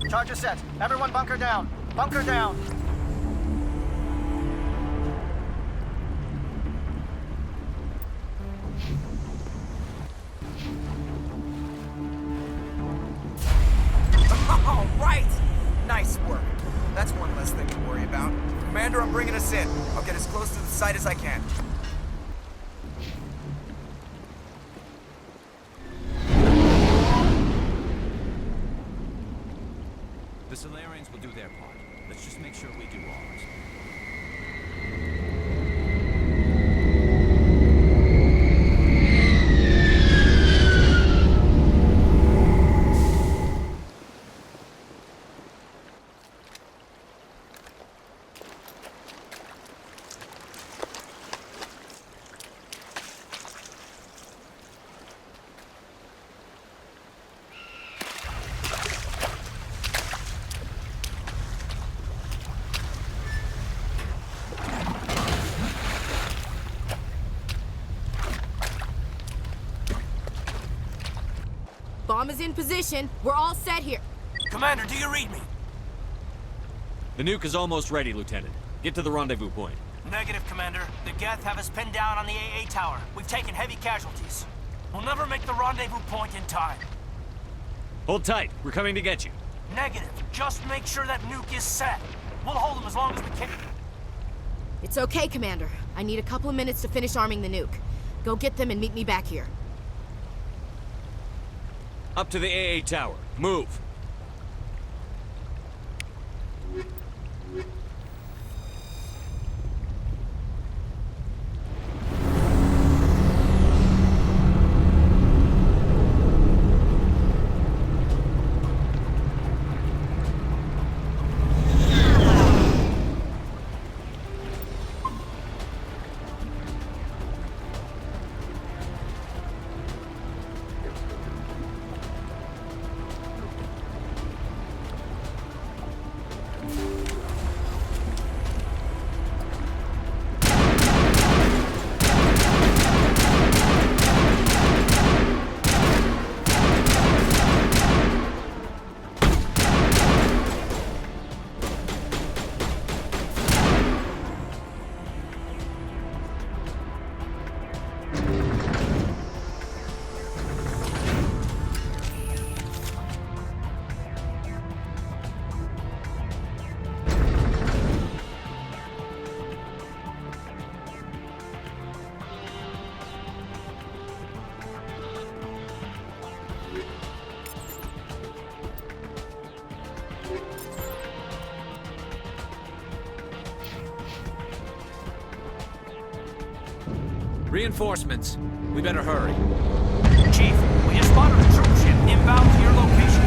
Charges set. Everyone bunker down. Bunker down. All right! Nice work. That's one less thing to worry about. Commander, I'm bringing us in. I'll get as close to the site as I can. The Solarians will do their part. Let's just make sure we do ours. Bomb is in position. We're all set here. Commander, do you read me? The nuke is almost ready, Lieutenant. Get to the rendezvous point. Negative, Commander. The Geth have us pinned down on the AA tower. We've taken heavy casualties. We'll never make the rendezvous point in time. Hold tight. We're coming to get you. Negative. Just make sure that nuke is set. We'll hold them as long as we can. It's okay, Commander. I need a couple of minutes to finish arming the nuke. Go get them and meet me back here. Up to the AA tower. Move. Reinforcements. We better hurry. Chief, we just spotted a troop ship inbound to your location.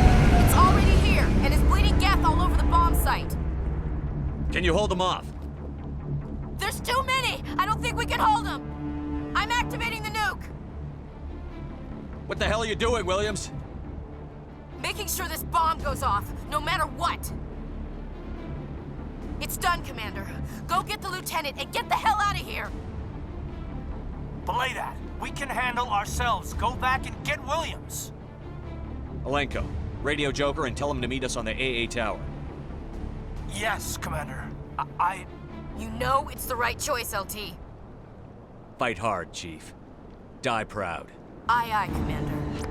It's already here, and is bleeding Geth all over the bomb site. Can you hold them off? There's too many! I don't think we can hold them! I'm activating the nuke! What the hell are you doing, Williams? Making sure this bomb goes off, no matter what! It's done, Commander. Go get the lieutenant and get the hell out of here! Belay that. We can handle ourselves. Go back and get Williams. Alenko, radio Joker and tell him to meet us on the AA tower. Yes, Commander. You know it's the right choice, LT. Fight hard, Chief. Die proud. Aye, aye, Commander.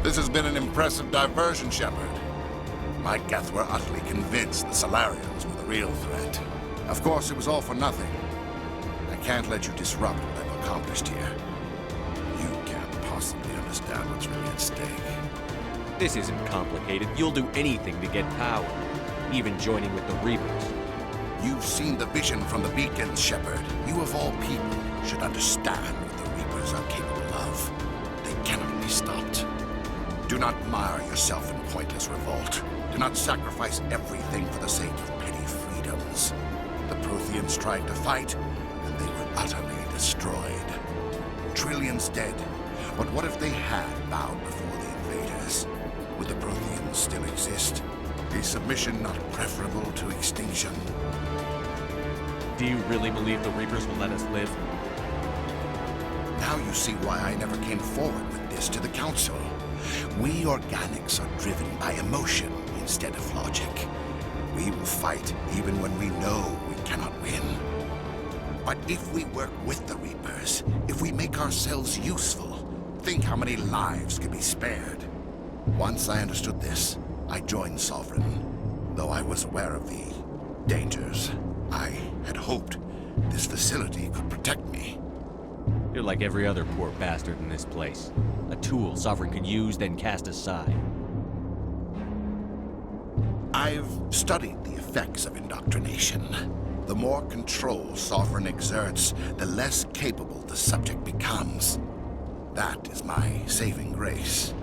This has been an impressive diversion, Shepard. My Geth were utterly convinced the Solarians were the real threat. Of course, it was all for nothing. I can't let you disrupt what I've accomplished here. You can't possibly understand what's really at stake. This isn't complicated. You'll do anything to get power, even joining with the Reapers. You've seen the vision from the beacons, Shepard. You of all people should understand what the Reapers are capable of. They cannot be stopped. Do not mire yourself in pointless revolt. Do not sacrifice everything for the sake of petty freedoms. The Protheans tried to fight, and they were utterly destroyed. Trillions dead. But what if they had bowed before the invaders? Would the Protheans still exist? Is submission not preferable to extinction? Do you really believe the Reapers will let us live? Now you see why I never came forward with this to the Council. We organics are driven by emotion instead of logic. We will fight even when we know we cannot win. But if we work with the Reapers, if we make ourselves useful, think how many lives could be spared. Once I understood this, I joined Sovereign, though I was aware of the dangers. I had hoped this facility could protect me. You're like every other poor bastard in this place. A tool Sovereign could use, then cast aside. I've studied the effects of indoctrination. The more control Sovereign exerts, the less capable the subject becomes. That is my saving grace.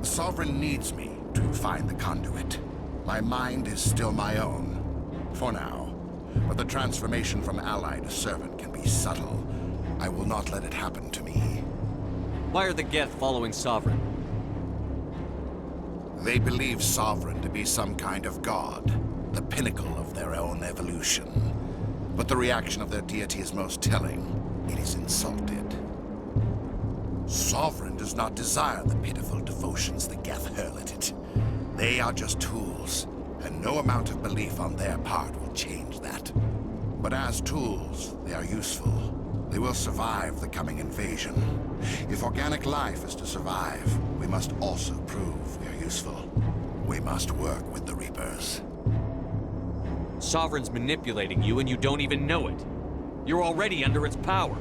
Sovereign needs me to find the conduit. My mind is still my own, for now. But the transformation from ally to servant can be subtle. I will not let it happen to me. Why are the Geth following Sovereign? They believe Sovereign to be some kind of god, the pinnacle of their own evolution. But the reaction of their deity is most telling. It is insulted. Sovereign does not desire the pitiful devotions the Geth hurl at it. They are just tools, and no amount of belief on their part will change that. But as tools, they are useful. They will survive the coming invasion. If organic life is to survive, we must also prove we are useful. We must work with the Reapers. Sovereign's manipulating you and you don't even know it. You're already under its power.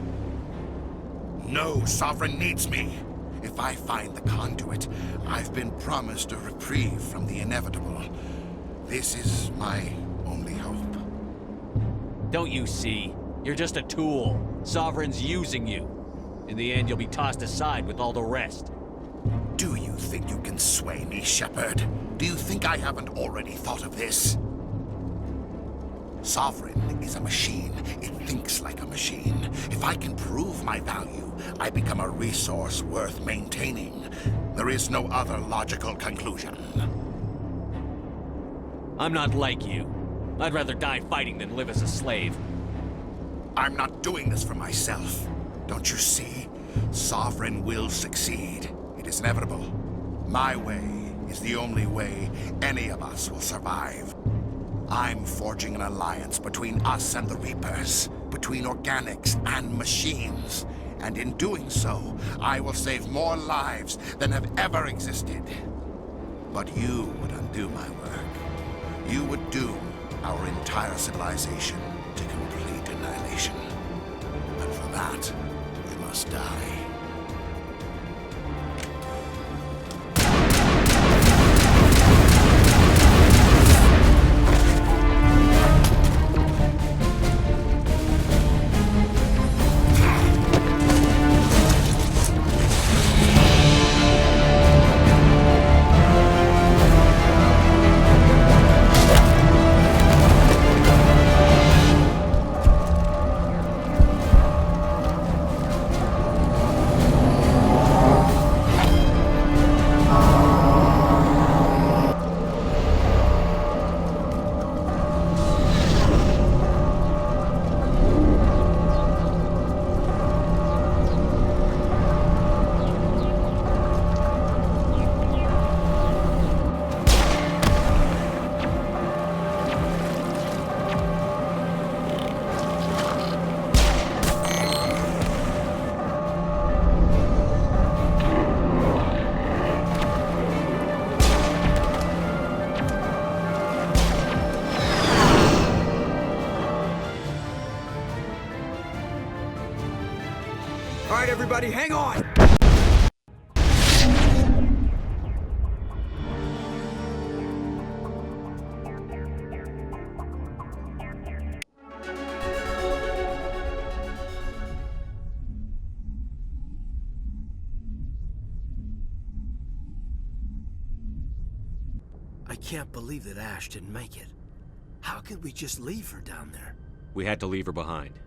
No, Sovereign needs me. If I find the conduit, I've been promised a reprieve from the inevitable. This is my only hope. Don't you see? You're just a tool. Sovereign's using you. In the end, you'll be tossed aside with all the rest. Do you think you can sway me, Shepard? Do you think I haven't already thought of this? Sovereign is a machine. It thinks like a machine. If I can prove my value, I become a resource worth maintaining. There is no other logical conclusion. I'm not like you. I'd rather die fighting than live as a slave. I'm not doing this for myself. Don't you see? Sovereign will succeed. It is inevitable. My way is the only way any of us will survive. I'm forging an alliance between us and the Reapers, between organics and machines. And in doing so, I will save more lives than have ever existed. But you would undo my work. You would doom our entire civilization to complete annihilation. And for that, we must die. Everybody, hang on! I can't believe that Ash didn't make it. How could we just leave her down there? We had to leave her behind.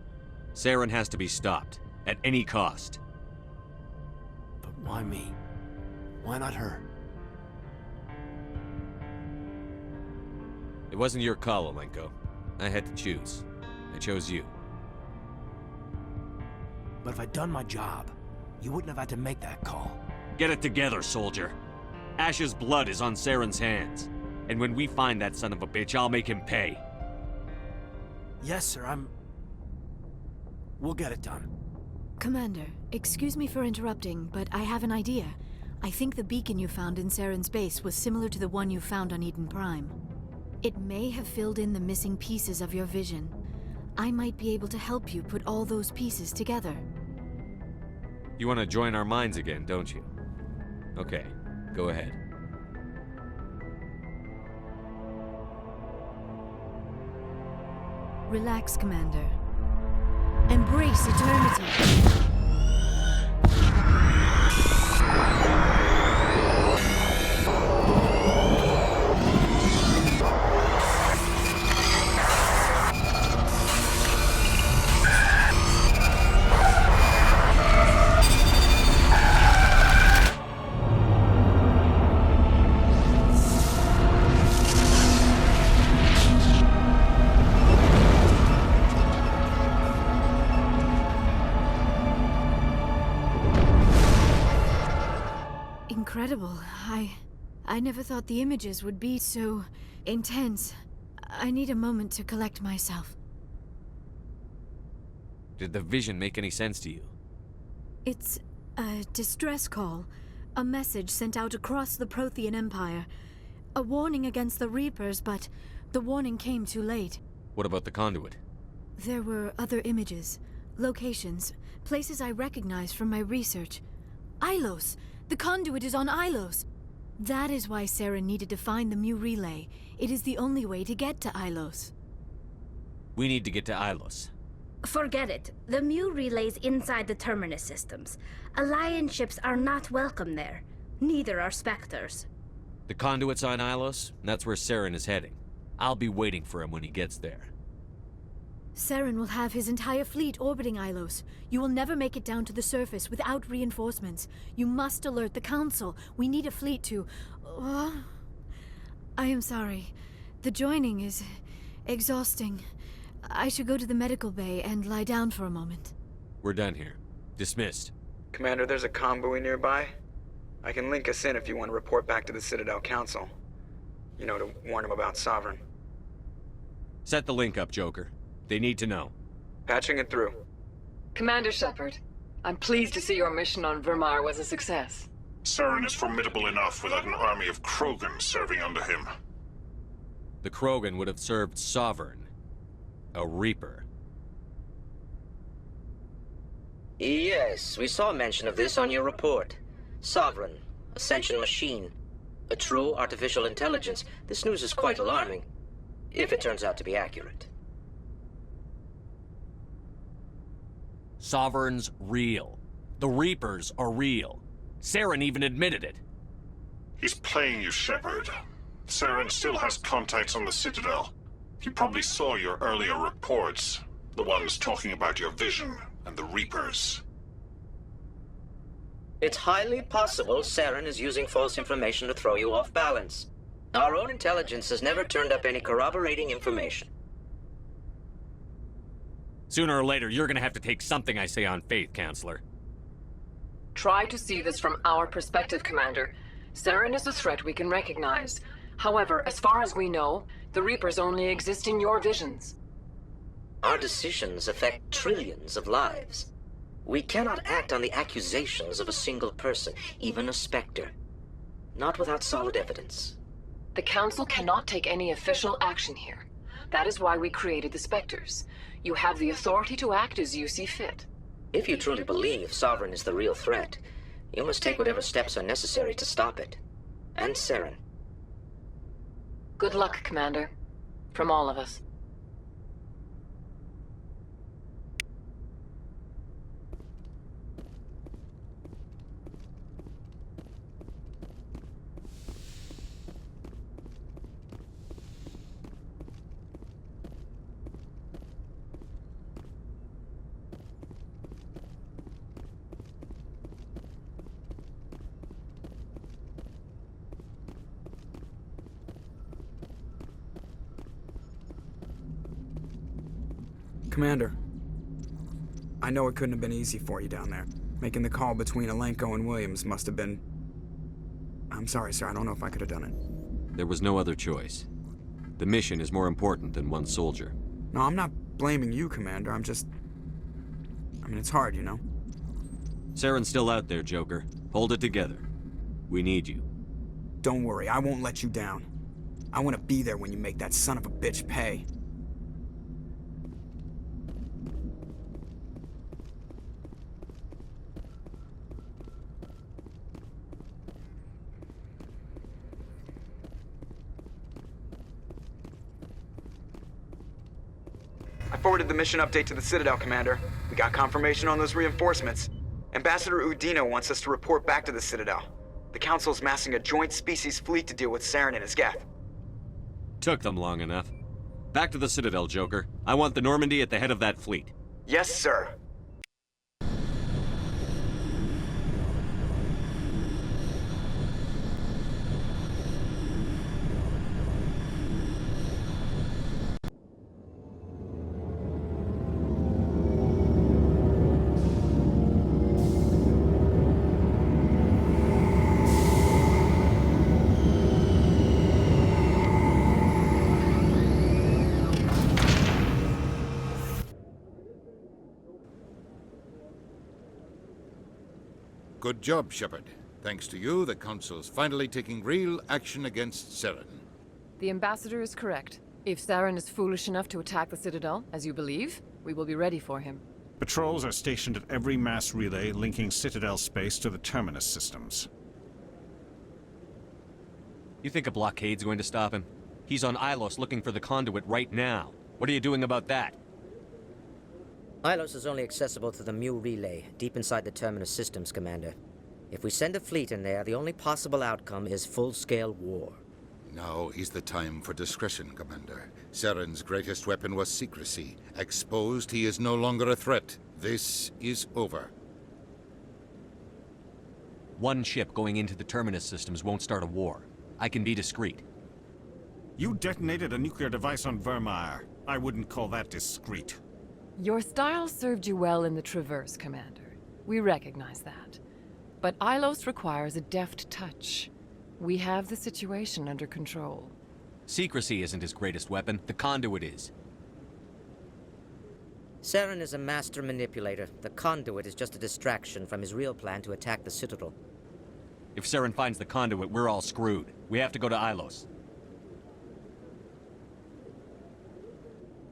Saren has to be stopped, at any cost. But why me? Why not her? It wasn't your call, Alenko. I had to choose. I chose you. But if I'd done my job, you wouldn't have had to make that call. Get it together, soldier. Ash's blood is on Saren's hands. And when we find that son of a bitch, I'll make him pay. Yes, sir, We'll get it done. Commander, excuse me for interrupting, but I have an idea. I think the beacon you found in Saren's base was similar to the one you found on Eden Prime. It may have filled in the missing pieces of your vision. I might be able to help you put all those pieces together. You want to join our minds again, don't you? Okay, go ahead. Relax, Commander. Embrace eternity. Incredible. I never thought the images would be so intense. I need a moment to collect myself. Did the vision make any sense to you? It's a distress call. A message sent out across the Prothean Empire. A warning against the Reapers, but the warning came too late. What about the conduit? There were other images, locations, places I recognized from my research. Ilos! The conduit is on Ilos! That is why Saren needed to find the Mu relay. It is the only way to get to Ilos. We need to get to Ilos. Forget it. The Mu relay's inside the Terminus systems. Alliance ships are not welcome there. Neither are Spectres. The conduit's on Ilos, and that's where Saren is heading. I'll be waiting for him when he gets there. Saren will have his entire fleet orbiting Ilos. You will never make it down to the surface without reinforcements. You must alert the Council. We need a fleet to... I am sorry. The joining is exhausting. I should go to the medical bay and lie down for a moment. We're done here. Dismissed. Commander, there's a convoy nearby. I can link us in if you want to report back to the Citadel Council. You know, to warn them about Sovereign. Set the link up, Joker. They need to know. Patching it through. Commander Shepard, I'm pleased to see your mission on Vermar was a success. Saren is formidable enough without an army of Krogan serving under him. The Krogan would have served Sovereign. A Reaper. Yes, we saw mention of this on your report. Sovereign, Ascension machine, a true artificial intelligence. This news is quite alarming, if it turns out to be accurate. Sovereign's real. The Reapers are real. Saren even admitted it. He's playing you, Shepard. Saren still has contacts on the Citadel. He probably saw your earlier reports, the ones talking about your vision and the Reapers. It's highly possible Saren is using false information to throw you off balance. Our own intelligence has never turned up any corroborating information. Sooner or later, you're gonna have to take something I say on faith, Counselor. Try to see this from our perspective, Commander. Saren is a threat we can recognize. However, as far as we know, the Reapers only exist in your visions. Our decisions affect trillions of lives. We cannot act on the accusations of a single person, even a Spectre. Not without solid evidence. The Council cannot take any official action here. That is why we created the Spectres. You have the authority to act as you see fit. If you truly believe Sovereign is the real threat, you must take whatever steps are necessary to stop it. And Saren. Good luck, Commander. From all of us. Commander, I know it couldn't have been easy for you down there. Making the call between Alenko and Williams must have been... I'm sorry, sir. I don't know if I could have done it. There was no other choice. The mission is more important than one soldier. No, I'm not blaming you, Commander. I mean, it's hard, you know? Saren's still out there, Joker. Hold it together. We need you. Don't worry, I won't let you down. I want to be there when you make that son of a bitch pay. I forwarded the mission update to the Citadel, Commander. We got confirmation on those reinforcements. Ambassador Udina wants us to report back to the Citadel. The Council's massing a joint species fleet to deal with Saren and his Geth. Took them long enough. Back to the Citadel, Joker. I want the Normandy at the head of that fleet. Yes, sir. Good job, Shepard. Thanks to you, the Council's finally taking real action against Saren. The Ambassador is correct. If Saren is foolish enough to attack the Citadel, as you believe, we will be ready for him. Patrols are stationed at every mass relay linking Citadel space to the Terminus systems. You think a blockade's going to stop him? He's on Ilos looking for the conduit right now. What are you doing about that? Ilos is only accessible to the Mu relay, deep inside the Terminus systems, Commander. If we send a fleet in there, the only possible outcome is full-scale war. Now is the time for discretion, Commander. Saren's greatest weapon was secrecy. Exposed, he is no longer a threat. This is over. One ship going into the Terminus systems won't start a war. I can be discreet. You detonated a nuclear device on Vermeer. I wouldn't call that discreet. Your style served you well in the Traverse, Commander. We recognize that. But Ilos requires a deft touch. We have the situation under control. Secrecy isn't his greatest weapon. The conduit is. Saren is a master manipulator. The conduit is just a distraction from his real plan to attack the Citadel. If Saren finds the conduit, we're all screwed. We have to go to Ilos.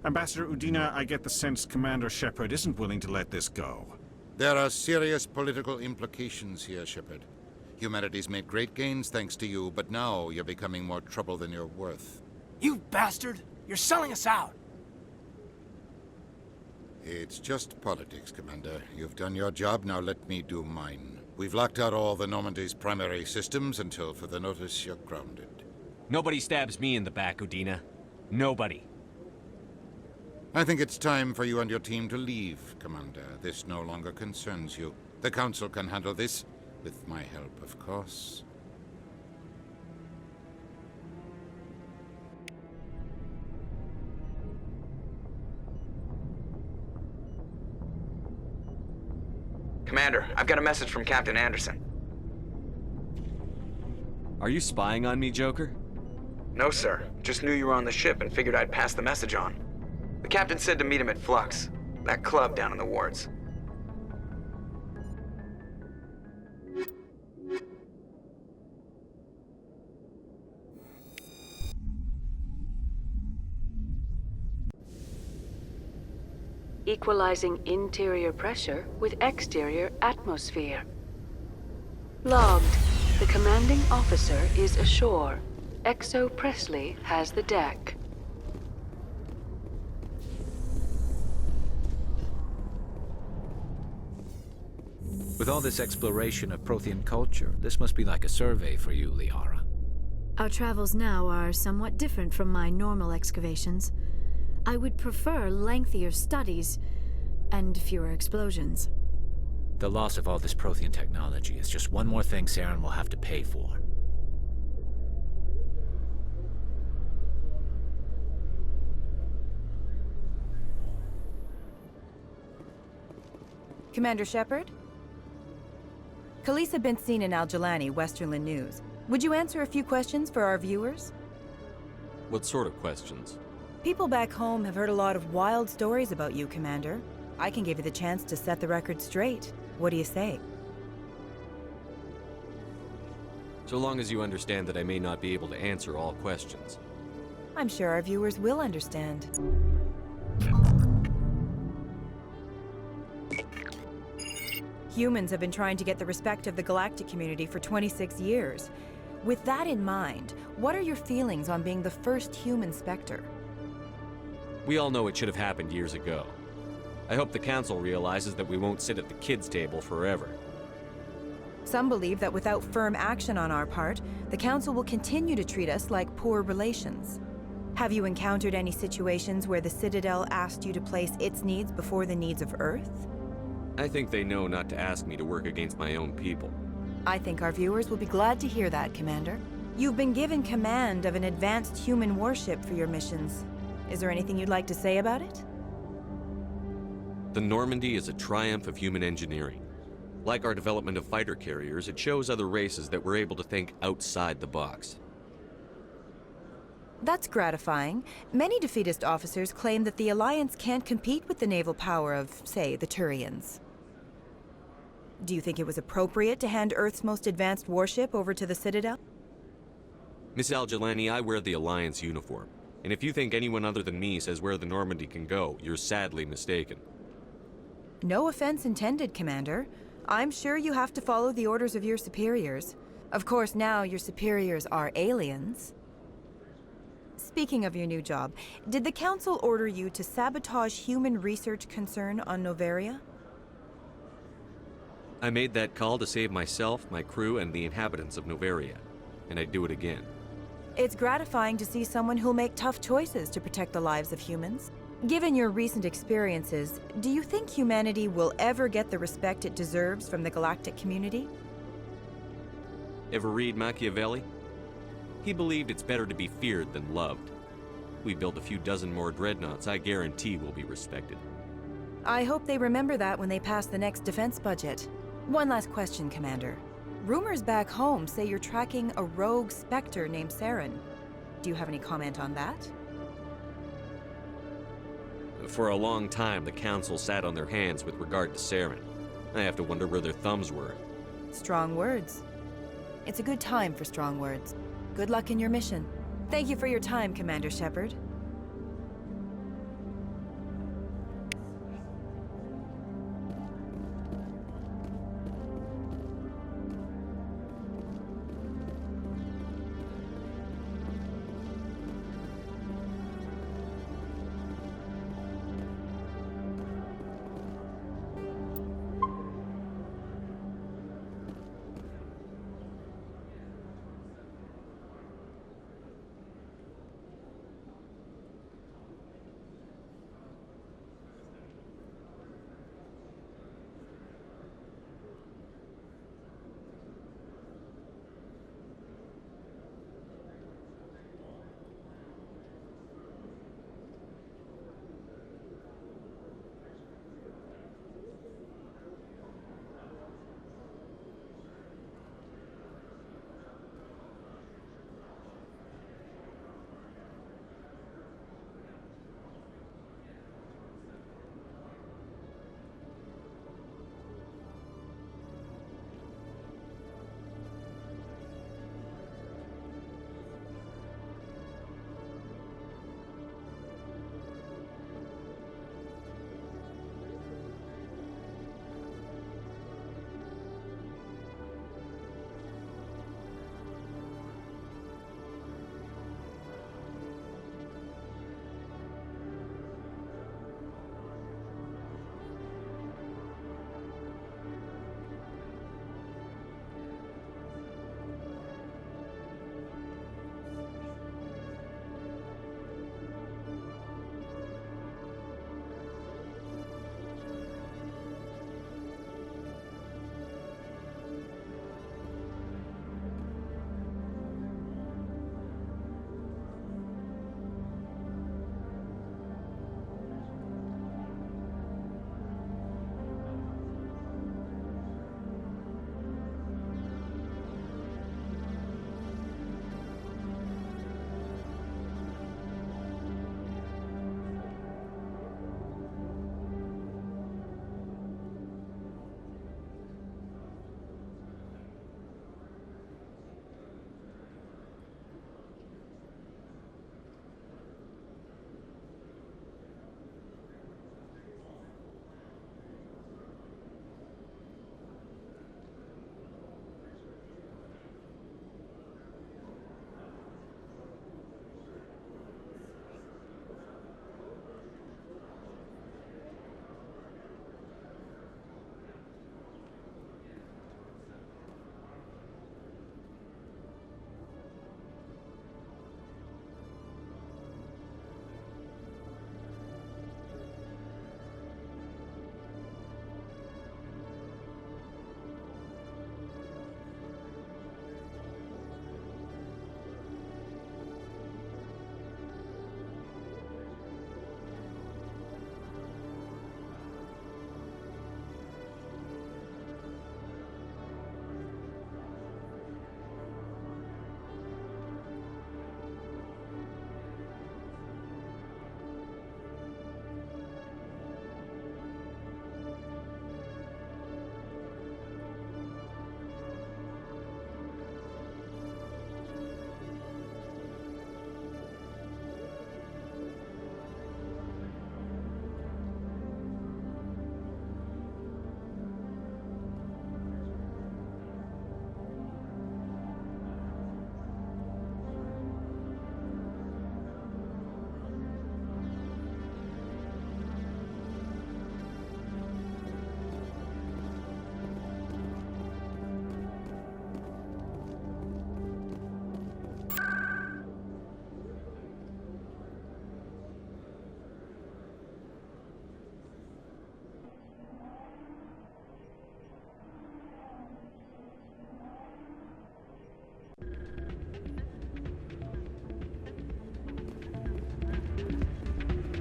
Ambassador Udina, I get the sense Commander Shepard isn't willing to let this go. There are serious political implications here, Shepard. Humanity's made great gains thanks to you, but now you're becoming more trouble than you're worth. You bastard! You're selling us out! It's just politics, Commander. You've done your job, now let me do mine. We've locked out all the Normandy's primary systems until further notice you're grounded. Nobody stabs me in the back, Udina. Nobody. I think it's time for you and your team to leave, Commander. This no longer concerns you. The Council can handle this, with my help, of course. Commander, I've got a message from Captain Anderson. Are you spying on me, Joker? No, sir. Just knew you were on the ship and figured I'd pass the message on. The captain said to meet him at Flux, that club down in the wards. equalizing interior pressure with exterior atmosphere. Logged. The commanding officer is ashore. Exo Presley has the deck. With all this exploration of Prothean culture, this must be like a survey for you, Liara. Our travels now are somewhat different from my normal excavations. I would prefer lengthier studies and fewer explosions. The loss of all this Prothean technology is just one more thing Saren will have to pay for. Commander Shepard? Khaleesa been seen in Al-Jalani, Westerland News. Would you answer a few questions for our viewers? What sort of questions? People back home have heard a lot of wild stories about you, Commander. I can give you the chance to set the record straight. What do you say? So long as you understand that I may not be able to answer all questions. I'm sure our viewers will understand. Humans have been trying to get the respect of the galactic community for 26 years. With that in mind, what are your feelings on being the first human Spectre? We all know it should have happened years ago. I hope the Council realizes that we won't sit at the kids' table forever. Some believe that without firm action on our part, the Council will continue to treat us like poor relations. Have you encountered any situations where the Citadel asked you to place its needs before the needs of Earth? I think they know not to ask me to work against my own people. I think our viewers will be glad to hear that, Commander. You've been given command of an advanced human warship for your missions. Is there anything you'd like to say about it? The Normandy is a triumph of human engineering. Like our development of fighter carriers, it shows other races that we're able to think outside the box. That's gratifying. Many defeatist officers claim that the Alliance can't compete with the naval power of, say, the Turians. Do you think it was appropriate to hand Earth's most advanced warship over to the Citadel? Miss Al-Jalani, I wear the Alliance uniform. And if you think anyone other than me says where the Normandy can go, you're sadly mistaken. No offense intended, Commander. I'm sure you have to follow the orders of your superiors. Of course, now your superiors are aliens. Speaking of your new job, did the Council order you to sabotage human research concern on Noveria? I made that call to save myself, my crew, and the inhabitants of Noveria. And I'd do it again. It's gratifying to see someone who'll make tough choices to protect the lives of humans. Given your recent experiences, do you think humanity will ever get the respect it deserves from the galactic community? Ever read Machiavelli? He believed it's better to be feared than loved. We build a few dozen more dreadnoughts, I guarantee we'll be respected. I hope they remember that when they pass the next defense budget. One last question, Commander. Rumors back home say you're tracking a rogue Spectre named Saren. Do you have any comment on that? For a long time, the Council sat on their hands with regard to Saren. I have to wonder where their thumbs were. Strong words. It's a good time for strong words. Good luck in your mission. Thank you for your time, Commander Shepard.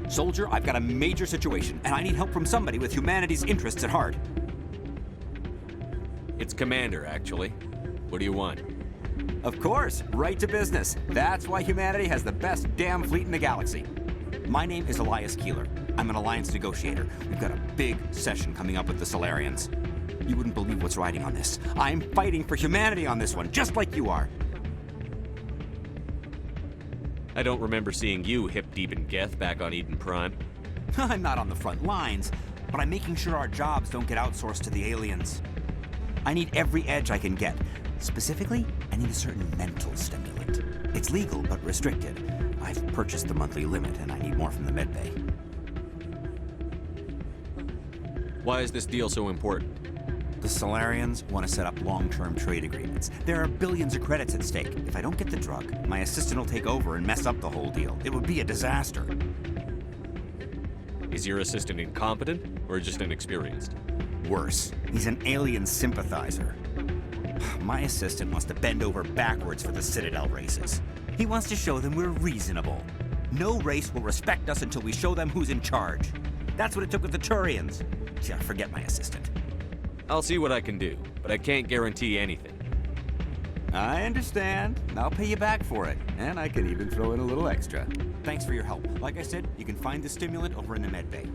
Soldier, I've got a major situation, and I need help from somebody with humanity's interests at heart. It's Commander, actually. What do you want? Of course, right to business. That's why humanity has the best damn fleet in the galaxy. My name is Elias Keeler. I'm an Alliance negotiator. We've got a big session coming up with the Solarians. You wouldn't believe what's riding on this. I'm fighting for humanity on this one, just like you are. I don't remember seeing you hip-deep in Geth back on Eden Prime. I'm not on the front lines, but I'm making sure our jobs don't get outsourced to the aliens. I need every edge I can get. Specifically, I need a certain mental stimulant. It's legal, but restricted. I've purchased the monthly limit, and I need more from the medbay. Why is this deal so important? The Solarians want to set up long-term trade agreements. There are billions of credits at stake. If I don't get the drug, my assistant will take over and mess up the whole deal. It would be a disaster. Is your assistant incompetent, or just inexperienced? Worse, he's an alien sympathizer. My assistant wants to bend over backwards for the Citadel races. He wants to show them we're reasonable. No race will respect us until we show them who's in charge. That's what it took with the Turians. Yeah, forget my assistant. I'll see what I can do, but I can't guarantee anything. I understand. I'll pay you back for it, and I can even throw in a little extra. Thanks for your help. Like I said, you can find the stimulant over in the medbay.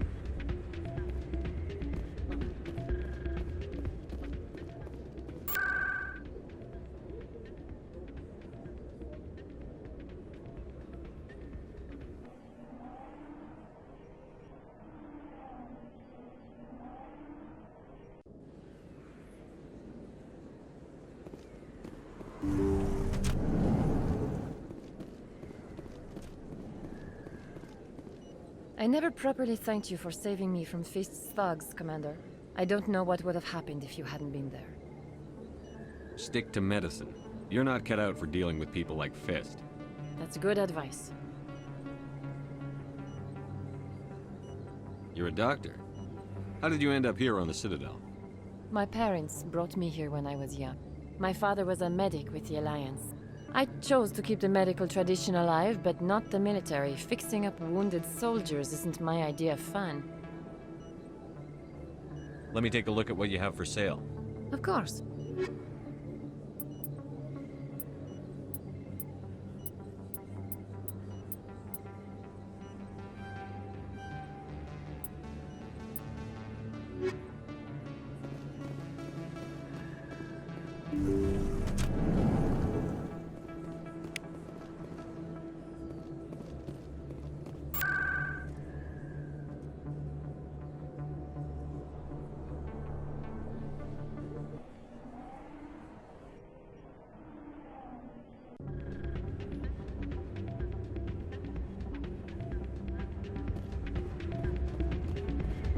I never properly thanked you for saving me from Fist's thugs, Commander. I don't know what would have happened if you hadn't been there. Stick to medicine. You're not cut out for dealing with people like Fist. That's good advice. You're a doctor. How did you end up here on the Citadel? My parents brought me here when I was young. My father was a medic with the Alliance. I chose to keep the medical tradition alive, but not the military. Fixing up wounded soldiers isn't my idea of fun. Let me take a look at what you have for sale. Of course.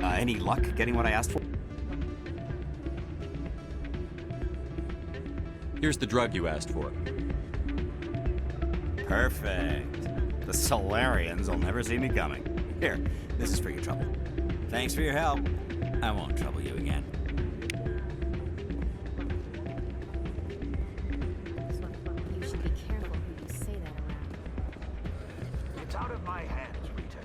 Any luck getting what I asked for? Here's the drug you asked for. Perfect. The Solarians will never see me coming. Here, this is for your trouble. Thanks for your help. I won't trouble you again. You should be careful who you say that around. It's out of my hands, Rita.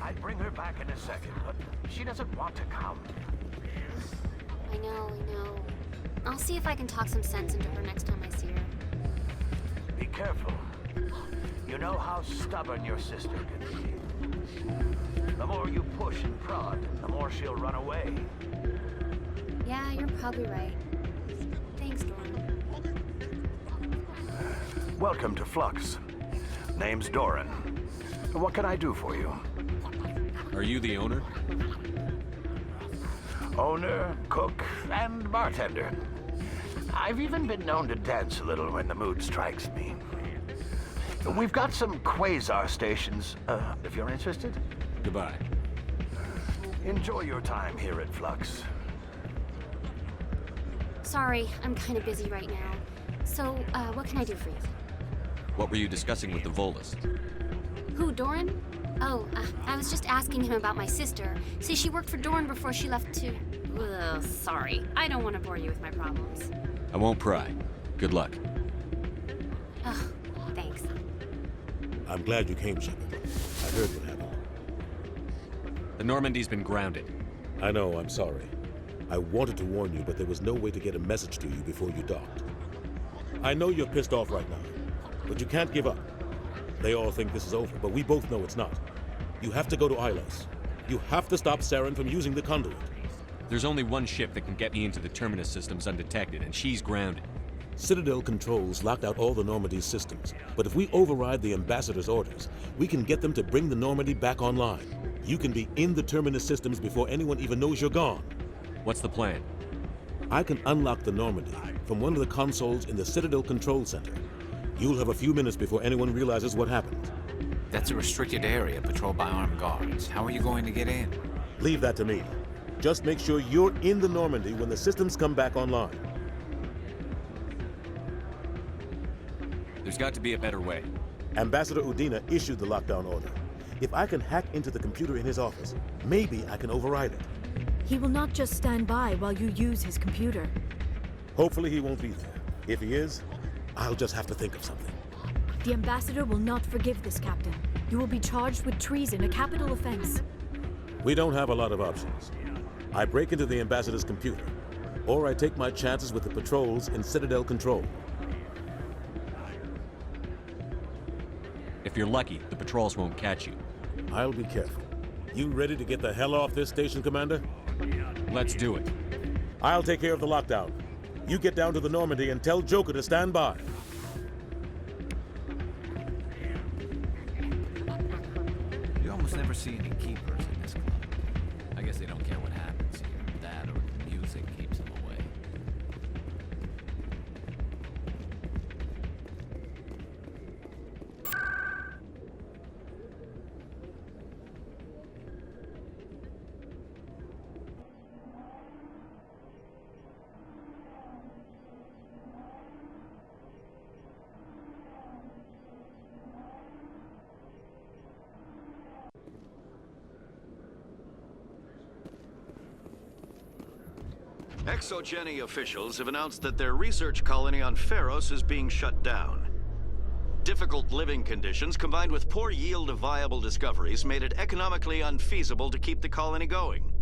I'd bring her back in a second, but she doesn't want to come. I know. I'll see if I can talk some sense into her next time I see her. Be careful. You know how stubborn your sister can be. The more you push and prod, the more she'll run away. Yeah, you're probably right. Thanks, Doran. Welcome to Flux. Name's Doran. What can I do for you? Are you the owner? Owner, cook, and bartender. I've even been known to dance a little when the mood strikes me. We've got some quasar stations, if you're interested. Goodbye. Enjoy your time here at Flux. Sorry, I'm kind of busy right now. So, what can I do for you? What were you discussing with the Volus? Who, Doran? Oh, I was just asking him about my sister. See, she worked for Doran before she left to... Ugh, sorry. I don't want to bore you with my problems. I won't pry. Good luck. Ugh, thanks. I'm glad you came, Shepard. I heard what happened. The Normandy's been grounded. I know, I'm sorry. I wanted to warn you, but there was no way to get a message to you before you docked. I know you're pissed off right now, but you can't give up. They all think this is over, but we both know it's not. You have to go to Ilos. You have to stop Saren from using the conduit. There's only one ship that can get me into the Terminus systems undetected, and she's grounded. Citadel controls locked out all the Normandy's systems, but if we override the Ambassador's orders, we can get them to bring the Normandy back online. You can be in the Terminus systems before anyone even knows you're gone. What's the plan? I can unlock the Normandy from one of the consoles in the Citadel Control Center. You'll have a few minutes before anyone realizes what happened. That's a restricted area patrolled by armed guards. How are you going to get in? Leave that to me. Just make sure you're in the Normandy when the systems come back online. There's got to be a better way. Ambassador Udina issued the lockdown order. If I can hack into the computer in his office, maybe I can override it. He will not just stand by while you use his computer. Hopefully he won't be there. If he is, I'll just have to think of something. The Ambassador will not forgive this, Captain. You will be charged with treason, a capital offense. We don't have a lot of options. I break into the Ambassador's computer, or I take my chances with the patrols in Citadel Control. If you're lucky, the patrols won't catch you. I'll be careful. You ready to get the hell off this station, Commander? Let's do it. I'll take care of the lockdown. You get down to the Normandy and tell Joker to stand by. You almost never see any keepers in this club. I guess they don't care what happens here. That or the music keeps them away. Exogeny officials have announced that their research colony on Pharos is being shut down. Difficult living conditions combined with poor yield of viable discoveries made it economically unfeasible to keep the colony going.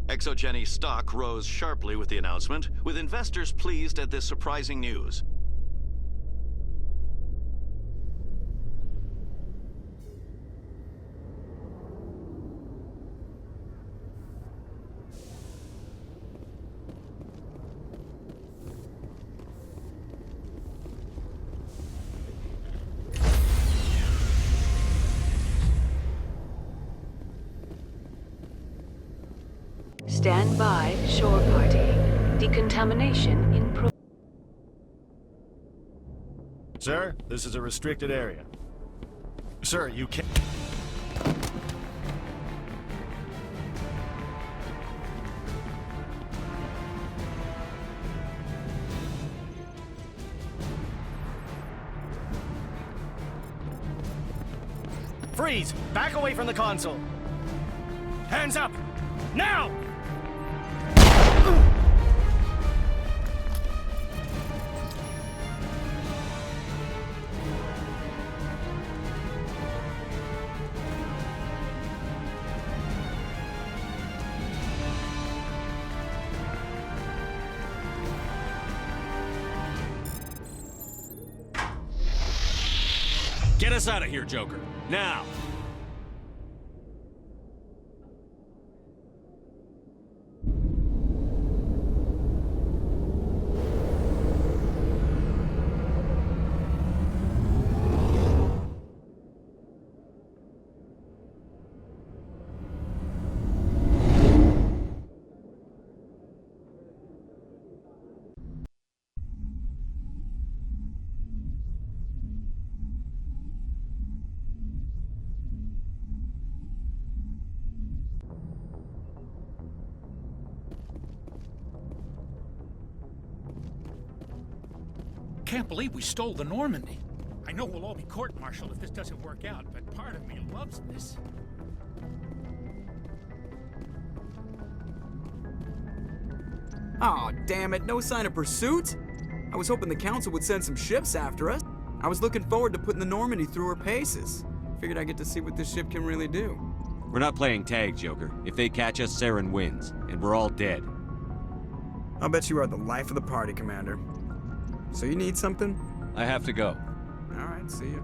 Exogeny stock rose sharply with the announcement, with investors pleased at this surprising news. Stand by, shore party. Decontamination in pro... Sir, this is a restricted area. Sir, you can't... Freeze! Back away from the console! Hands up! Now! Get us out of here, Joker. Now! Can't believe we stole the Normandy. I know we'll all be court-martialed if this doesn't work out, but part of me loves this. Aw, damn it, no sign of pursuit? I was hoping the Council would send some ships after us. I was looking forward to putting the Normandy through her paces. Figured I'd get to see what this ship can really do. We're not playing tag, Joker. If they catch us, Saren wins, and we're all dead. I'll bet you are the life of the party, Commander. So you need something? I have to go. All right, see ya.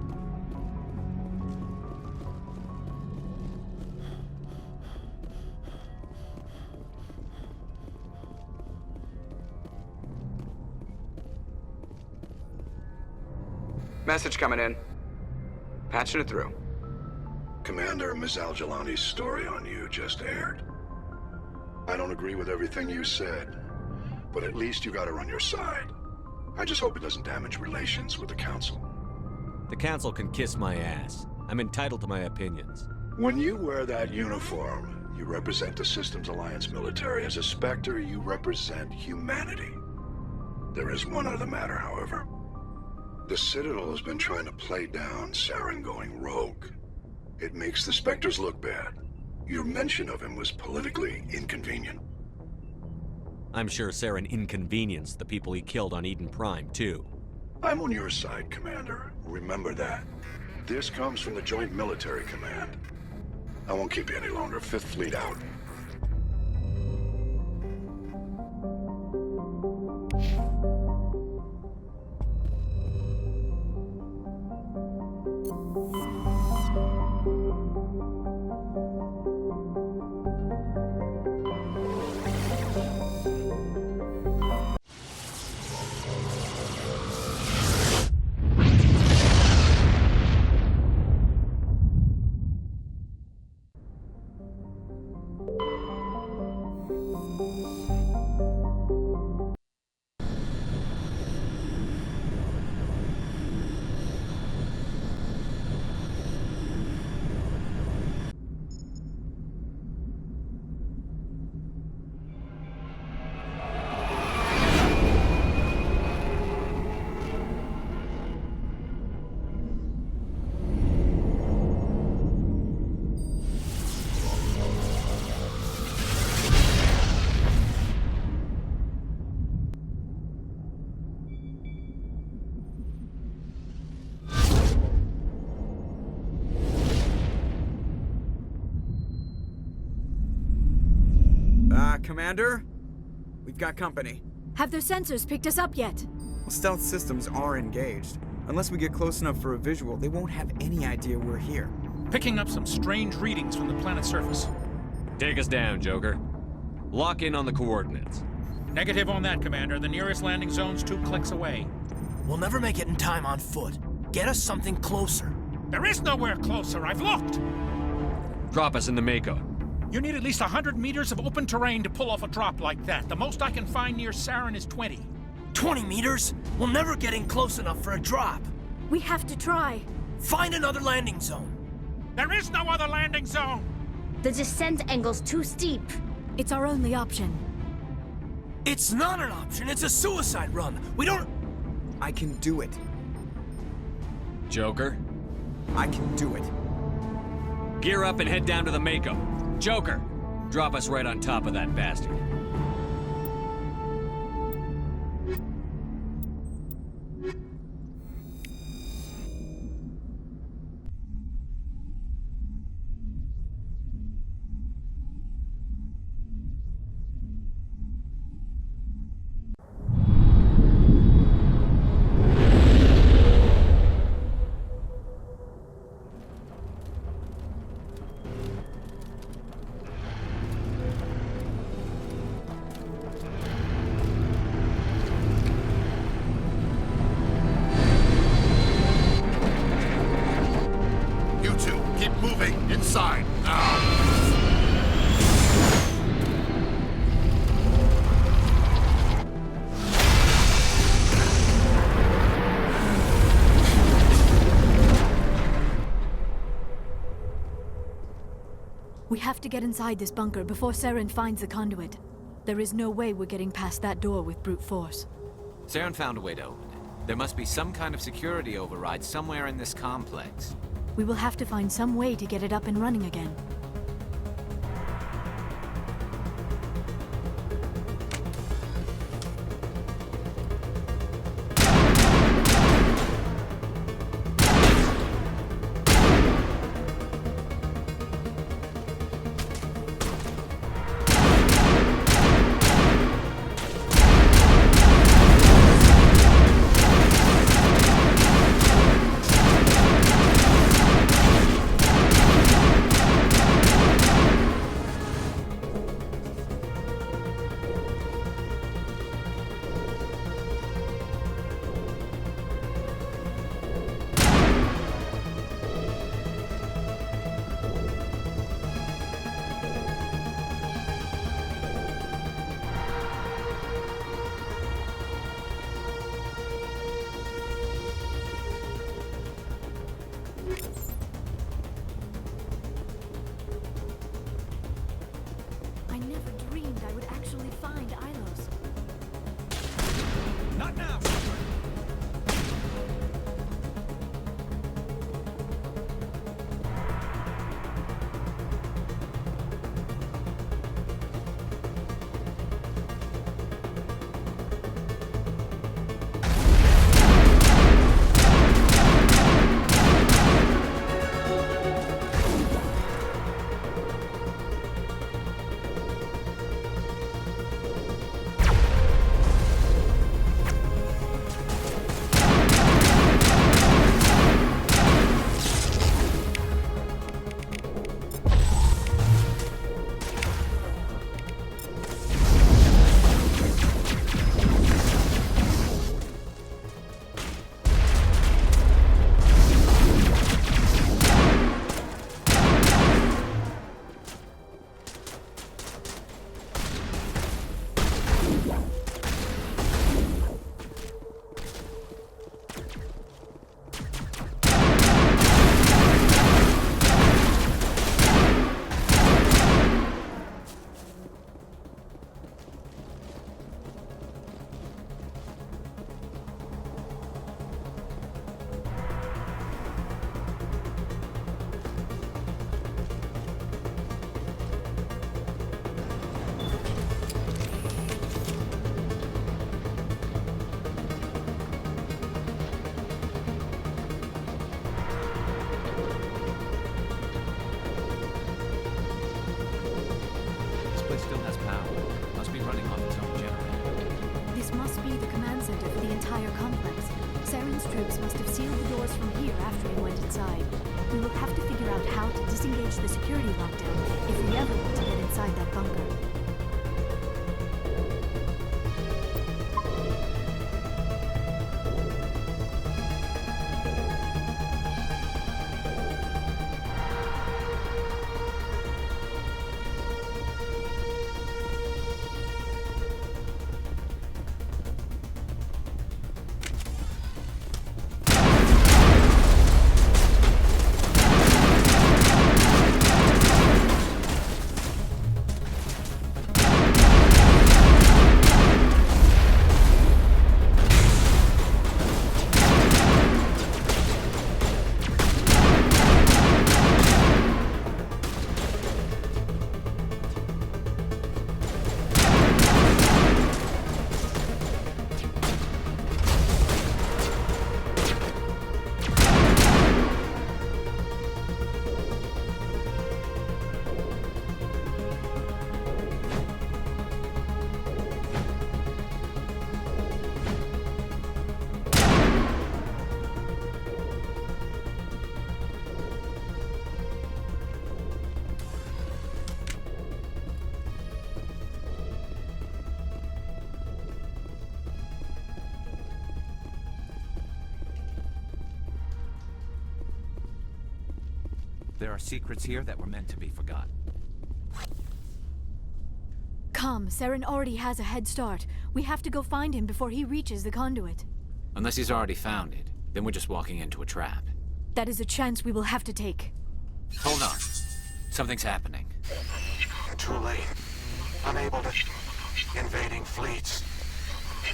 Message coming in. Patching it through. Commander, Ms. Al-Jalani's story on you just aired. I don't agree with everything you said, but at least you got her on your side. I just hope it doesn't damage relations with the Council. The Council can kiss my ass. I'm entitled to my opinions. When you wear that uniform, you represent the Systems Alliance military. As a Spectre, you represent humanity. There is one other matter, however. The Citadel has been trying to play down Saren going rogue. It makes the Spectres look bad. Your mention of him was politically inconvenient. I'm sure Saren inconvenienced the people he killed on Eden Prime, too. I'm on your side, Commander. Remember that. This comes from the Joint Military Command. I won't keep you any longer. Fifth Fleet out. Commander? We've got company. Have their sensors picked us up yet? Well, stealth systems are engaged. Unless we get close enough for a visual, they won't have any idea we're here. Picking up some strange readings from the planet's surface. Take us down, Joker. Lock in on the coordinates. Negative on that, Commander. The nearest landing zone's 2 clicks away. We'll never make it in time on foot. Get us something closer. There is nowhere closer. I've looked. Drop us in the Mako. You need at least 100 meters of open terrain to pull off a drop like that. The most I can find near Saren is 20. 20 meters? We'll never get in close enough for a drop. We have to try. Find another landing zone. There is no other landing zone! The descent angle's too steep. It's our only option. It's not an option. It's a suicide run. We don't... I can do it. Joker? I can do it. Gear up and head down to the Mako. Joker, drop us right on top of that bastard. Inside, now! We have to get inside this bunker before Saren finds the conduit. There is no way we're getting past that door with brute force. Saren found a way to open it. There must be some kind of security override somewhere in this complex. We will have to find some way to get it up and running again. strips must have sealed the doors from here after he went inside. We will have to figure out how to disengage the security lockdown if we ever want to get inside that bunker. There are secrets here that were meant to be forgotten. Come, Saren already has a head start. We have to go find him before he reaches the conduit. Unless he's already found it, then we're just walking into a trap. That is a chance we will have to take. Hold on. Something's happening. Too late. Unable to... Invading fleets.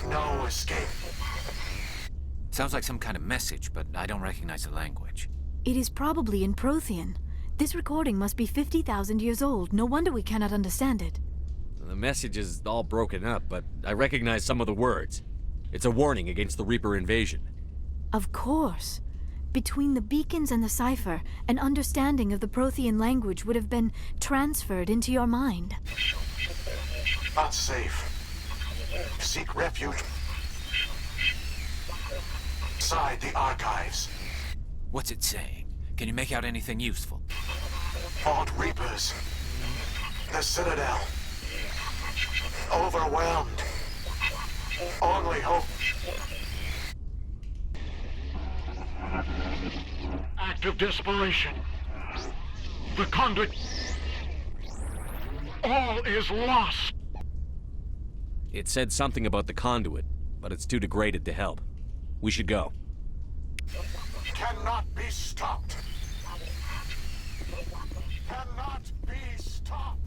No escape. Sounds like some kind of message, but I don't recognize the language. It is probably in Prothean. This recording must be 50,000 years old. No wonder we cannot understand it. The message is all broken up, but I recognize some of the words. It's a warning against the Reaper invasion. Of course. Between the beacons and the cipher, an understanding of the Prothean language would have been transferred into your mind. Not safe. Seek refuge inside the archives. What's it saying? Can you make out anything useful? Fought Reapers. The Citadel. Overwhelmed. Only hope. Act of desperation. The conduit. All is lost. It said something about the conduit, but it's too degraded to help. We should go. Cannot be stopped. Cannot be stopped.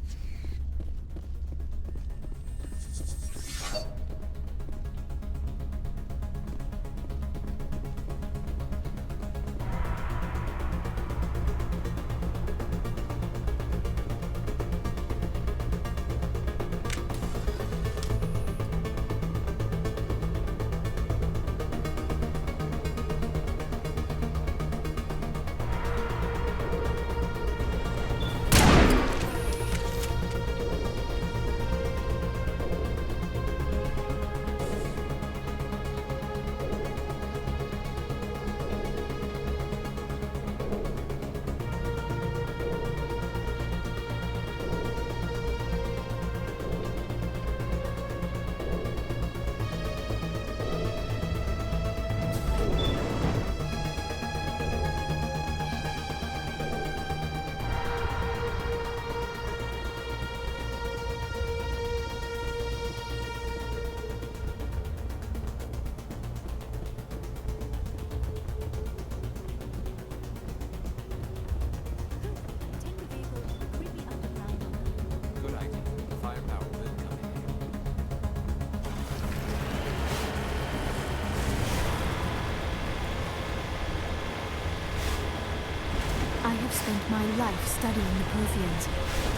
I have spent my life studying the Protheans,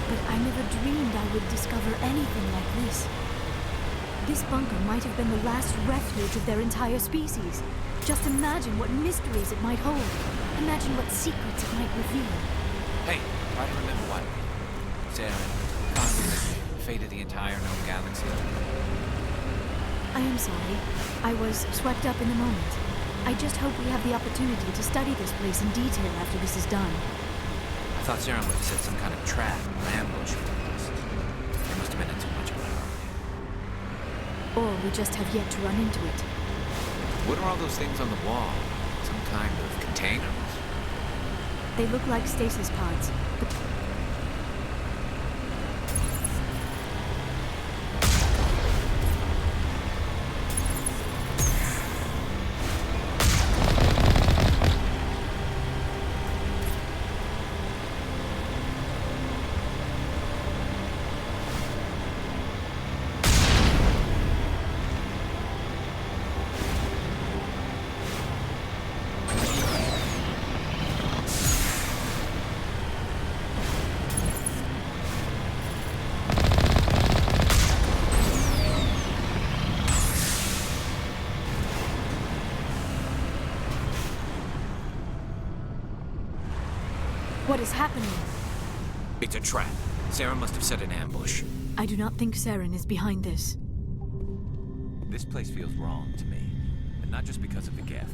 but I never dreamed I would discover anything like this. This bunker might have been the last refuge of their entire species. Just imagine what mysteries it might hold. Imagine what secrets it might reveal. Hey, try to remember what? Saren, conduit, fate of the entire known galaxy. I am sorry. I was swept up in the moment. I just hope we have the opportunity to study this place in detail after this is done. I thought Sarah would have set some kind of trap or ambush for us. There must have been in too much of a hurry. Or we just have yet to run into it. What are all those things on the wall? Some kind of containers? They look like stasis pods. What is happening? It's a trap. Sarah must have set an ambush. I do not think Saren is behind this. This place feels wrong to me. And not just because of the Geth.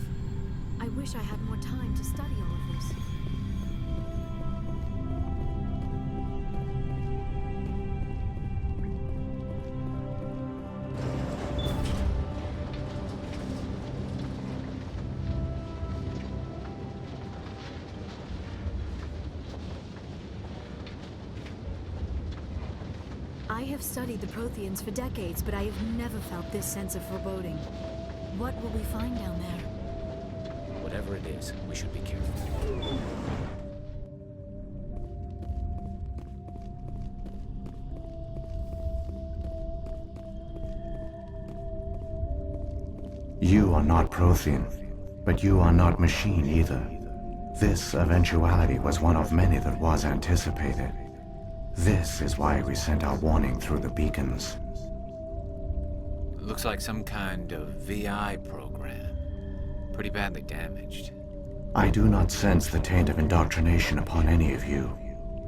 I wish I had more time to study all of this. I have studied the Protheans for decades, but I have never felt this sense of foreboding. What will we find down there? Whatever it is, we should be careful. You are not Prothean, but you are not machine either. This eventuality was one of many that was anticipated. This is why we sent our warning through the beacons. Looks like some kind of VI program. Pretty badly damaged. I do not sense the taint of indoctrination upon any of you.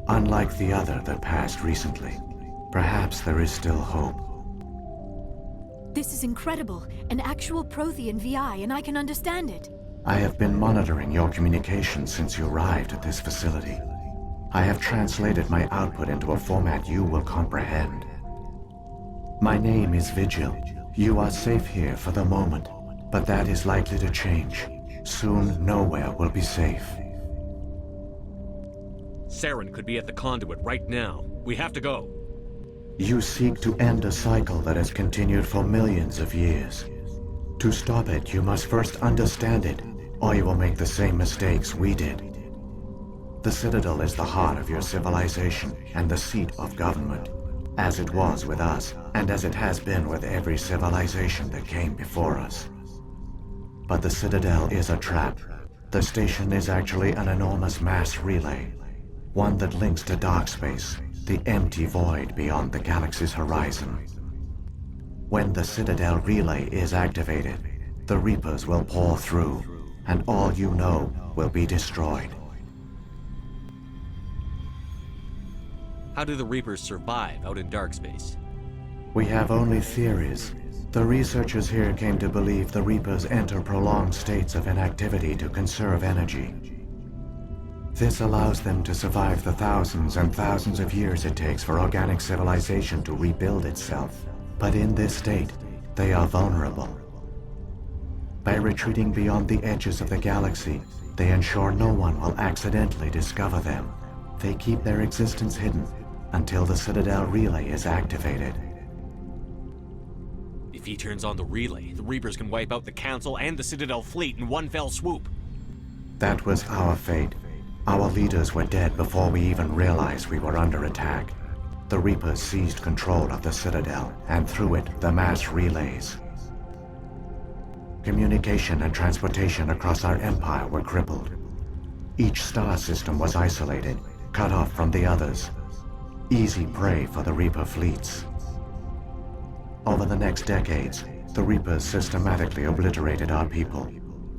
Unlike the other that passed recently. Perhaps there is still hope. This is incredible. An actual Prothean VI, and I can understand it. I have been monitoring your communications since you arrived at this facility. I have translated my output into a format you will comprehend. My name is Vigil. You are safe here for the moment, but that is likely to change. Soon, nowhere will be safe. Saren could be at the conduit right now. We have to go. You seek to end a cycle that has continued for millions of years. To stop it, you must first understand it, or you will make the same mistakes we did. The Citadel is the heart of your civilization and the seat of government, as it was with us, and as it has been with every civilization that came before us. But the Citadel is a trap. The station is actually an enormous mass relay, one that links to dark space, the empty void beyond the galaxy's horizon. When the Citadel relay is activated, the Reapers will pour through, and all you know will be destroyed. How do the Reapers survive out in dark space? We have only theories. The researchers here came to believe the Reapers enter prolonged states of inactivity to conserve energy. This allows them to survive the thousands and thousands of years it takes for organic civilization to rebuild itself. But in this state, they are vulnerable. By retreating beyond the edges of the galaxy, they ensure no one will accidentally discover them. They keep their existence hidden until the Citadel relay is activated. If he turns on the relay, the Reapers can wipe out the Council and the Citadel fleet in one fell swoop. That was our fate. Our leaders were dead before we even realized we were under attack. The Reapers seized control of the Citadel, and through it, the mass relays. Communication and transportation across our empire were crippled. Each star system was isolated, cut off from the others. Easy prey for the Reaper fleets. Over the next decades, the Reapers systematically obliterated our people.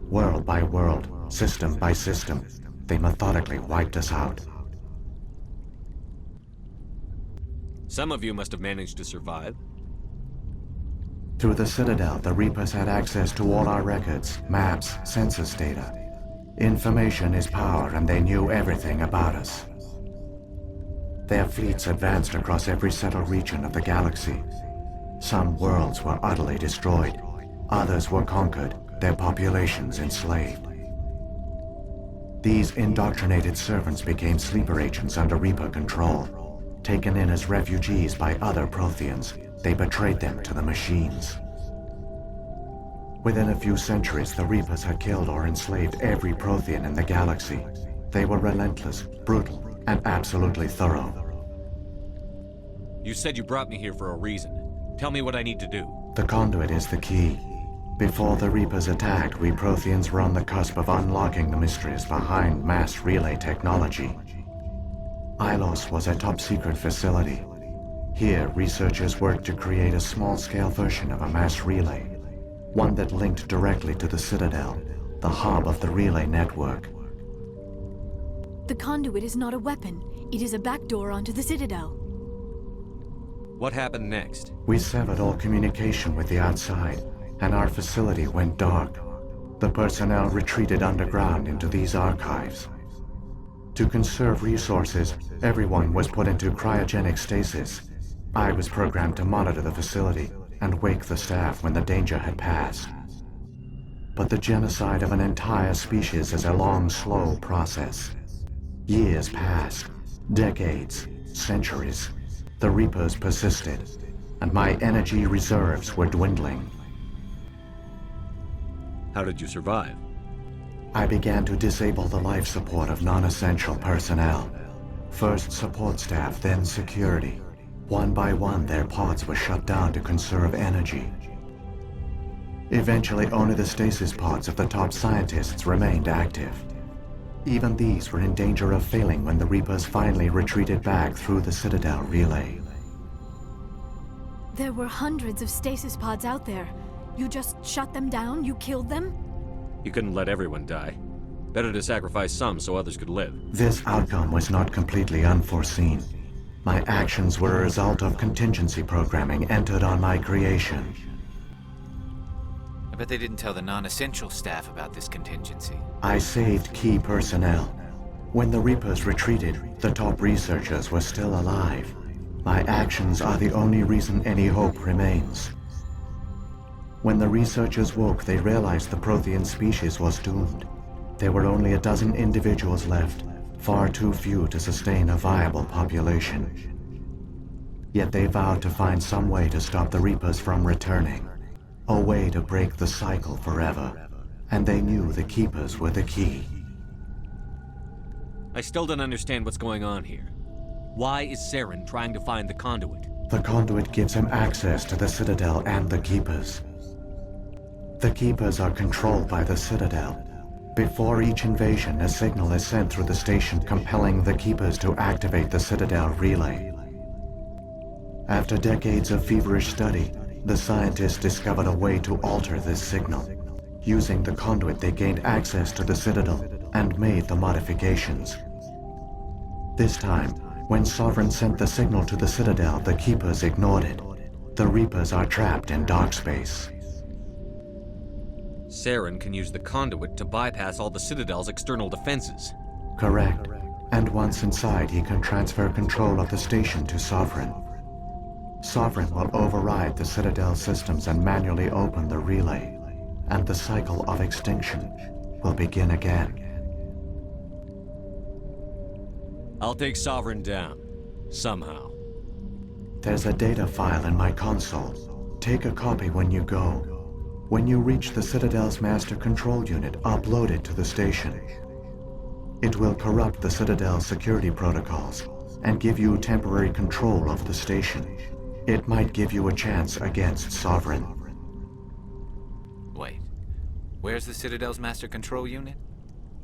World by world, system by system, they methodically wiped us out. Some of you must have managed to survive. Through the Citadel, the Reapers had access to all our records, maps, census data. Information is power, and they knew everything about us. Their fleets advanced across every settled region of the galaxy. Some worlds were utterly destroyed. Others were conquered, their populations enslaved. These indoctrinated servants became sleeper agents under Reaper control. Taken in as refugees by other Protheans, they betrayed them to the machines. Within a few centuries, the Reapers had killed or enslaved every Prothean in the galaxy. They were relentless, brutal, and absolutely thorough. You said you brought me here for a reason. Tell me what I need to do. The conduit is the key. Before the Reapers attacked, we Protheans were on the cusp of unlocking the mysteries behind mass relay technology. Ilos was a top-secret facility. Here, researchers worked to create a small-scale version of a mass relay, one that linked directly to the Citadel, the hub of the relay network. The conduit is not a weapon. It is a backdoor onto the Citadel. What happened next? We severed all communication with the outside, and our facility went dark. The personnel retreated underground into these archives. To conserve resources, everyone was put into cryogenic stasis. I was programmed to monitor the facility and wake the staff when the danger had passed. But the genocide of an entire species is a long, slow process. Years passed, decades, centuries. The Reapers persisted, and my energy reserves were dwindling. How did you survive? I began to disable the life support of non-essential personnel. First support staff, then security. One by one, their pods were shut down to conserve energy. Eventually, only the stasis pods of the top scientists remained active. Even these were in danger of failing when the Reapers finally retreated back through the Citadel relay. There were hundreds of stasis pods out there. You just shut them down? You killed them? You couldn't let everyone die. Better to sacrifice some so others could live. This outcome was not completely unforeseen. My actions were a result of contingency programming entered on my creation. I bet they didn't tell the non-essential staff about this contingency. I saved key personnel. When the Reapers retreated, the top researchers were still alive. My actions are the only reason any hope remains. When the researchers woke, they realized the Prothean species was doomed. There were only a dozen individuals left, far too few to sustain a viable population. Yet they vowed to find some way to stop the Reapers from returning. A way to break the cycle forever. And they knew the Keepers were the key. I still don't understand what's going on here. Why is Saren trying to find the conduit? The conduit gives him access to the Citadel and the Keepers. The Keepers are controlled by the Citadel. Before each invasion, a signal is sent through the station compelling the Keepers to activate the Citadel relay. After decades of feverish study, the scientists discovered a way to alter this signal. Using the conduit, they gained access to the Citadel and made the modifications. This time, when Sovereign sent the signal to the Citadel, the Keepers ignored it. The Reapers are trapped in dark space. Saren can use the conduit to bypass all the Citadel's external defenses. Correct. And once inside, he can transfer control of the station to Sovereign. Sovereign will override the Citadel systems and manually open the relay, and the cycle of extinction will begin again. I'll take Sovereign down. Somehow. There's a data file in my console. Take a copy when you go. When you reach the Citadel's master control unit, upload it to the station. It will corrupt the Citadel's security protocols and give you temporary control of the station. It might give you a chance against Sovereign. Wait, where's the Citadel's master control unit?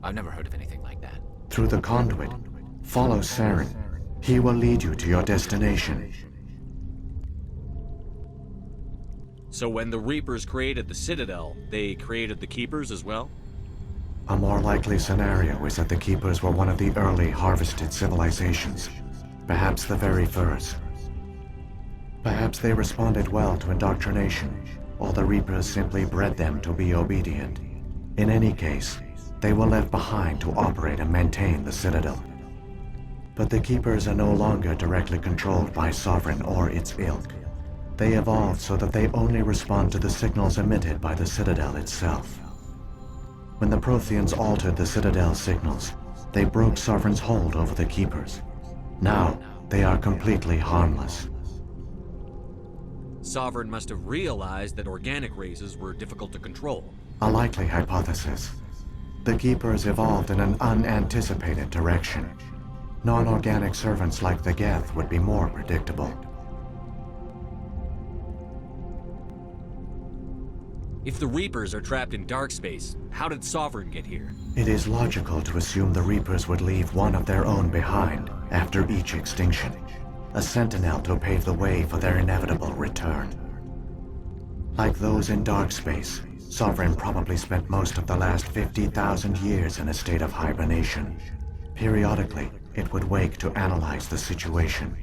I've never heard of anything like that. Through the conduit, follow Saren. He will lead you to your destination. So when the Reapers created the Citadel, they created the Keepers as well? A more likely scenario is that the Keepers were one of the early harvested civilizations. Perhaps the very first. Perhaps they responded well to indoctrination. or the Reapers simply bred them to be obedient. In any case, they were left behind to operate and maintain the Citadel. But the Keepers are no longer directly controlled by Sovereign or its ilk. They evolved so that they only respond to the signals emitted by the Citadel itself. When the Protheans altered the Citadel's signals, they broke Sovereign's hold over the Keepers. Now, they are completely harmless. Sovereign must have realized that organic races were difficult to control. A likely hypothesis. The Keepers evolved in an unanticipated direction. Non-organic servants like the Geth would be more predictable. If the Reapers are trapped in dark space, how did Sovereign get here? It is logical to assume the Reapers would leave one of their own behind after each extinction. A sentinel to pave the way for their inevitable return. Like those in dark space, Sovereign probably spent most of the last 50,000 years in a state of hibernation. Periodically, it would wake to analyze the situation.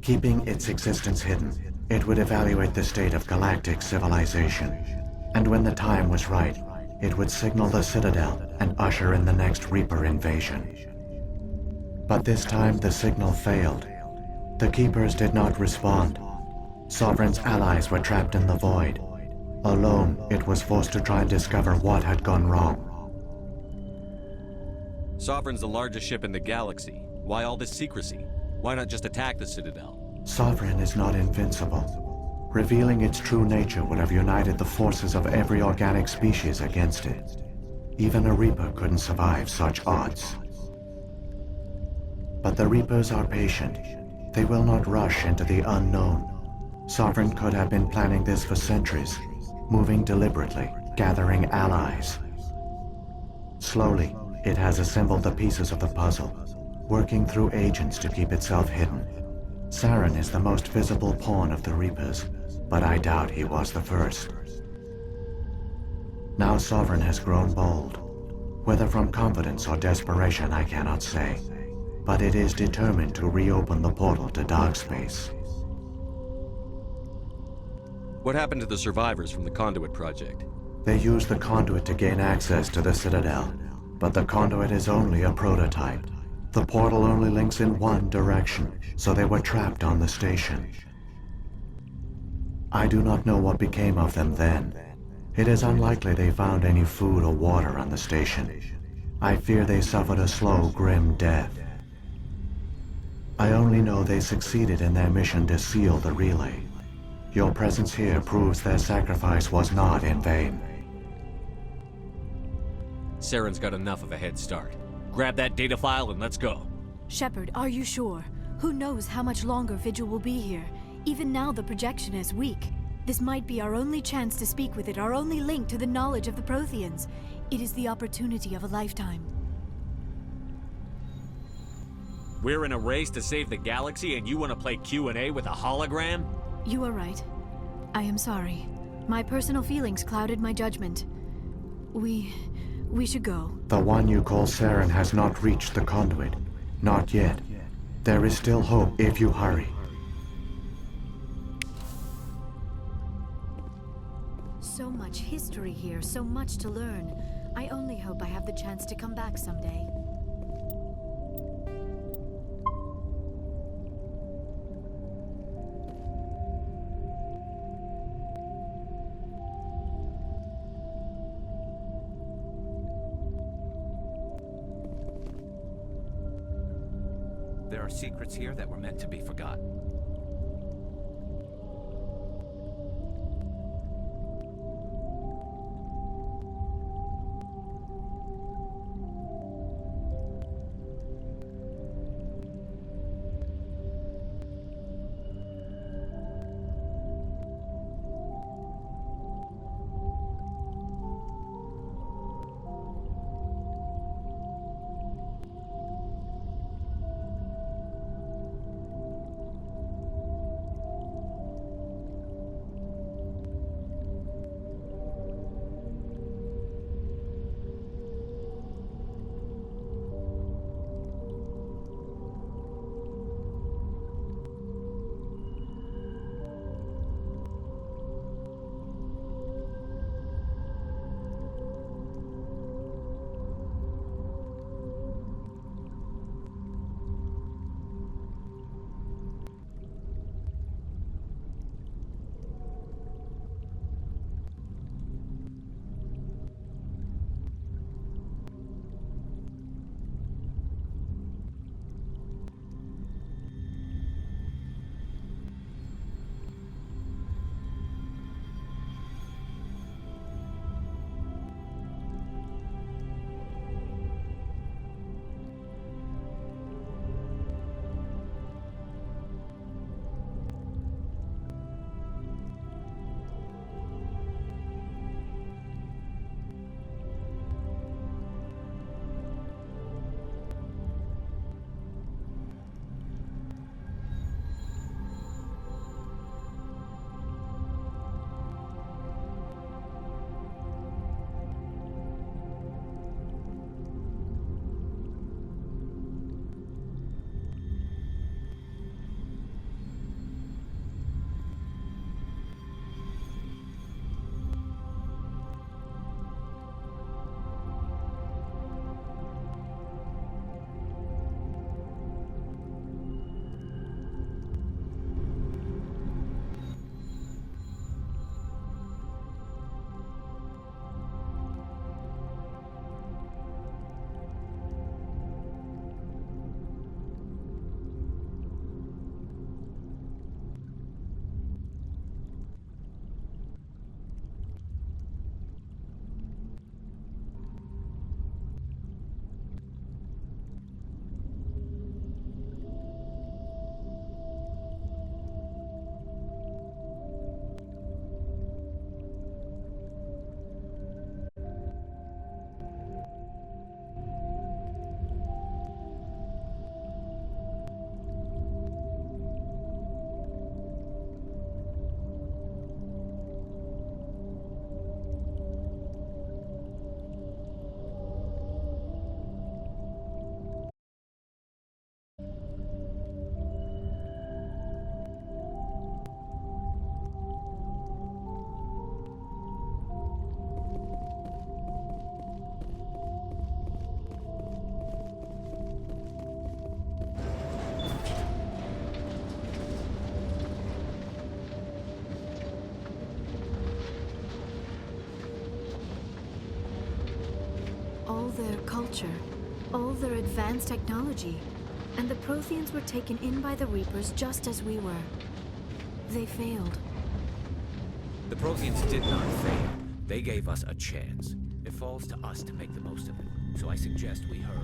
Keeping its existence hidden, it would evaluate the state of galactic civilization. And when the time was right, it would signal the Citadel and usher in the next Reaper invasion. But this time the signal failed. The Keepers did not respond. Sovereign's allies were trapped in the void. Alone, it was forced to try and discover what had gone wrong. Sovereign's the largest ship in the galaxy. Why all this secrecy? Why not just attack the Citadel? Sovereign is not invincible. Revealing its true nature would have united the forces of every organic species against it. Even a Reaper couldn't survive such odds. But the Reapers are patient. They will not rush into the unknown. Sovereign could have been planning this for centuries, moving deliberately, gathering allies. Slowly, it has assembled the pieces of the puzzle, working through agents to keep itself hidden. Saren is the most visible pawn of the Reapers, but I doubt he was the first. Now Sovereign has grown bold. Whether from confidence or desperation, I cannot say. But it is determined to reopen the portal to dark space. What happened to the survivors from the Conduit project? They used the conduit to gain access to the Citadel, but the conduit is only a prototype. The portal only links in one direction, so they were trapped on the station. I do not know what became of them then. It is unlikely they found any food or water on the station. I fear they suffered a slow, grim death. I only know they succeeded in their mission to seal the relay. Your presence here proves their sacrifice was not in vain. Saren's got enough of a head start. Grab that data file and let's go. Shepard, are you sure? Who knows how much longer Vigil will be here? Even now the projection is weak. This might be our only chance to speak with it, our only link to the knowledge of the Protheans. It is the opportunity of a lifetime. We're in a race to save the galaxy and you want to play Q&A with a hologram? You are right. I am sorry. My personal feelings clouded my judgment. We should go. The one you call Saren has not reached the conduit. Not yet. There is still hope if you hurry. So much history here, so much to learn. I only hope I have the chance to come back someday. There are secrets here that were meant to be forgotten. their culture, all their advanced technology, and the Protheans were taken in by the Reapers just as we were. They failed. The Protheans did not fail. They gave us a chance. It falls to us to make the most of it. So I suggest we hurry.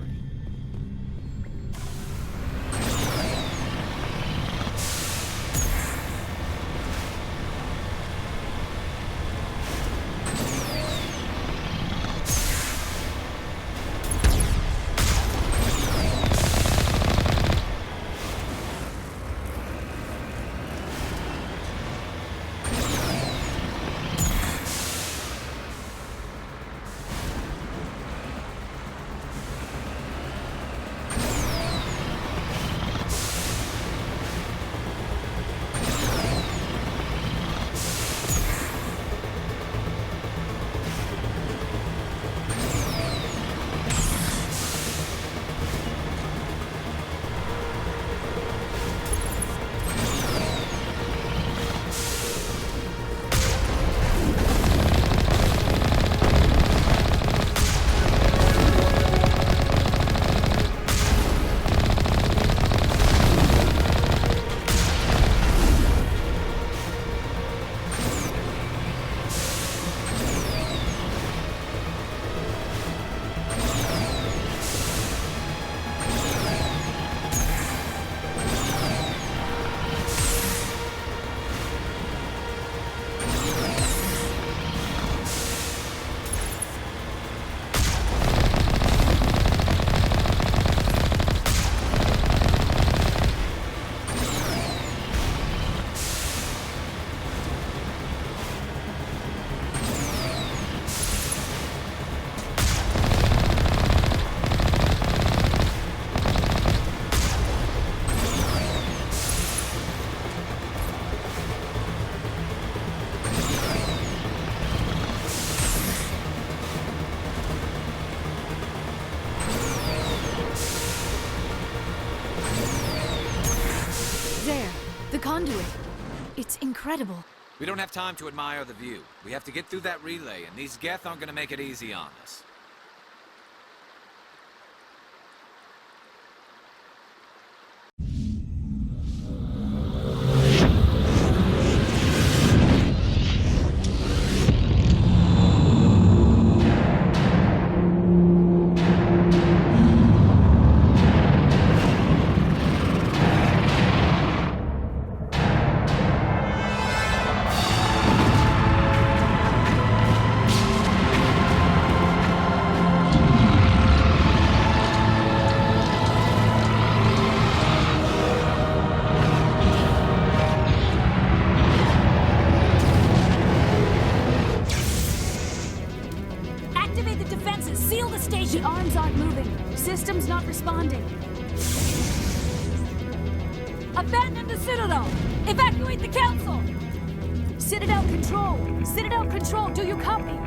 Conduit. It's incredible. We don't have time to admire the view. We have to get through that relay, and these Geth aren't gonna make it easy on us. The arms aren't moving. System's not responding. Abandon the Citadel! Evacuate the Council! Citadel Control! Citadel Control, do you copy?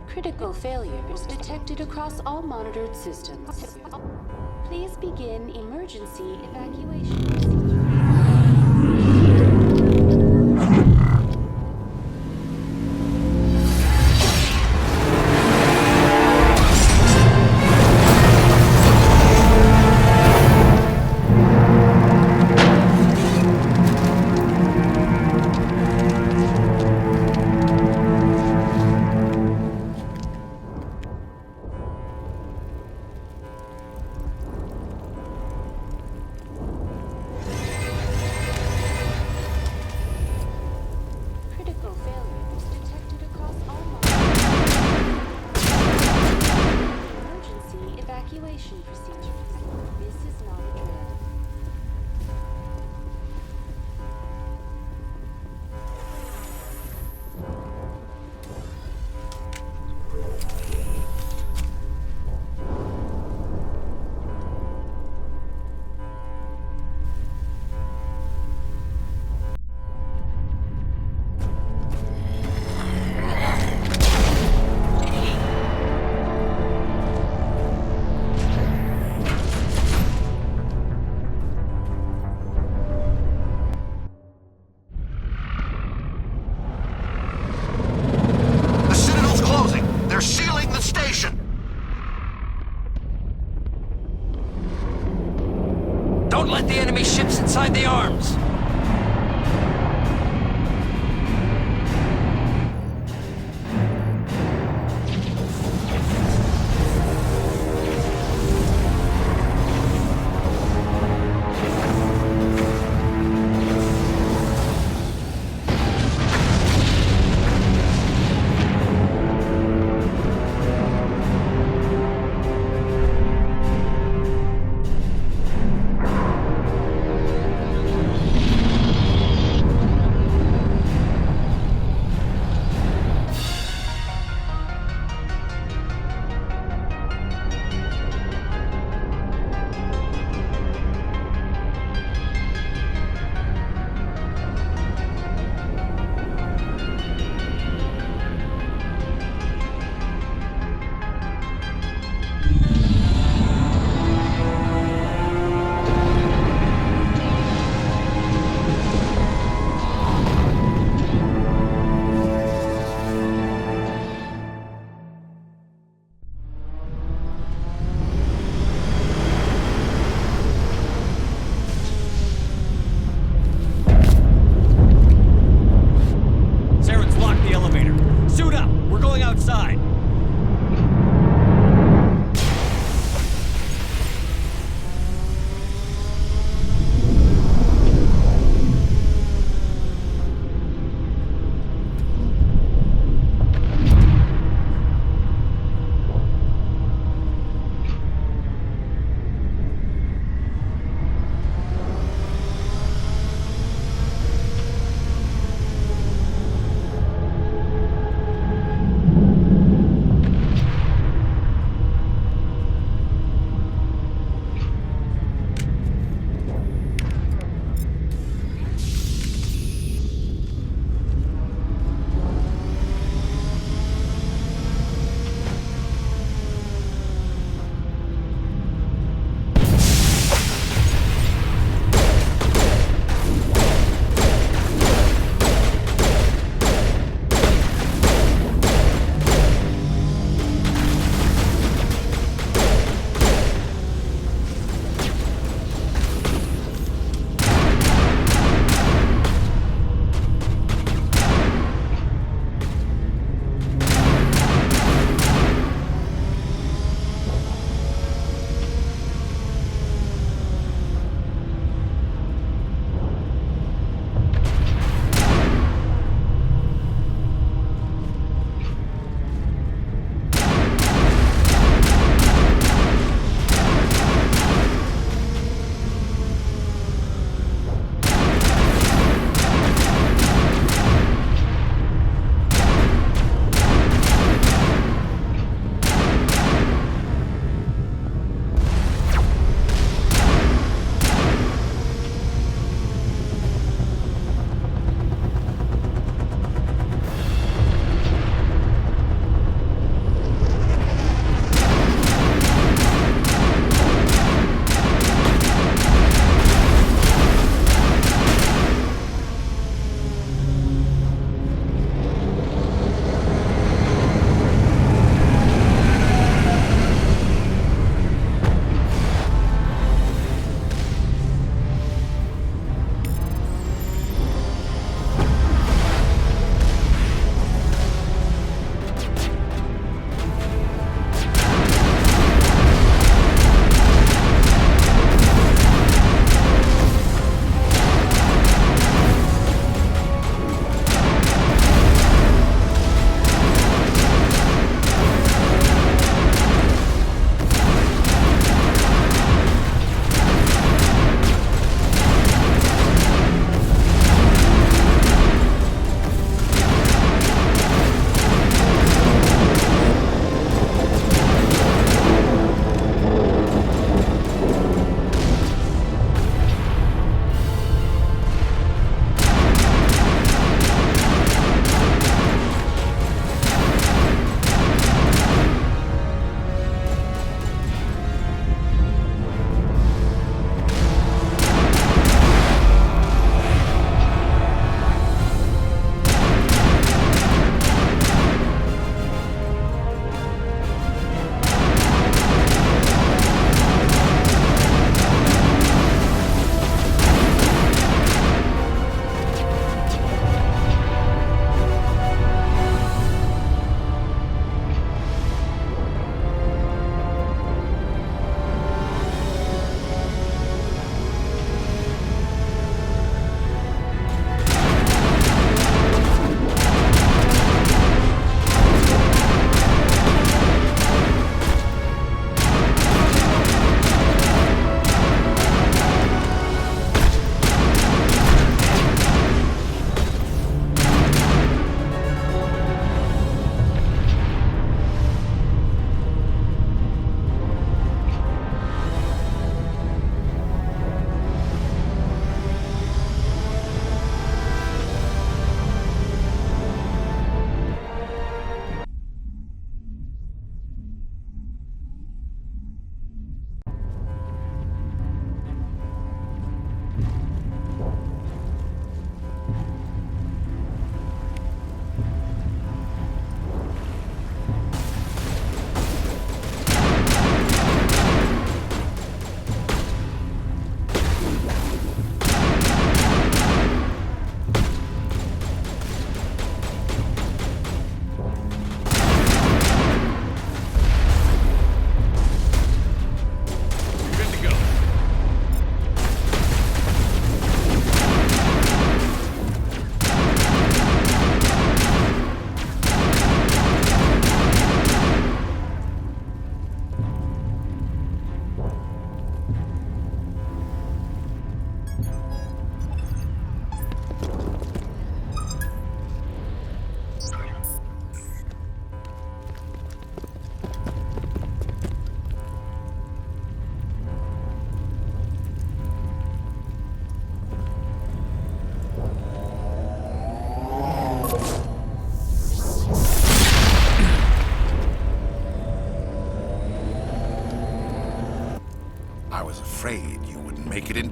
Critical failures detected across all monitored systems. Please begin emergency evacuation procedure. inside the arms!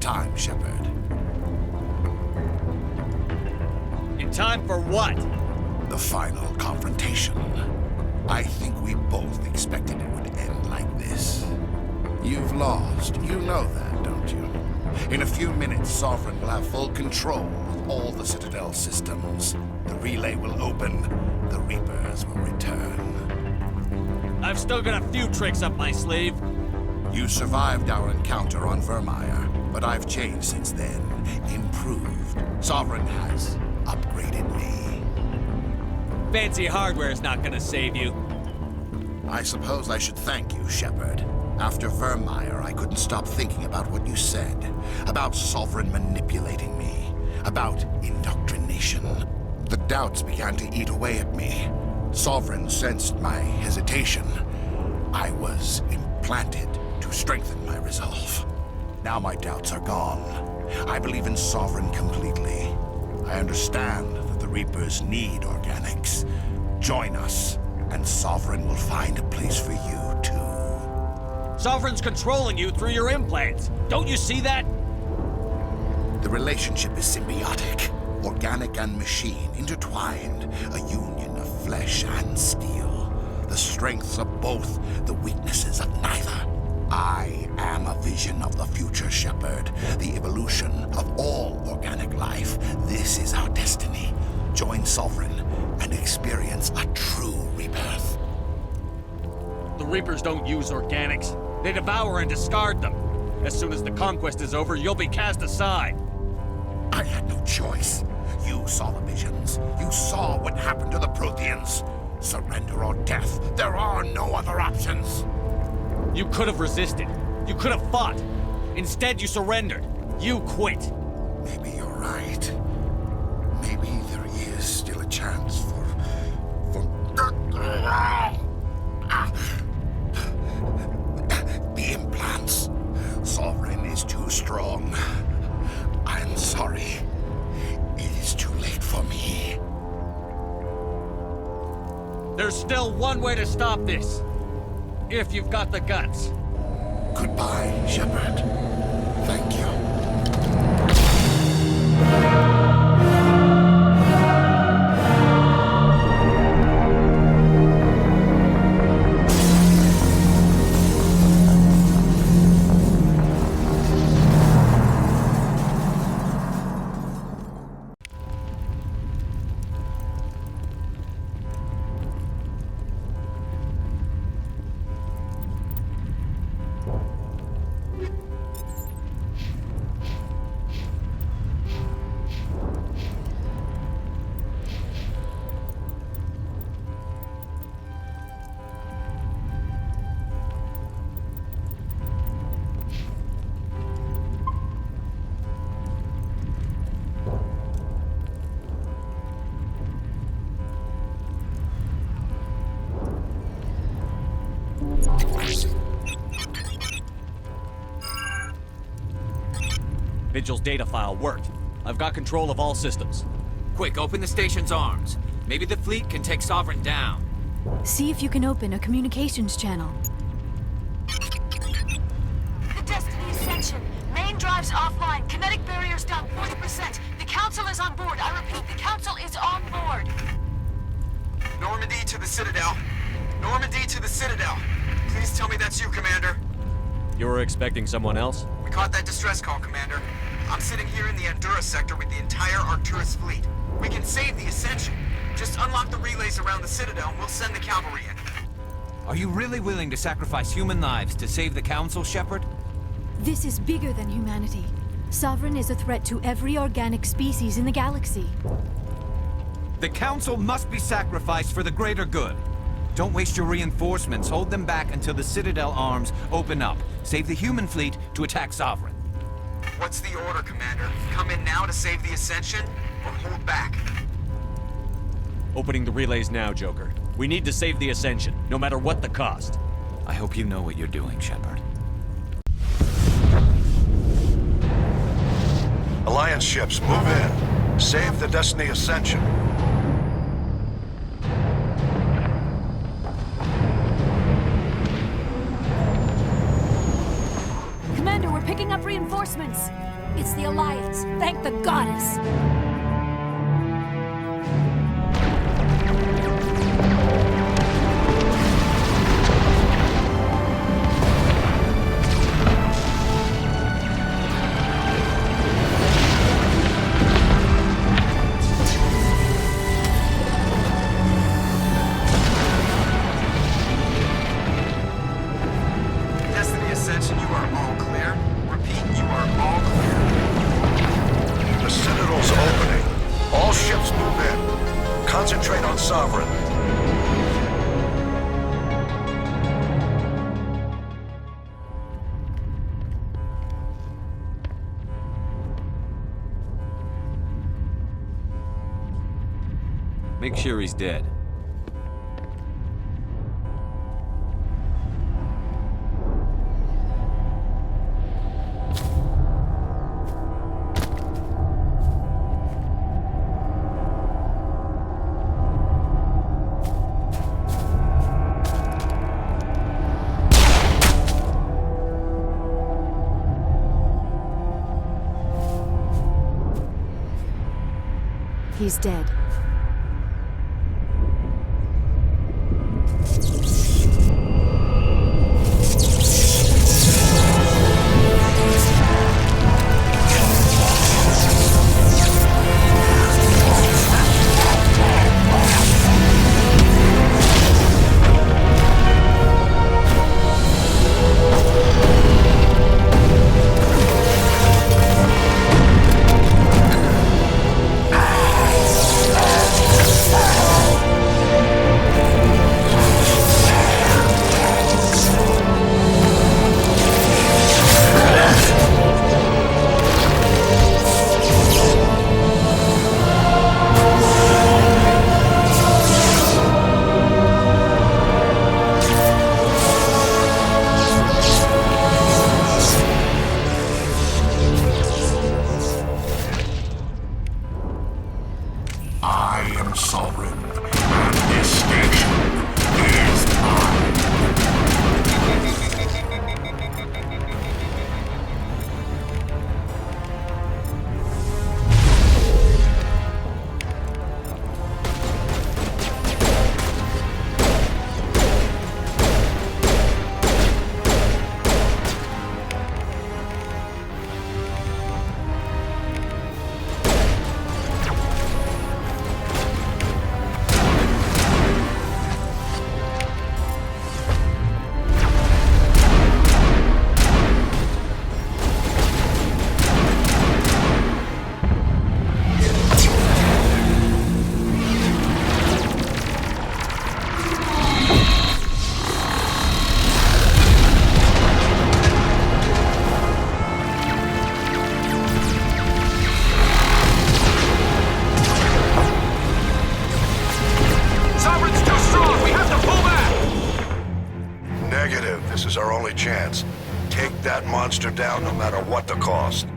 time, Shepard. In time for what? The final confrontation. I think we both expected it would end like this. You've lost. You know that, don't you? In a few minutes, Sovereign will have full control of all the Citadel systems. The relay will open. The Reapers will return. I've still got a few tricks up my sleeve. You survived our encounter on Vermeer, but I've changed since then. Improved. Sovereign has upgraded me. Fancy hardware's not gonna save you. I suppose I should thank you, Shepard. After Vermeer, I couldn't stop thinking about what you said. About Sovereign manipulating me. About indoctrination. The doubts began to eat away at me. Sovereign sensed my hesitation. I was implanted to strengthen my resolve. Now my doubts are gone. I believe in Sovereign completely. I understand that the Reapers need organics. Join us, and Sovereign will find a place for you, too. Sovereign's controlling you through your implants. Don't you see that? The relationship is symbiotic. Organic and machine, intertwined. A union of flesh and steel. The strengths of both, the weaknesses of neither. I am a vision of the future, Shepard. The evolution of all organic life. This is our destiny. Join Sovereign and experience a true rebirth. The Reapers don't use organics. They devour and discard them. As soon as the conquest is over, you'll be cast aside. I had no choice. You saw the visions. You saw what happened to the Protheans. Surrender or death. There are no other options. You could have resisted. You could have fought. Instead, you surrendered. You quit. Maybe you're right. Maybe there is still a chance for... The implants. Sovereign is too strong. I'm sorry. It is too late for me. There's still one way to stop this. If you've got the guts. Goodbye, Shepard. Thank you. Vigil's data file worked. I've got control of all systems. Quick, open the station's arms. Maybe the fleet can take Sovereign down. See if you can open a communications channel. The Destiny Ascension. Main drives offline. Kinetic barriers down 40%. The Council is on board. I repeat, the Council is on board. Normandy to the Citadel. Normandy to the Citadel. Please tell me that's you, Commander. You were expecting someone else? We caught that distress call, Commander. I'm sitting here in the Andurra sector with the entire Arcturus fleet. We can save the Ascension. Just unlock the relays around the Citadel and we'll send the cavalry in. Are you really willing to sacrifice human lives to save the Council, Shepard? This is bigger than humanity. Sovereign is a threat to every organic species in the galaxy. The Council must be sacrificed for the greater good. Don't waste your reinforcements. Hold them back until the Citadel arms open up. Save the human fleet to attack Sovereign. What's the order, Commander? Come in now to save the Ascension, or hold back? Opening the relays now, Joker. We need to save the Ascension, no matter what the cost. I hope you know what you're doing, Shepard. Alliance ships, move in. Save the Destiny Ascension. Commander, we're picking up reinforcements. It's the Alliance. Thank the goddess. Destiny Ascension, you are all clear. Repeat, you are all clear. The Citadel's opening. All ships move in. Concentrate on Sovereign. Make sure he's dead. He's dead. I am sovereign, and this station is mine. Sovereign's too strong! We have to pull back! Negative. This is our only chance. Take that monster down no matter what the cost.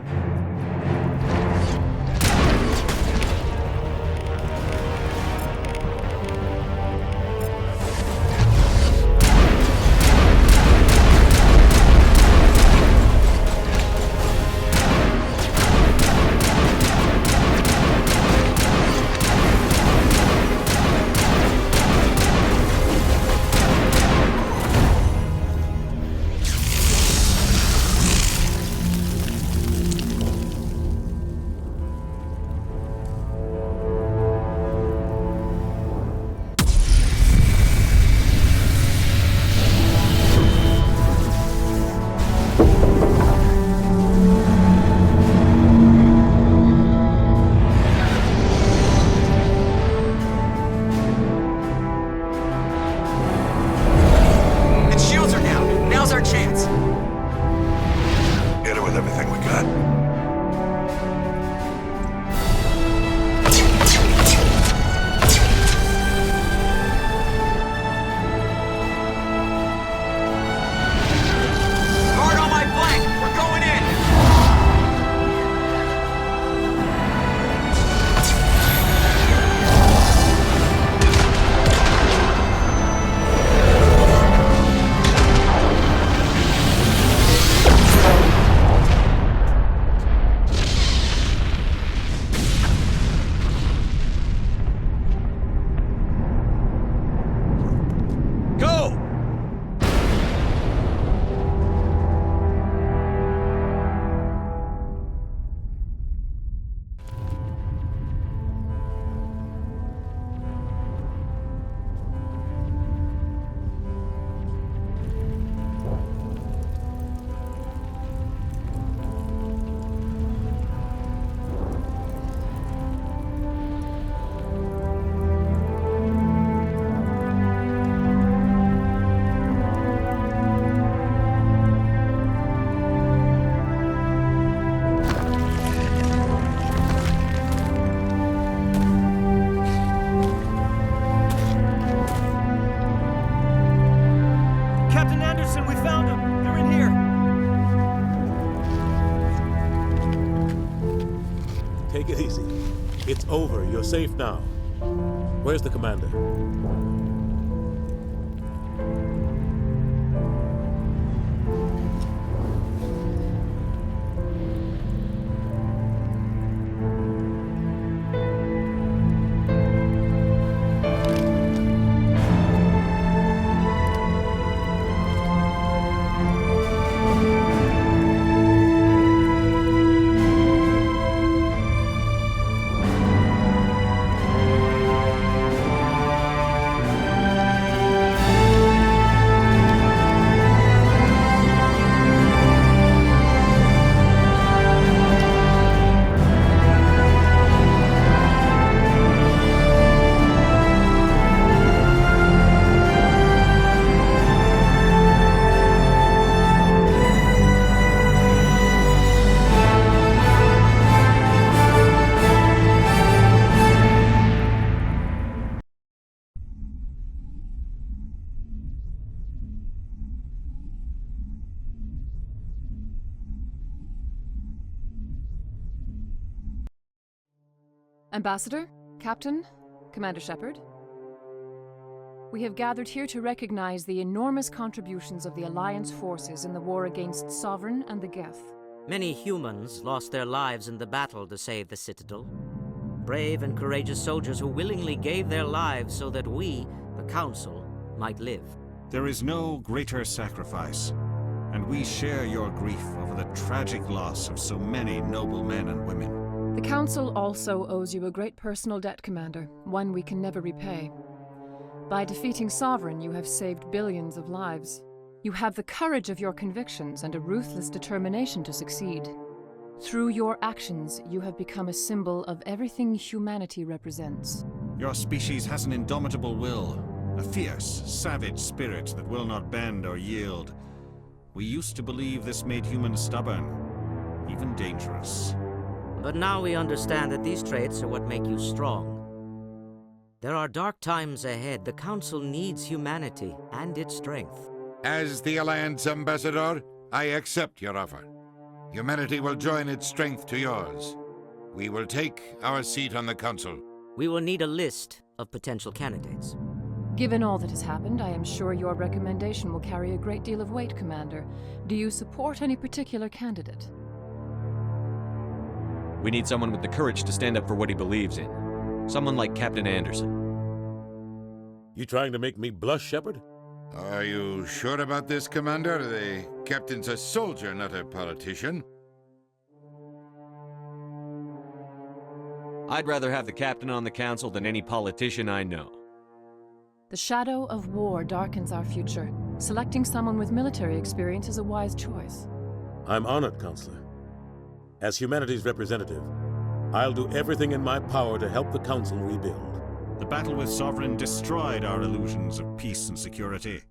Take it easy. It's over. You're safe now. Where's the commander? Ambassador, Captain, Commander Shepard. We have gathered here to recognize the enormous contributions of the Alliance forces in the war against Sovereign and the Geth. Many humans lost their lives in the battle to save the Citadel. Brave and courageous soldiers who willingly gave their lives so that we, the Council, might live. There is no greater sacrifice, and we share your grief over the tragic loss of so many noble men and women. The Council also owes you a great personal debt, Commander, one we can never repay. By defeating Sovereign, you have saved billions of lives. You have the courage of your convictions and a ruthless determination to succeed. Through your actions, you have become a symbol of everything humanity represents. Your species has an indomitable will, a fierce, savage spirit that will not bend or yield. We used to believe this made humans stubborn, even dangerous. But now we understand that these traits are what make you strong. There are dark times ahead. The Council needs humanity and its strength. As the Alliance Ambassador, I accept your offer. Humanity will join its strength to yours. We will take our seat on the Council. We will need a list of potential candidates. Given all that has happened, I am sure your recommendation will carry a great deal of weight, Commander. Do you support any particular candidate? We need someone with the courage to stand up for what he believes in. Someone like Captain Anderson. You trying to make me blush, Shepard? Are you sure about this, Commander? The captain's a soldier, not a politician. I'd rather have the captain on the Council than any politician I know. The shadow of war darkens our future. Selecting someone with military experience is a wise choice. I'm honored, Counselor. As humanity's representative, I'll do everything in my power to help the Council rebuild. The battle with Sovereign destroyed our illusions of peace and security.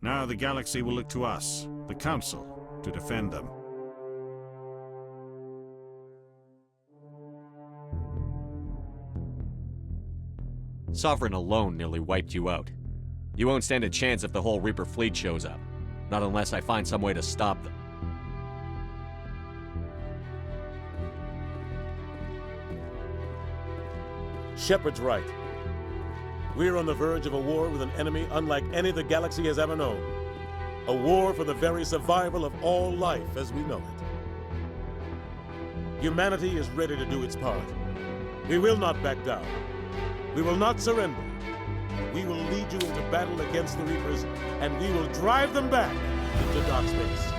Now the galaxy will look to us, the Council, to defend them. Sovereign alone nearly wiped you out. You won't stand a chance if the whole Reaper fleet shows up. Not unless I find some way to stop them. Shepard's right. We're on the verge of a war with an enemy unlike any the galaxy has ever known. A war for the very survival of all life as we know it. Humanity is ready to do its part. We will not back down. We will not surrender. We will lead you into battle against the Reapers, and we will drive them back into dark space.